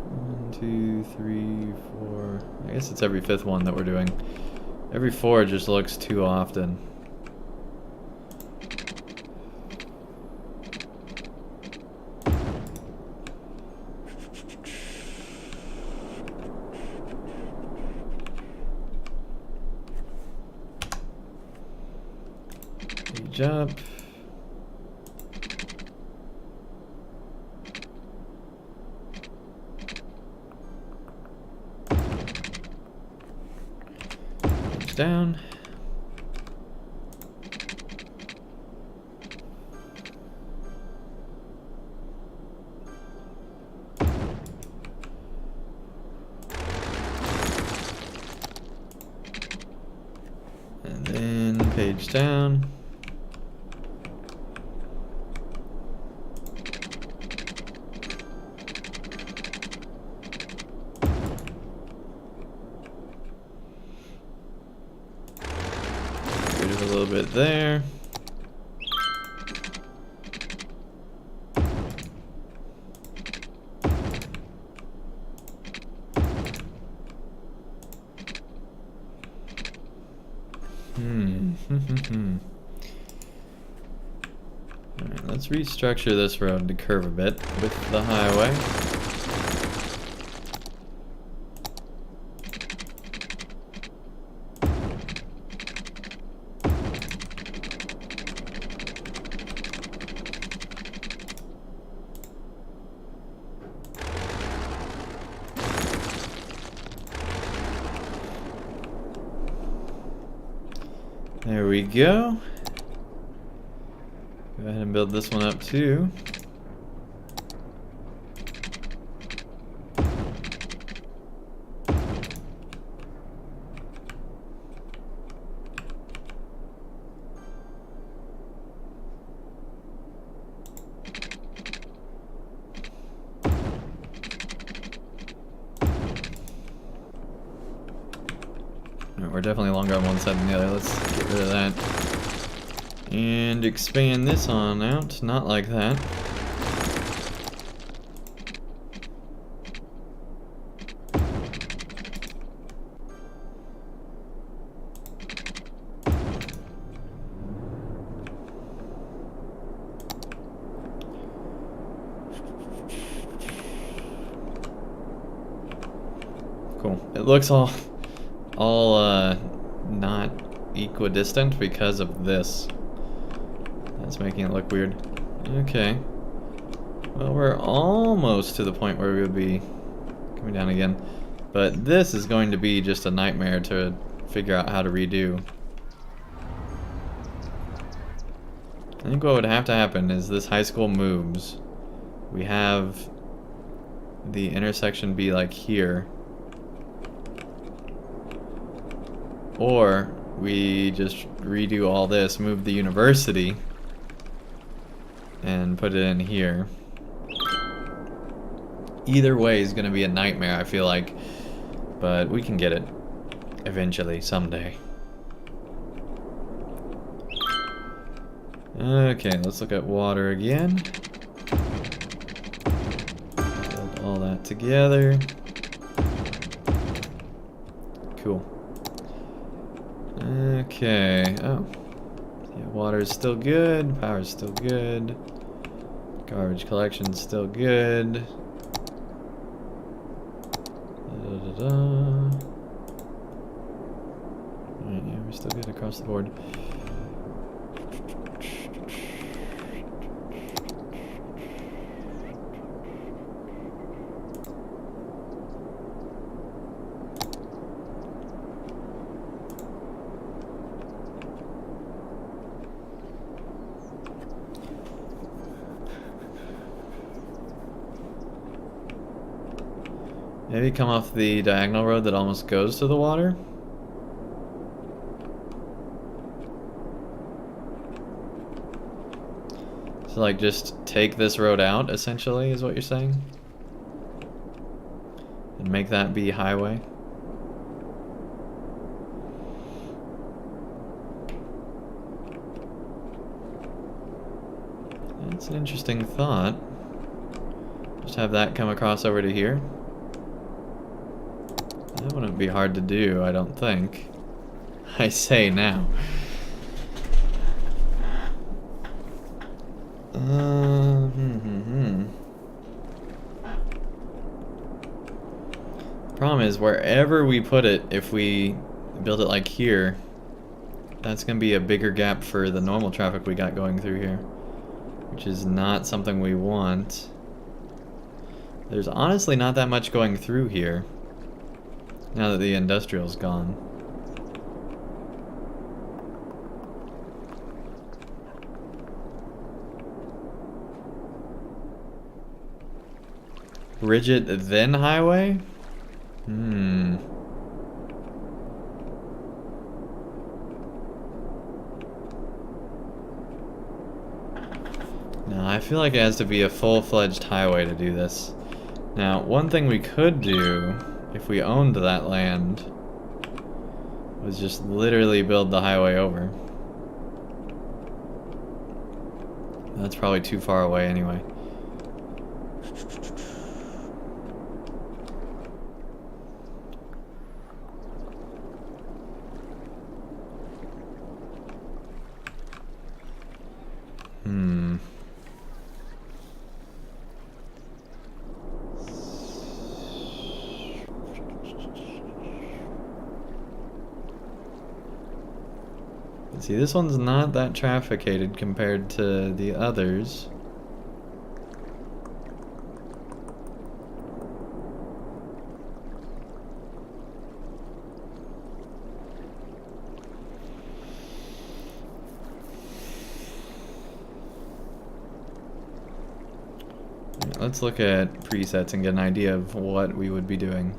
One, 2, 3, 4. I guess it's every 5th one that we're doing. Every 4 just looks too often. Page up. Page down. And then page down. A little bit there. Alright, let's restructure this road to curve a bit with the highway. There we go. Go ahead and build this one up too. We're definitely longer on one side than the other. Let's get rid of that. And expand this on out. Not like that. Cool. It looks all not equidistant because of this. That's making it look weird. Okay. Well, we're almost to the point where we would be coming down again. But this is going to be just a nightmare to figure out how to redo. I think what would have to happen is this high school moves. We have the intersection be like here. Or we just redo all this, move the university, and put it in here. Either way is going to be a nightmare, I feel like. But we can get it eventually, someday. Okay, let's look at water again. Build all that together. Cool. Okay, oh. Yeah, water's still good, power's still good. Garbage collection's still good. Alright, yeah, we're still good across the board. Maybe come off the diagonal road that almost goes to the water. So like just take this road out, essentially, is what you're saying? And make that be highway. It's an interesting thought. Just have that come across over to here. That wouldn't be hard to do, I don't think. I say now. Problem is, wherever we put it, if we build it like here, that's going to be a bigger gap for the normal traffic we got going through here, which is not something we want. There's honestly not that much going through here now that the industrial's gone. Bridget then highway? No, I feel like it has to be a full-fledged highway to do this. Now, one thing we could do, if we owned that land, was just literally build the highway over. That's probably too far away anyway. See, this one's not that trafficated compared to the others. Let's look at presets and get an idea of what we would be doing.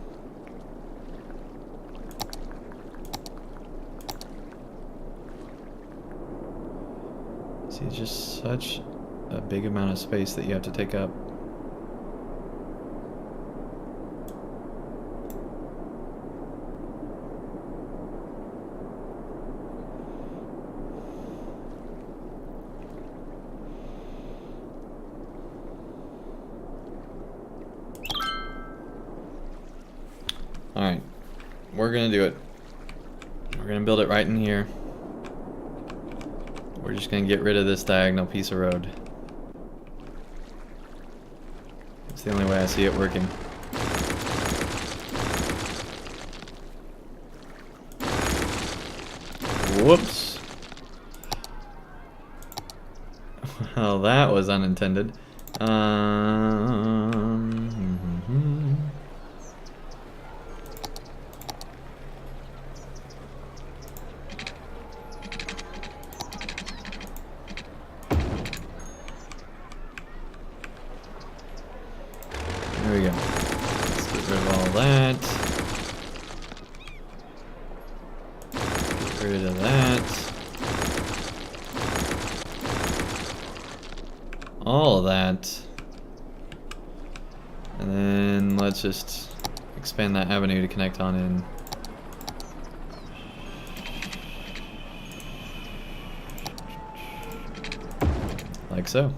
See, it's just such a big amount of space that you have to take up. Alright, we're gonna do it. We're gonna build it right in here. We're just gonna get rid of this diagonal piece of road. It's the only way I see it working. Whoops. Well, that was unintended. There we go. Let's get rid of all that. Get rid of that. All of that. And then let's just expand that avenue to connect on in. Like so.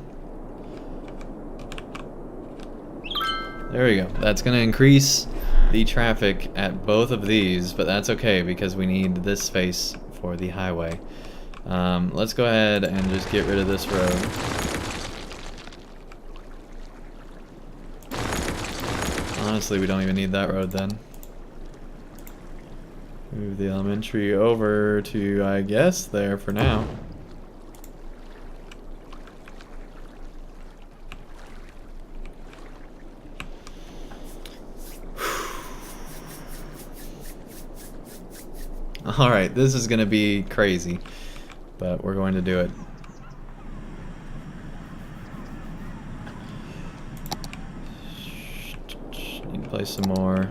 There we go. That's going to increase the traffic at both of these, but that's okay because we need this space for the highway. Let's go ahead and just get rid of this road. Honestly, we don't even need that road then. Move the elementary over to, I guess, there for now. Alright, this is going to be crazy, but we're going to do it. Need to place some more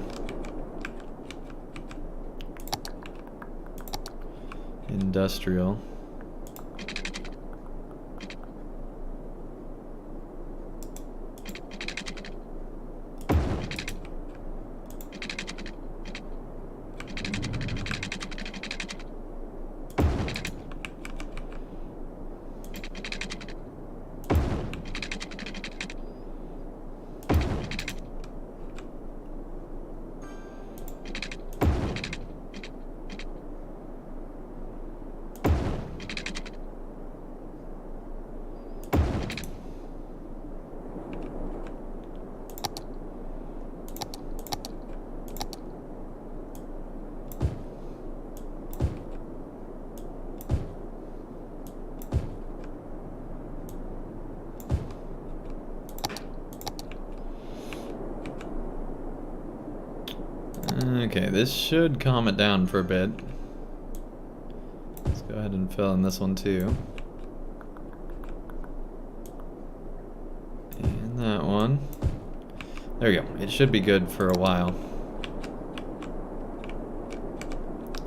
industrial. Okay, this should calm it down for a bit. Let's go ahead and fill in this one too. And that one. There we go. It should be good for a while.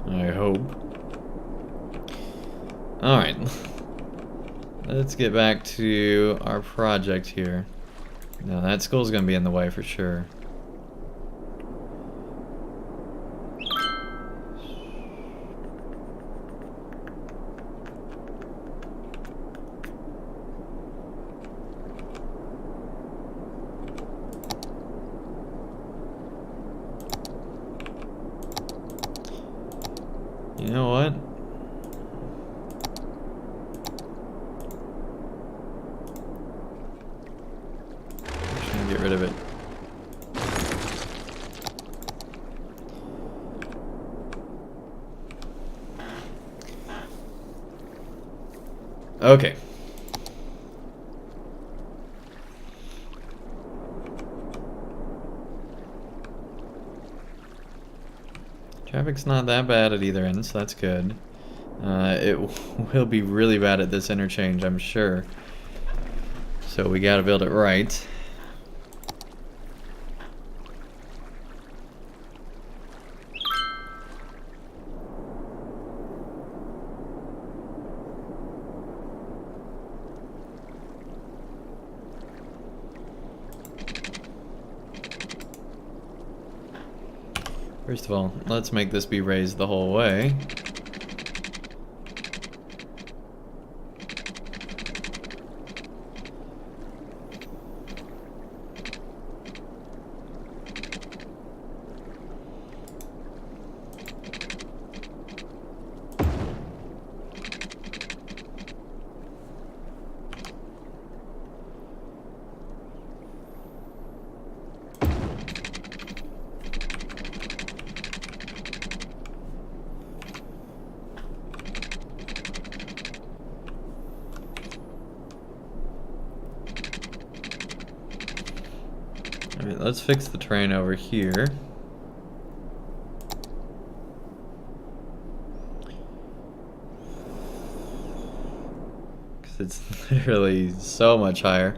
I hope. Alright. Let's get back to our project here. Now that skull's gonna be in the way for sure. You know what? I'm just gonna get rid of it. Okay. Traffic's not that bad at either end, so that's good. It will be really bad at this interchange, I'm sure. So we gotta build it right. First of all, let's make this be raised the whole way. Alright, let's fix the train over here. Because it's literally so much higher.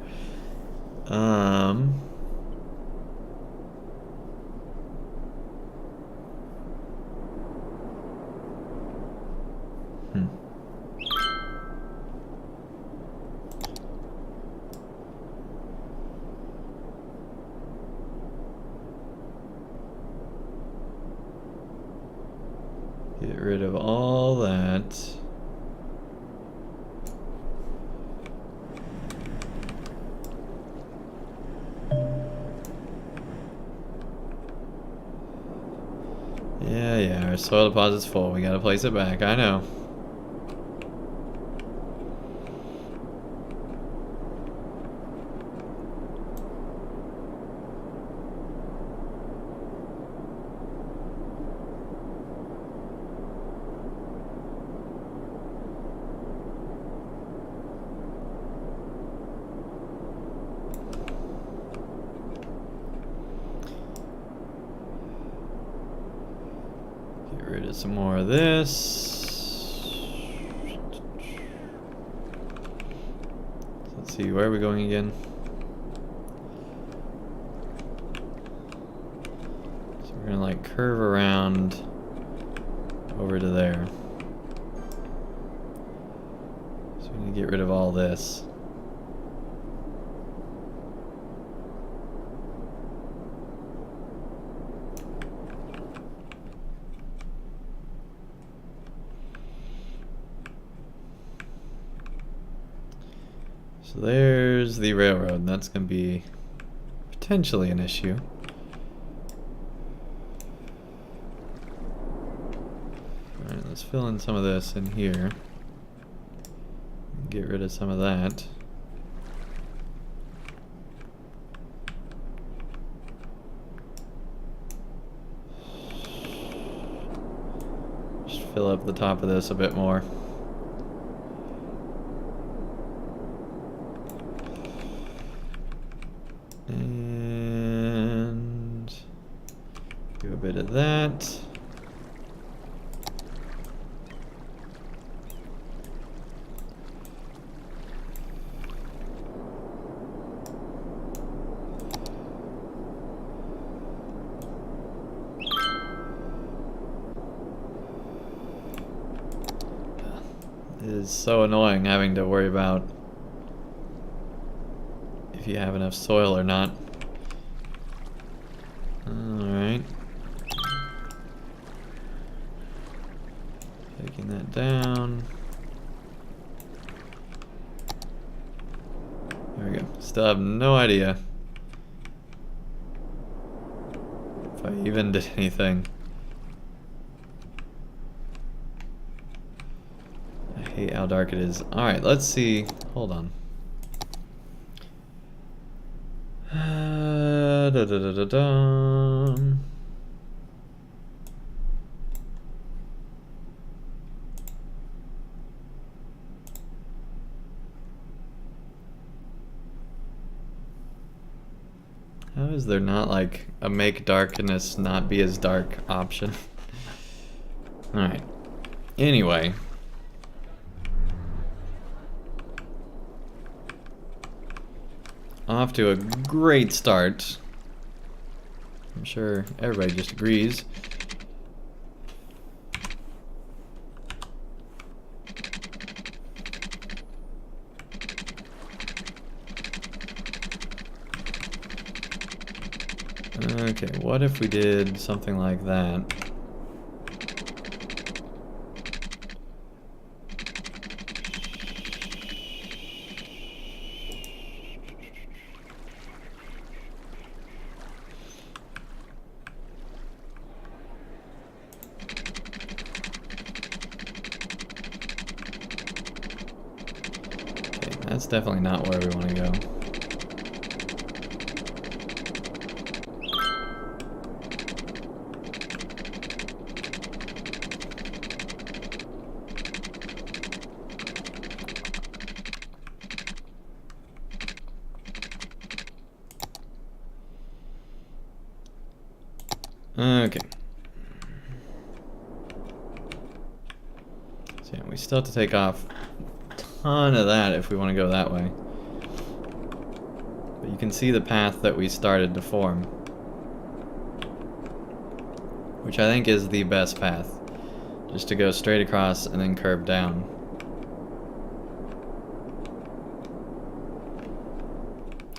Get rid of all that. Yeah, our soil deposit's full. We gotta place it back. I know. Get rid of some more of this. Let's see, where are we going again? So we're gonna like curve around over to there. So we're gonna get rid of all this. So there's the railroad. That's going to be potentially an issue. Alright, let's fill in some of this in here. Get rid of some of that. Just fill up the top of this a bit more. bit of that. It is so annoying having to worry about if you have enough soil or not. Alright. Taking that down. There we go. Still have no idea if I even did anything. I hate how dark it is. Alright, let's see. Hold on. Da, da, da, da, da. How is there not like a make darkness not be as dark option? Alright. Anyway. Off to a great start. I'm sure everybody just agrees. Okay, what if we did something like that? That's definitely not where we want to go. Okay. So yeah, we still have to take off ton of that if we want to go that way. But you can see the path that we started to form, which I think is the best path, just to go straight across and then curve down.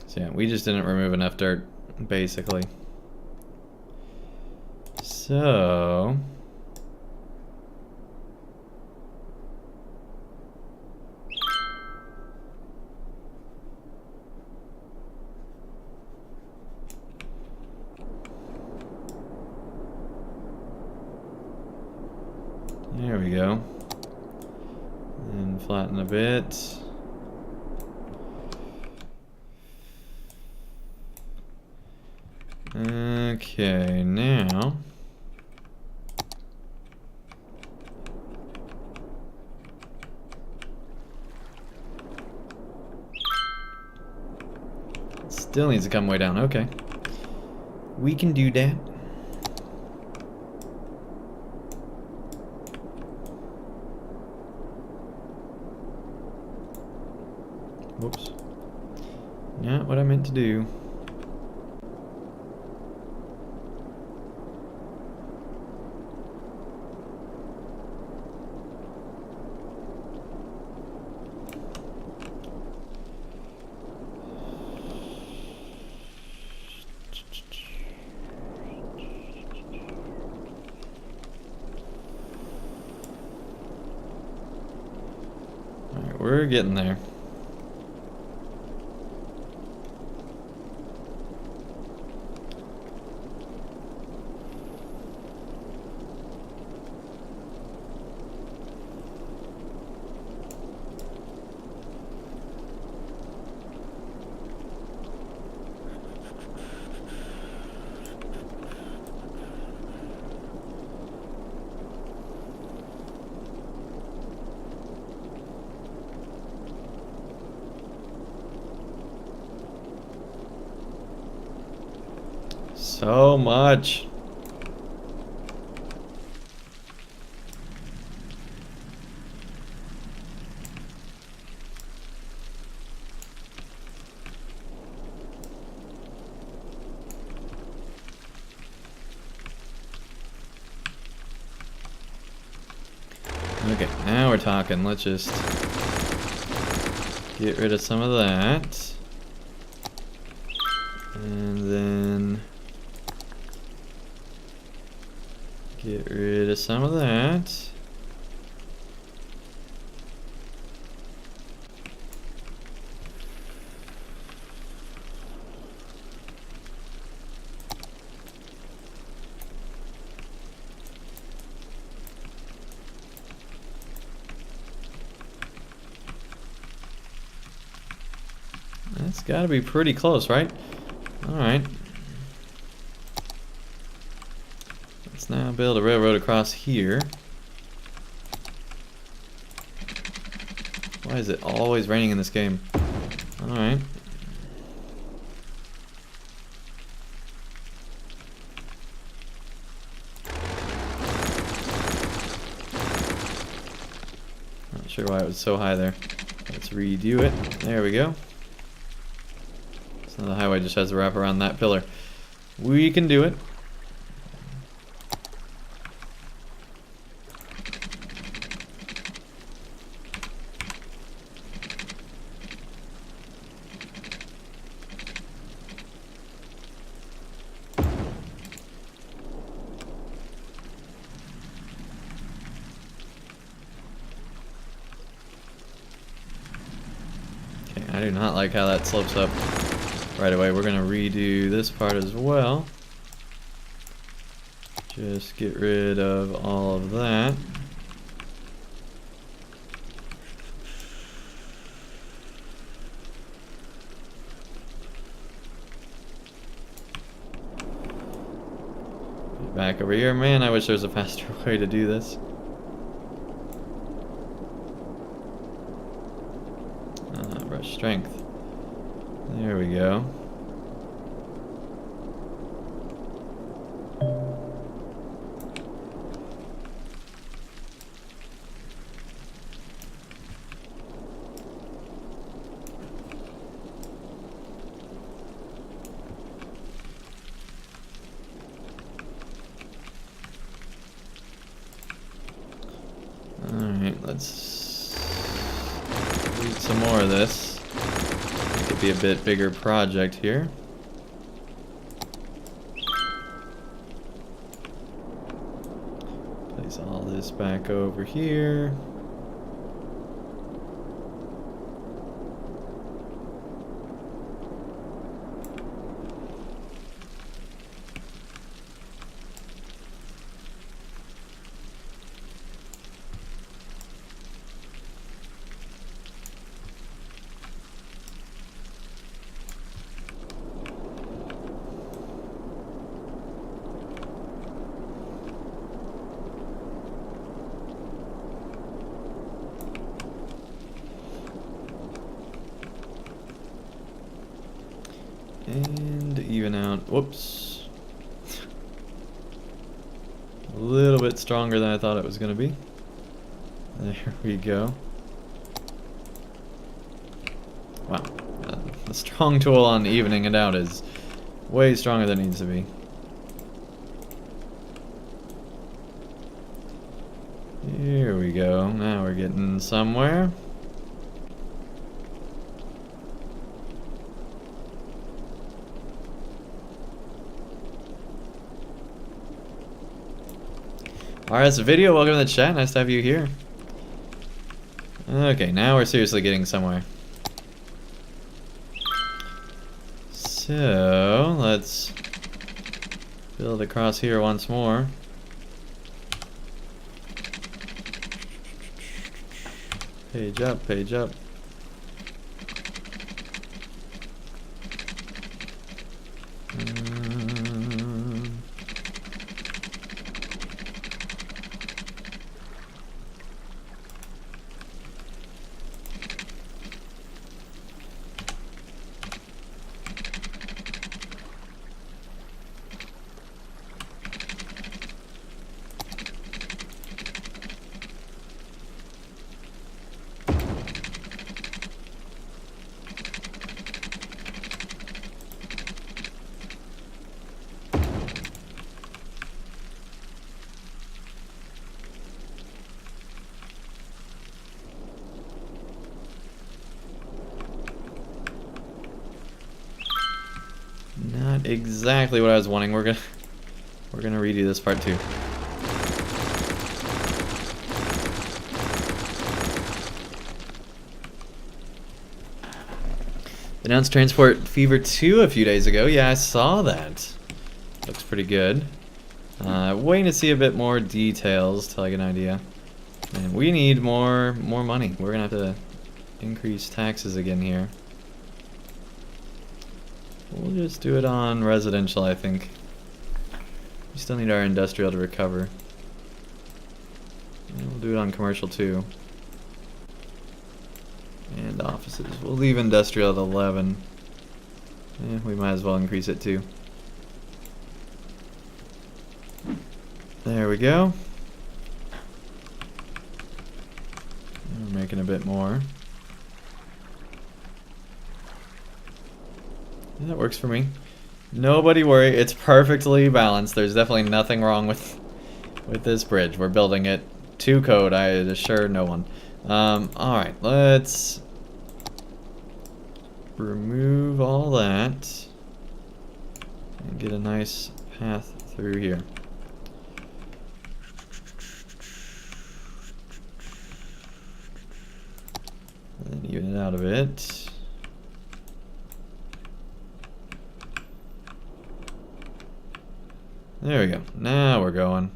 So yeah, we just didn't remove enough dirt, basically. So there we go. And flatten a bit. Okay, now still needs to come way down. Okay. We can do that. Whoops. Not what I meant to do. Alright, we're getting there. So much. Okay, now we're talking. Let's just get rid of some of that. And then get rid of some of that. That's gotta be pretty close, right? Alright. Let's now build a railroad across here. Why is it always raining in this game? Alright. Not sure why it was so high there. Let's redo it. There we go. So the highway just has to wrap around that pillar. We can do it. Okay, I do not like how that slopes up. Right away, we're gonna redo this part as well. Just get rid of all of that. Get back over here. Man, I wish there was a faster way to do this. Brush strength. There we go. Alright, let's read some more of this. It could be a bit bigger project here. Place all this back over here. And even out. Whoops. A little bit stronger than I thought it was going to be. There we go. Wow. The strong tool on evening it out is way stronger than it needs to be. Here we go. Now we're getting somewhere. Alright, that's the video. Welcome to the chat. Nice to have you here. Okay, now we're seriously getting somewhere. So, let's build across here once more. Page up, page up. Not exactly what I was wanting. We're gonna redo this part too. Announced Transport Fever 2 a few days ago. Yeah, I saw that. Looks pretty good. Waiting to see a bit more details till I get an idea. And we need more money. We're gonna have to increase taxes again here. We'll just do it on residential, I think. We still need our industrial to recover. And we'll do it on commercial too. And offices. We'll leave industrial at 11. We might as well increase it too. There we go. We're making a bit more. Yeah, that works for me. Nobody worry, it's perfectly balanced. There's definitely nothing wrong with this bridge. We're building it to code, I assure no one. Alright, let's remove all that and get a nice path through here. And then even it out a bit. There we go. Now we're going.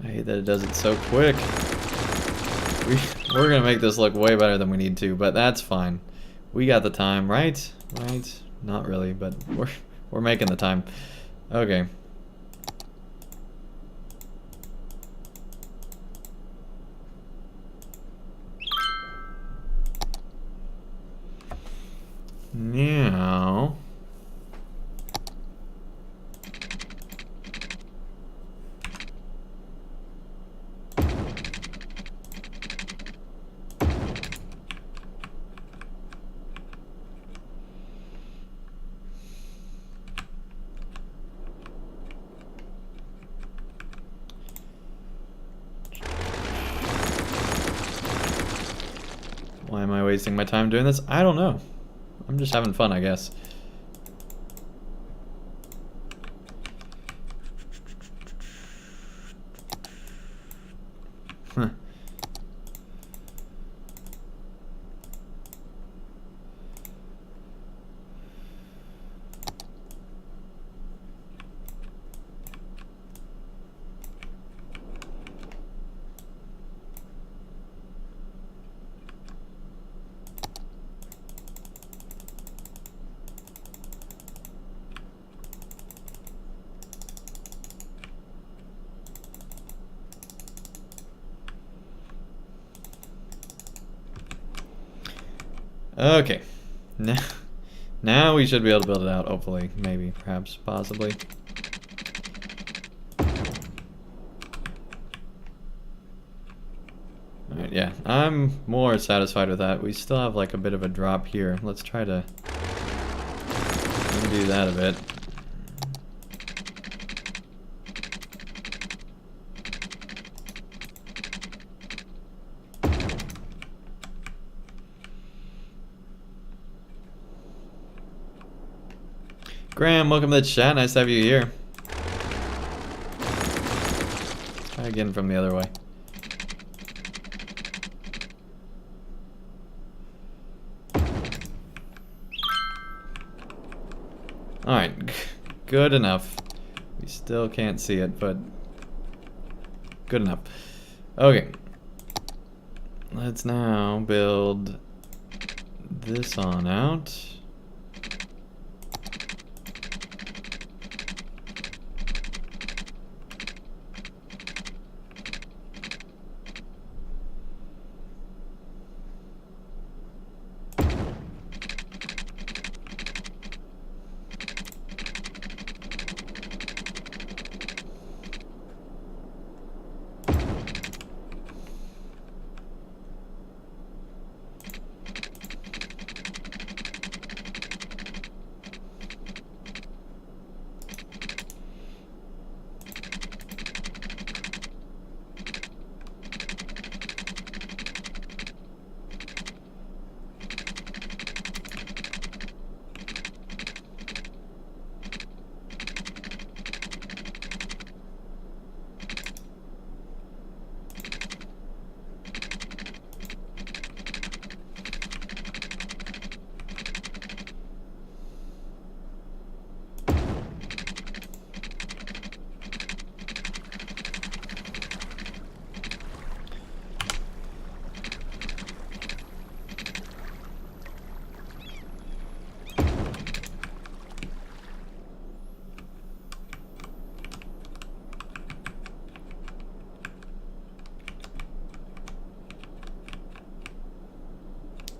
I hate that it does it so quick. We're gonna make this look way better than we need to, but that's fine. We got the time, right? Right? Not really, but we're making the time. Okay. Now why am I wasting my time doing this? I don't know. I'm just having fun, I guess. Huh. Okay, now we should be able to build it out, hopefully, maybe, perhaps, possibly. Alright, yeah, I'm more satisfied with that. We still have like a bit of a drop here. Let's try to undo that a bit. Graham, welcome to the chat. Nice to have you here. Let's try again from the other way. Alright, good enough. We still can't see it, but good enough. Okay. let's now build this on out.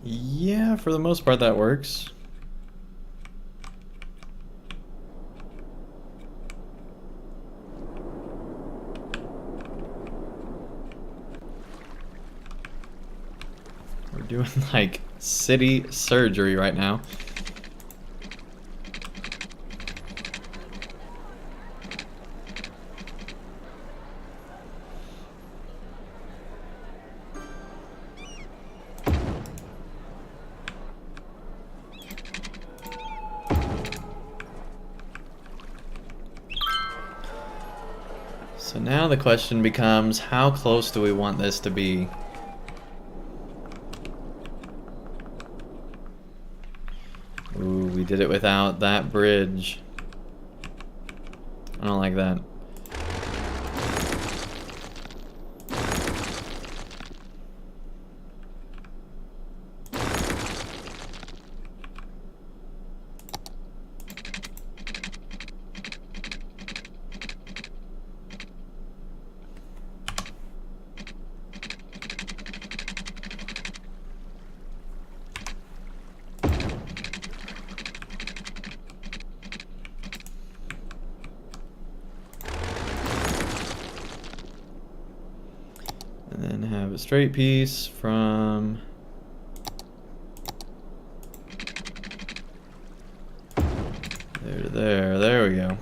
Yeah, for the most part that works. We're doing like city surgery right now. So now the question becomes, how close do we want this to be? Ooh, we did it without that bridge. I don't like that. And then have a straight piece from there to there. There we go.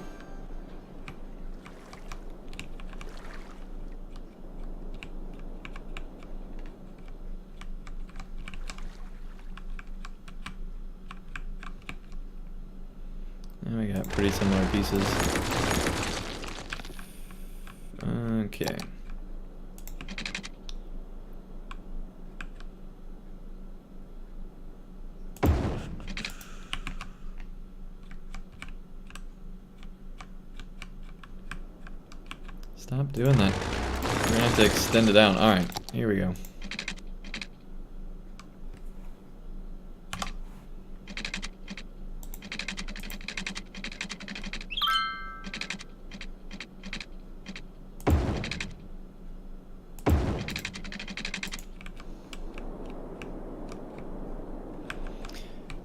Now we got pretty similar pieces. Okay. Stop doing that. We're gonna have to extend it out. Alright, here we go.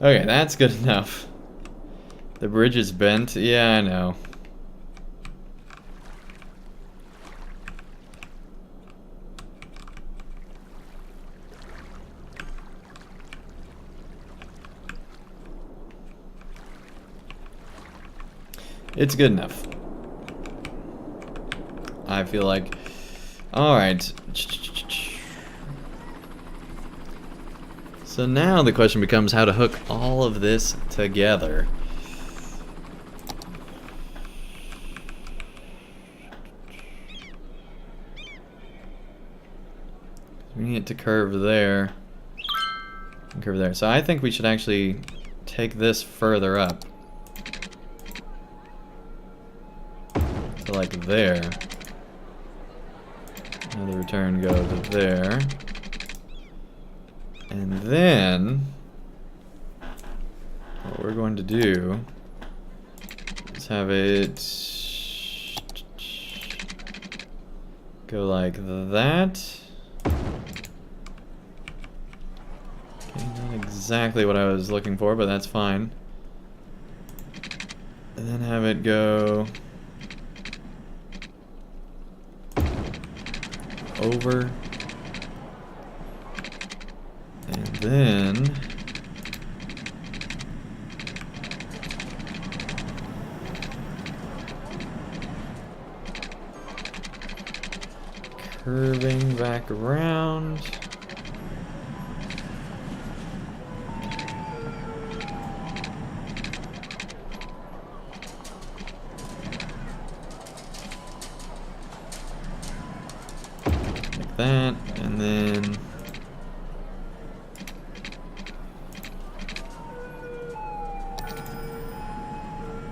Okay, that's good enough. The bridge is bent. Yeah, I know. It's good enough. I feel like. Alright. So now the question becomes how to hook all of this together. We need it to curve there. And curve there. So I think we should actually take this further up. To like there. And the return go to there. And then what we're going to do is have it go like that. Okay, not exactly what I was looking for, but that's fine. And then have it go over. And then curving back around. Like that, and then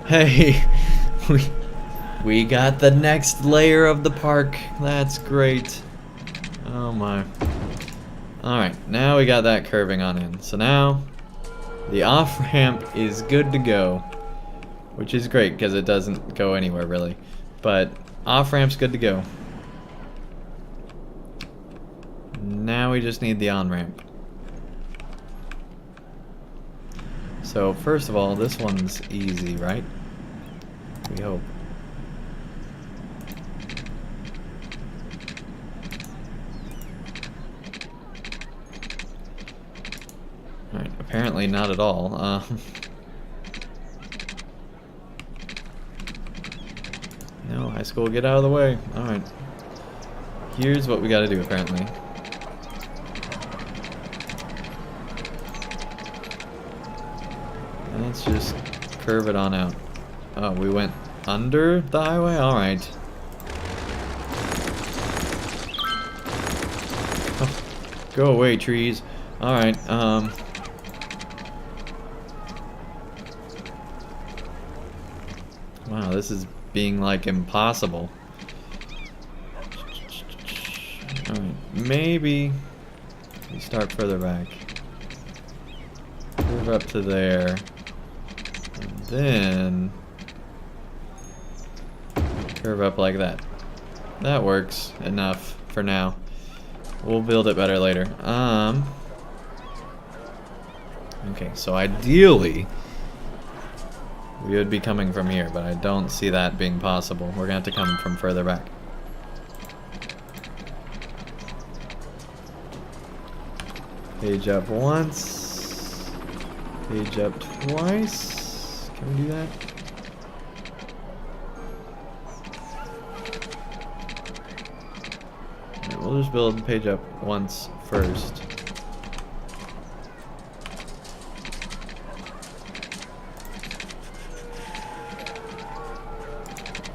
hey, we got the next layer of the park. That's great. Oh my. Alright, now we got that curving on in. So now the off-ramp is good to go. Which is great because it doesn't go anywhere really. But off-ramp's good to go. Now we just need the on-ramp. So first of all, this one's easy, right? We hope. Alright, apparently not at all. No, high school, get out of the way. Alright. Here's what we gotta do, apparently. Let's just curve it on out. Oh, we went under the highway? Alright. Oh, go away, trees. Alright, wow, this is being, like, impossible. Alright, maybe we start further back. Curve up to there. And then curve up like that. That works enough for now. We'll build it better later. Okay, so ideally we would be coming from here, but I don't see that being possible. We're gonna have to come from further back. Page up once. Page up twice. Can we do that? Alright, we'll just build page up once first.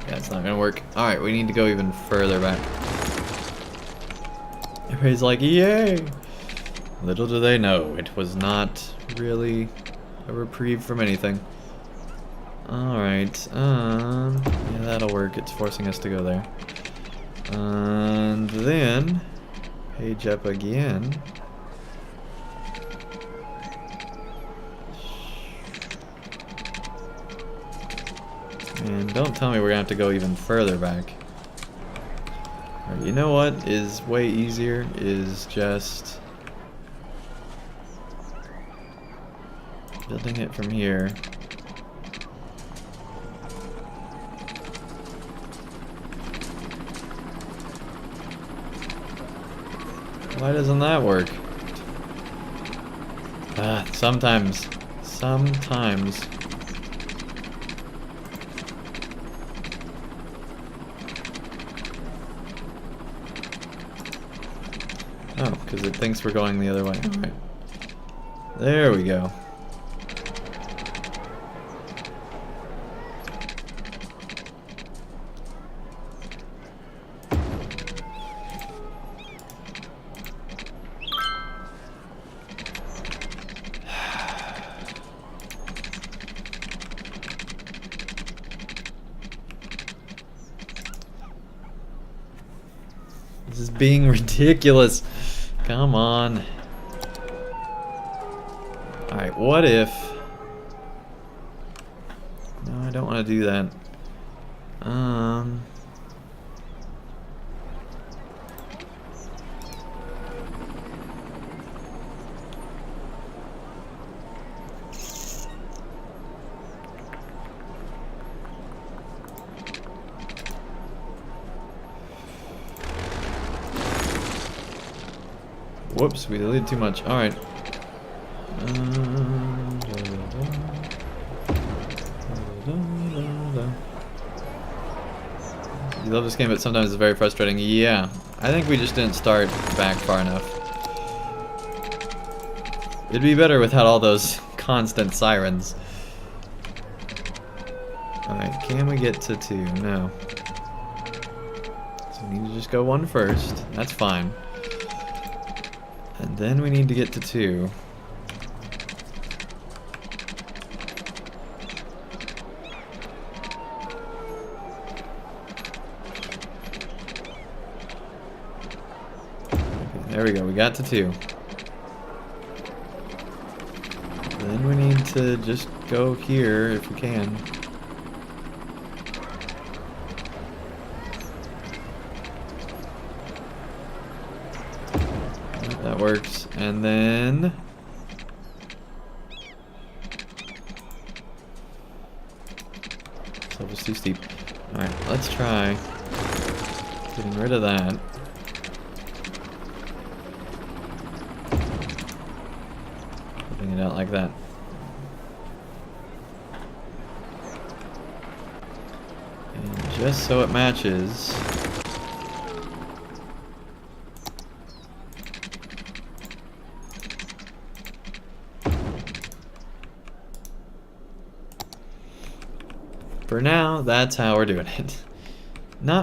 Yeah, it's not gonna work. Alright, we need to go even further back. Everybody's like, yay! Little do they know, it was not really a reprieve from anything. Alright, yeah, that'll work. It's forcing us to go there. And then, page up again. And don't tell me we're gonna have to go even further back. Alright, you know what is way easier is just building it from here. Why doesn't that work? Sometimes. Oh, because it thinks we're going the other way. Alright. There we go. This is being ridiculous. Come on. Alright, what if... No, I don't want to do that. Whoops, we deleted too much. Alright. You love this game, but sometimes it's very frustrating. Yeah, I think we just didn't start back far enough. It'd be better without all those constant sirens. Alright, can we get to 2? No. So we need to just go 1 first. That's fine. And then we need to get to 2. There we go, we got to 2. Then we need to just go here if we can. That works. And then... So it's too steep. Alright, let's try getting rid of that. Putting it out like that. And just so it matches. For now, that's how we're doing it.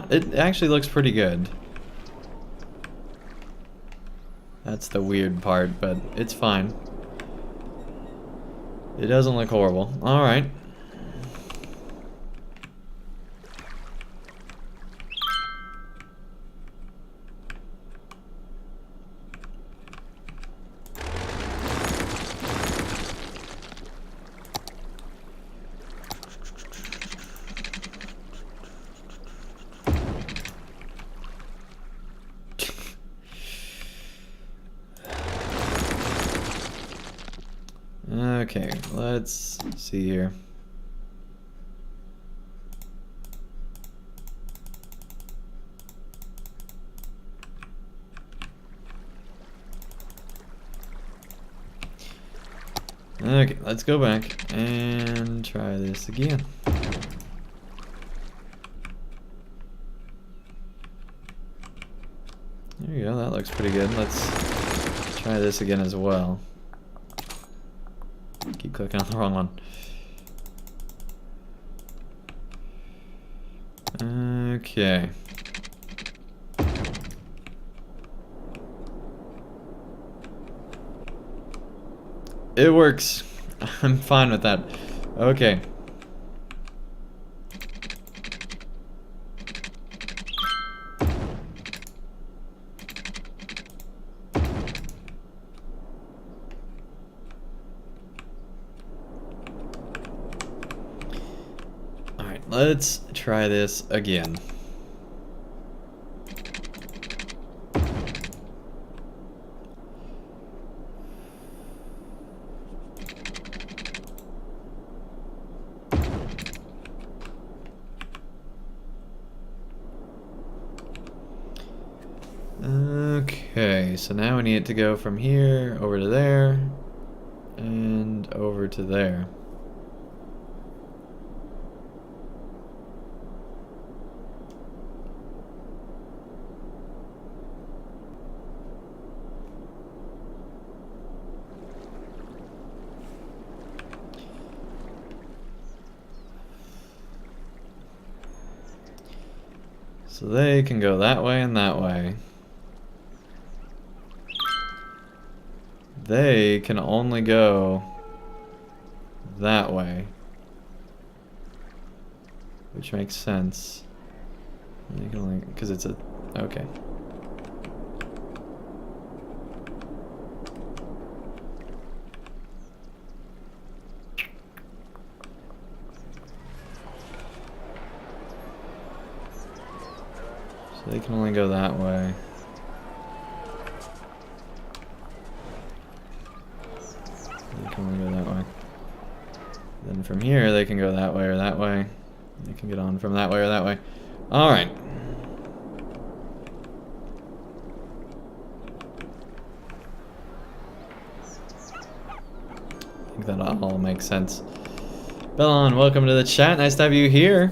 It actually looks pretty good. That's the weird part, but it's fine. It doesn't look horrible. Alright. Okay, let's see here. Okay, let's go back and try this again. There you go, that looks pretty good. Let's try this again as well. Keep clicking on the wrong one. Okay. It works. I'm fine with that. Okay. Let's try this again. Okay, so now we need it to go from here over to there and over to there. So they can go that way and that way. They can only go that way. Which makes sense. They can only, because it's a, okay. They can only go that way. They can only go that way. Then from here, they can go that way or that way. They can get on from that way or that way. Alright. I think that all makes sense. Bellon, welcome to the chat. Nice to have you here.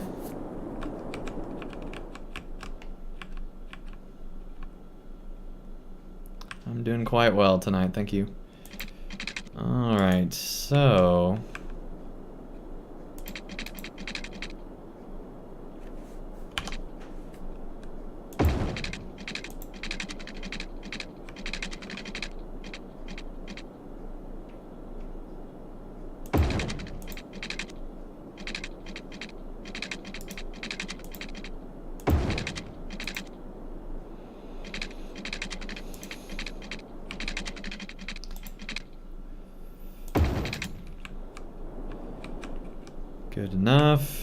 I'm doing quite well tonight, thank you. Alright, so... Good enough.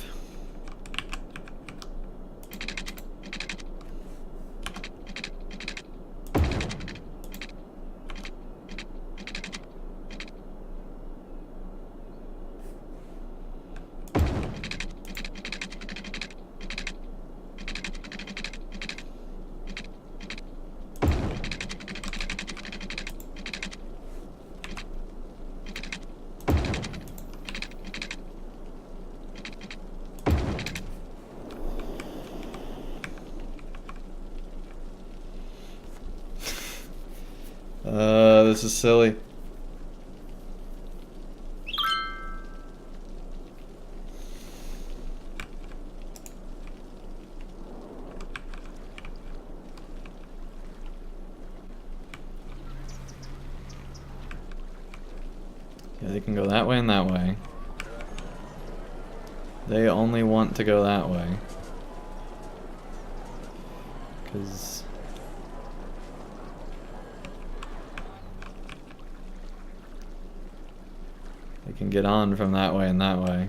This is silly. Yeah, they can go that way and that way. They only want to go that way. 'Cause they can get on from that way and that way.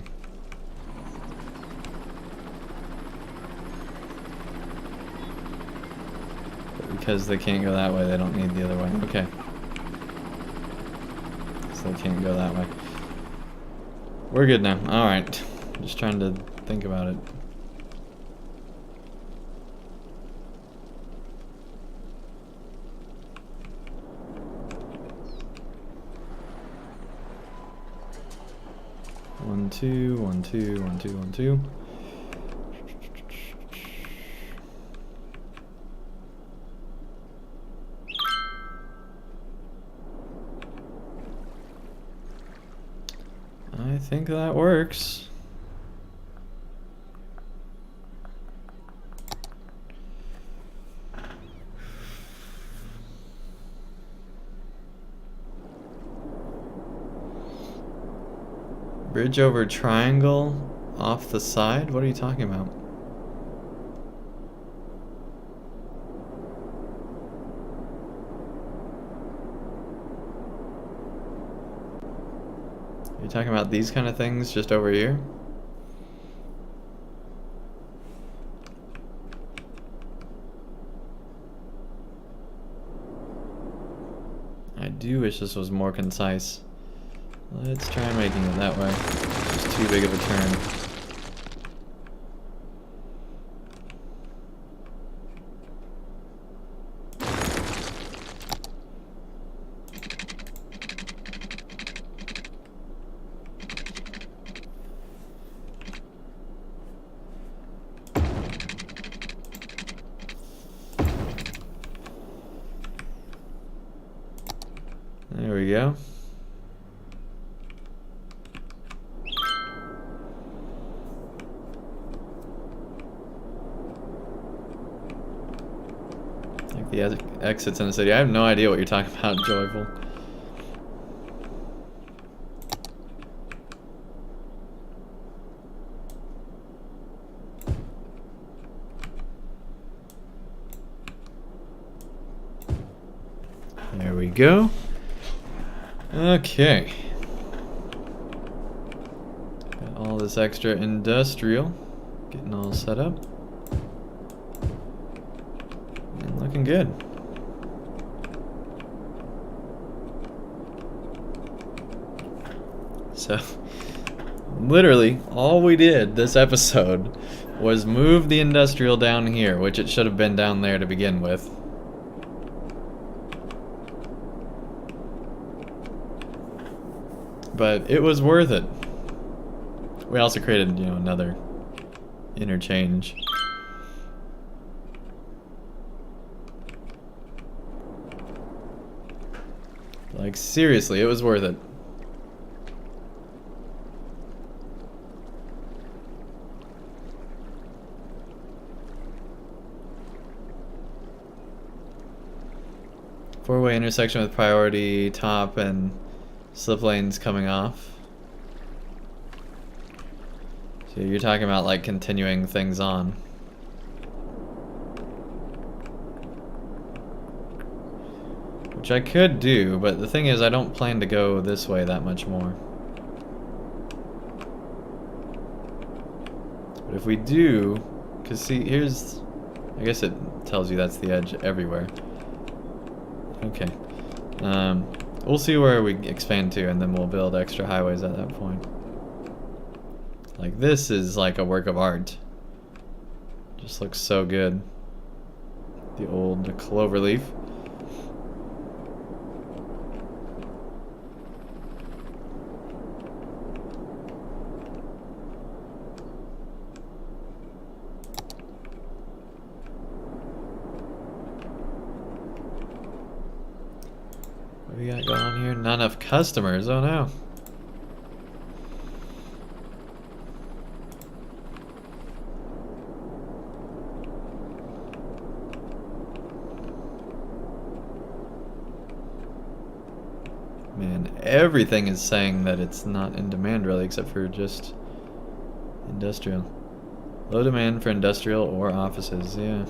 But because they can't go that way, they don't need the other way. Okay. So they can't go that way. We're good now. Alright. Just trying to think about it. One, two, one, two, one, two, one, two. I think that works. Bridge over triangle off the side? What are you talking about? Are you talking about these kind of things just over here? I do wish this was more concise. Let's try making it that way. It's just too big of a turn. There we go. Like the exits in the city. I have no idea what you're talking about, Joyful. There we go. Okay. Got all this extra industrial getting all set up. looking good. So, literally, all we did this episode was move the industrial down here, which it should have been down there to begin with. But it was worth it. We also created, you know, another interchange. Like, seriously, it was worth it. Four-way intersection with priority top and slip lanes coming off. So you're talking about like continuing things on. Which I could do, but the thing is I don't plan to go this way that much more. But if we do, because see, here's, I guess it tells you that's the edge everywhere. Okay. We'll see where we expand to, and then we'll build extra highways at that point. Like, this is like a work of art. Just looks so good. The old clover leaf. What do we got going on here? Not enough customers. Oh no. Man, everything is saying that it's not in demand really, except for just industrial. Low demand for industrial or offices, yeah.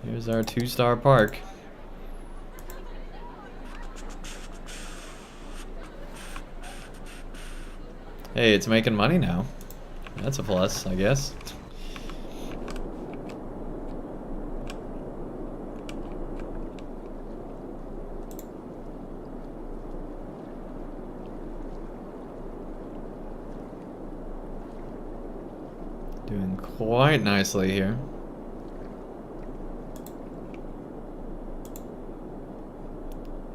Here's our 2-star park. Hey, it's making money now. That's a plus, I guess. Doing quite nicely here.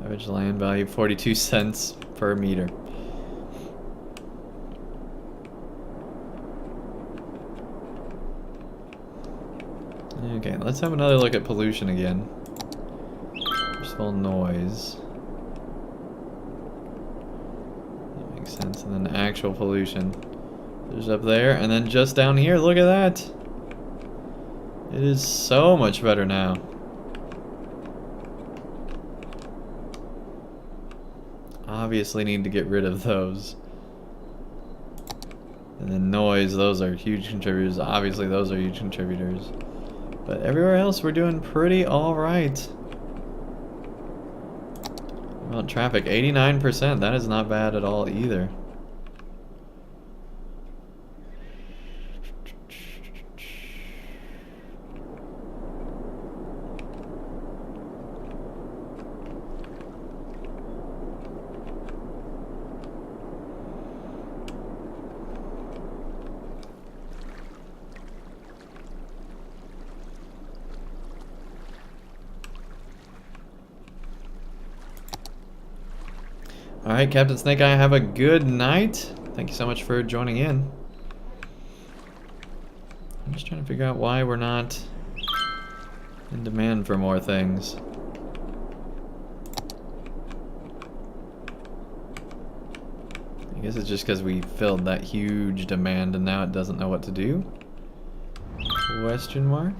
Average land value 42 cents per meter. Okay, let's have another look at pollution again. First of all, noise. That makes sense. And then actual pollution. There's up there, and then just down here, look at that! It is so much better now. Obviously need to get rid of those. And then noise, those are huge contributors. Obviously those are huge contributors. But everywhere else we're doing pretty alright. Well, traffic, 89%. That is not bad at all either. Alright, Captain Snake Eye, have a good night. Thank you so much for joining in. I'm just trying to figure out why we're not in demand for more things. I guess it's just because we filled that huge demand and now it doesn't know what to do? Question mark?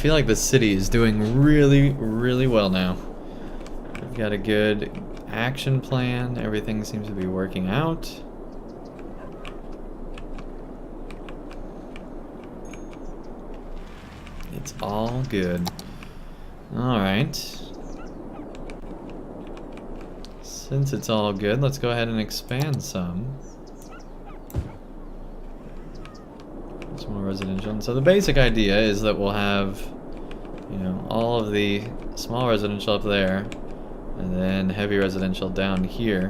feel like the city is doing really, really well now. We've got a good action plan. Everything seems to be working out. It's all good. Alright. Since it's all good, let's go ahead and expand some. Some more residential. And so the basic idea is that we'll have, you know, all of the small residential up there, and then heavy residential down here.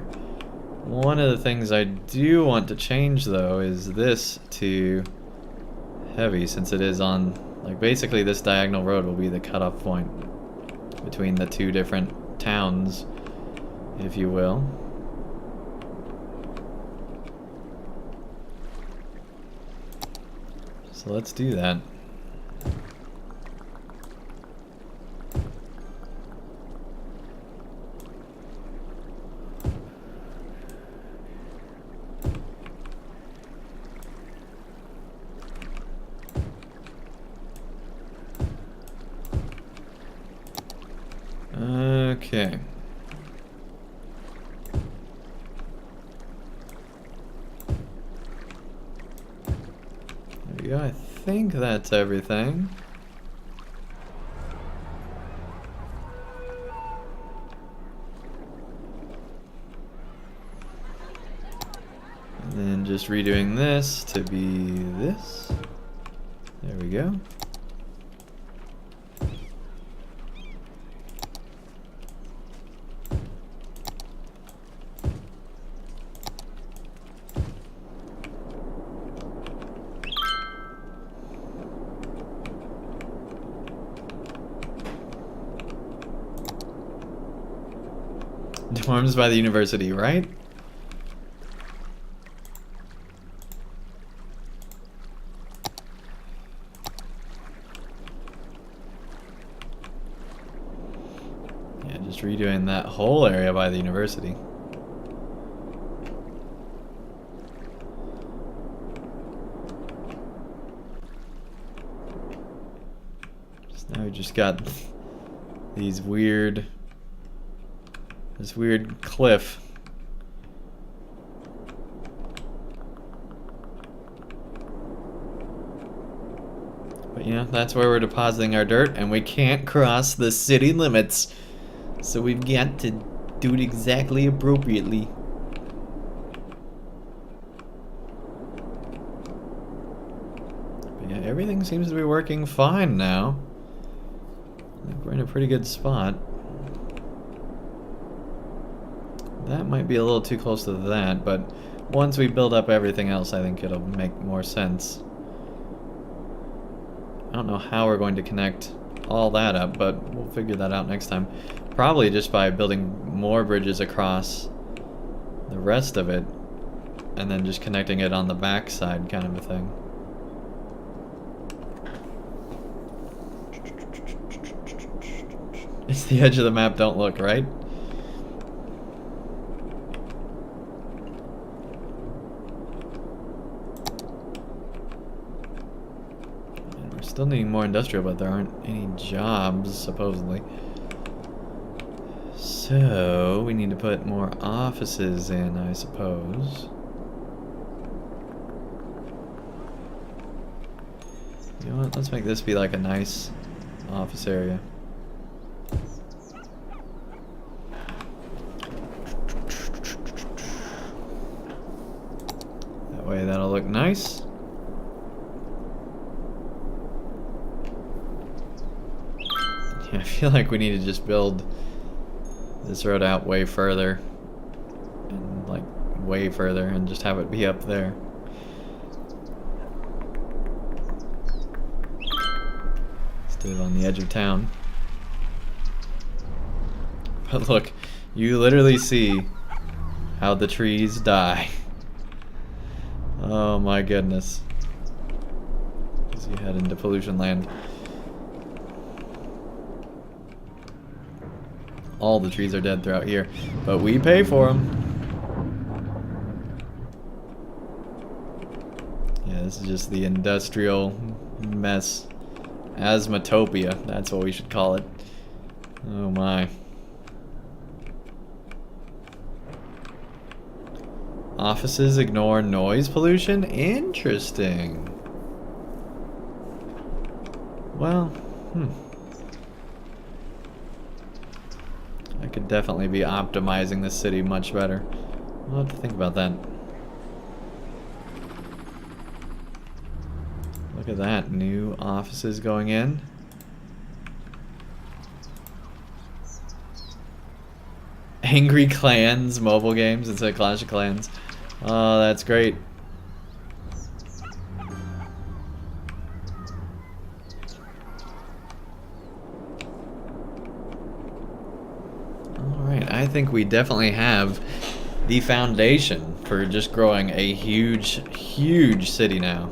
One of the things I do want to change, though, is this to heavy, since it is on, like, basically this diagonal road will be the cutoff point between the two different towns, if you will. So let's do that. Okay. There we go. I think that's everything. And then just redoing this to be this. There we go. Dorms by the university, right? Yeah, just redoing that whole area by the university. So now we just got these weird... this weird cliff. But yeah, that's where we're depositing our dirt, and we can't cross the city limits. So we've got to do it exactly appropriately. But yeah, everything seems to be working fine now. I think we're in a pretty good spot. That might be a little too close to that, but once we build up everything else, I think it'll make more sense. I don't know how we're going to connect all that up, but we'll figure that out next time. Probably just by building more bridges across the rest of it, and then just connecting it on the back side, kind of a thing. It's the edge of the map, don't look, right? Still needing more industrial, but there aren't any jobs, supposedly. So, we need to put more offices in, I suppose. You know what, let's make this be like a nice office area. That way that'll look nice. I feel like we need to just build this road out way further, and like way further, and just have it be up there. Instead of on the edge of town. But look, you literally see how the trees die. Oh my goodness. As you head into pollution land. All the trees are dead throughout here, but we pay for them. Yeah, this is just the industrial mess Asmatopia, that's what we should call it. Oh my. Offices ignore noise pollution? Interesting. Well, I could definitely be optimizing the city much better. I'll have to think about that. Look at that, new offices going in. Angry Clans mobile games instead of Clash of Clans. Oh, that's great. Alright, I think we definitely have the foundation for just growing a huge, huge city now.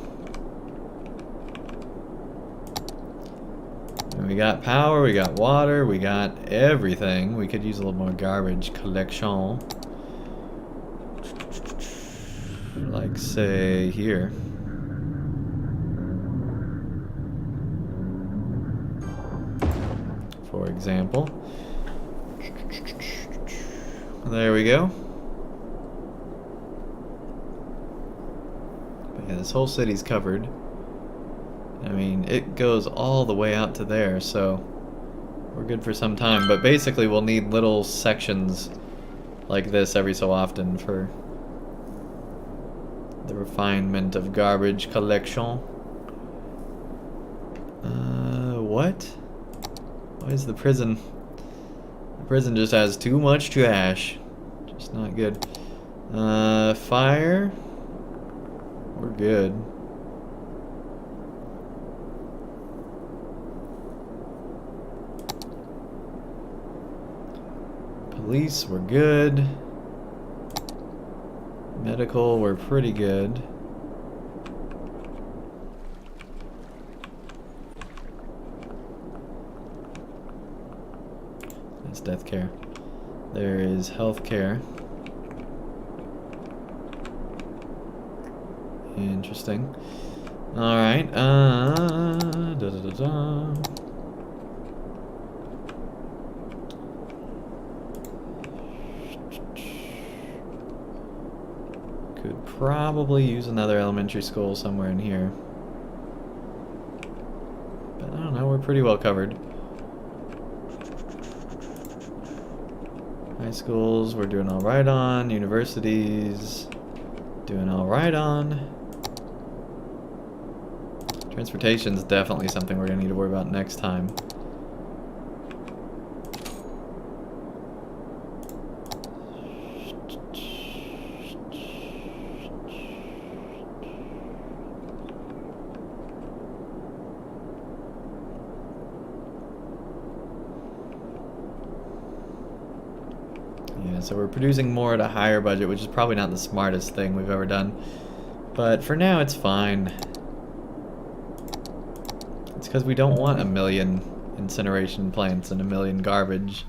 And we got power, we got water, we got everything. We could use a little more garbage collection. Like, say, here. For example. There we go. But yeah, this whole city's covered. I mean, it goes all the way out to there, so we're good for some time. But basically, we'll need little sections like this every so often for the refinement of garbage collection. What? Why is the prison? The prison just has too much trash. Just not good. Fire? We're good. Police, we're good. Medical, we're pretty good. That's death care. There is health care. Interesting. Alright, Could probably use another elementary school somewhere in here. But I don't know, we're pretty well covered. High schools, we're doing alright on. Universities, doing alright on. Transportation's definitely something we're gonna need to worry about next time. Yeah, so we're producing more at a higher budget, which is probably not the smartest thing we've ever done. But for now, it's fine. It's because we don't want a million incineration plants and a million garbage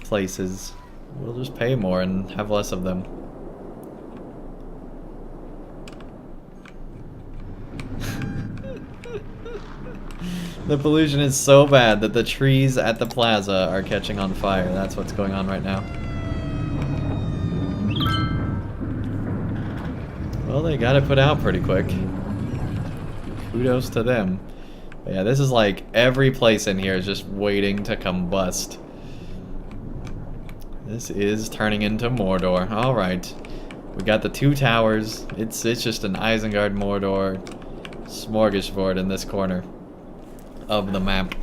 places. We'll just pay more and have less of them. The pollution is so bad that the trees at the plaza are catching on fire. That's what's going on right now. Well, they got it put out pretty quick. Kudos to them. But yeah, this is like every place in here is just waiting to combust. This is turning into Mordor. Alright. We got the two towers. It's just an Isengard Mordor smorgasbord in this corner of the map.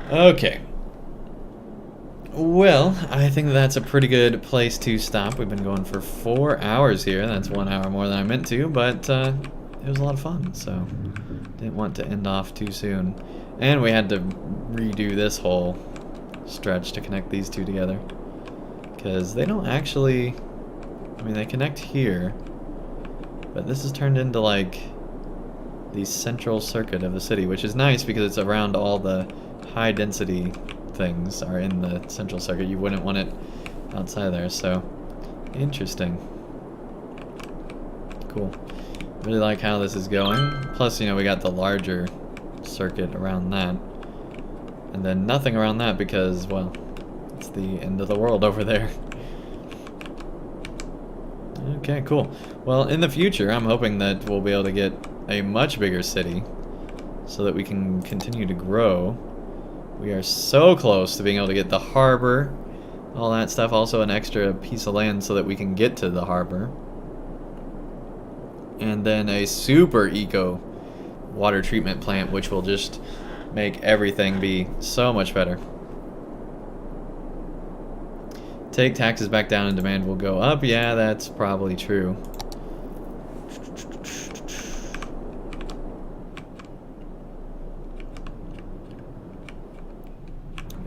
Okay. Well, I think that's a pretty good place to stop. We've been going for 4 hours here. That's 1 hour more than I meant to, but it was a lot of fun, so didn't want to end off too soon. And we had to redo this whole stretch to connect these two together, because they don't actually, I mean, they connect here, but this is turned into like the central circuit of the city, which is nice because it's around all the high density things are in the central circuit. You wouldn't want it outside there, so interesting. Cool. Really like how this is going. Plus, you know, we got the larger circuit around that. And then nothing around that because, well, it's the end of the world over there. Okay, cool. Well, in the future, I'm hoping that we'll be able to get a much bigger city so that we can continue to grow. We are so close to being able to get the harbor, all that stuff. Also an extra piece of land so that we can get to the harbor. And then a super eco water treatment plant, which will just make everything be so much better. Take taxes back down and demand will go up. Yeah, that's probably true.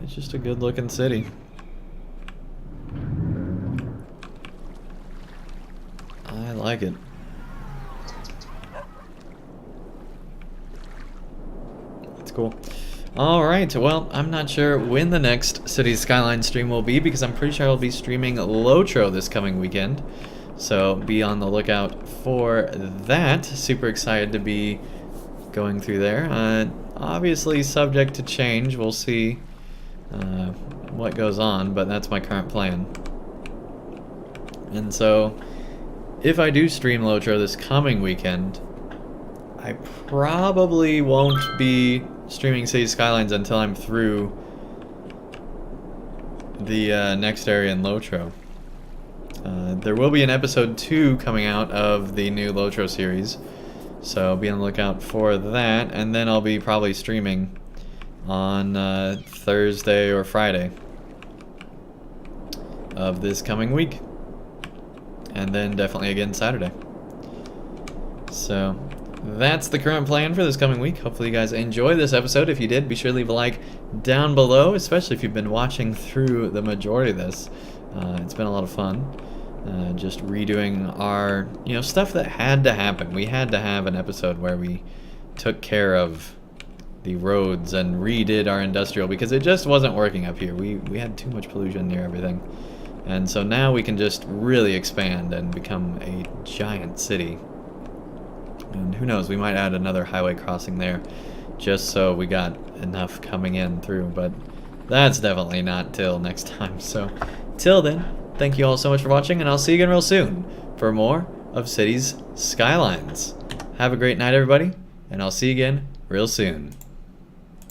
It's just a good looking city. I like it. It's cool. Alright, well, I'm not sure when the next Cities Skylines stream will be because I'm pretty sure I'll be streaming Lotro this coming weekend. So be on the lookout for that. Super excited to be going through there. Obviously subject to change. We'll see what goes on, but that's my current plan. And so if I do stream Lotro this coming weekend, I probably won't be streaming Cities Skylines until I'm through the next area in Lotro. There will be an episode 2 coming out of the new Lotro series, so be on the lookout for that, and then I'll be probably streaming on Thursday or Friday of this coming week, and then definitely again Saturday. So that's the current plan for this coming week. Hopefully you guys enjoyed this episode. If you did, be sure to leave a like down below, especially if you've been watching through the majority of this. It's been a lot of fun. Just redoing our, stuff that had to happen. We had to have an episode where we took care of the roads and redid our industrial because it just wasn't working up here. We had too much pollution near everything. And so now we can just really expand and become a giant city. And who knows, we might add another highway crossing there just so we got enough coming in through, but that's definitely not till next time. So till then, thank you all so much for watching, and I'll see you again real soon for more of Cities Skylines. Have a great night, everybody, and I'll see you again real soon.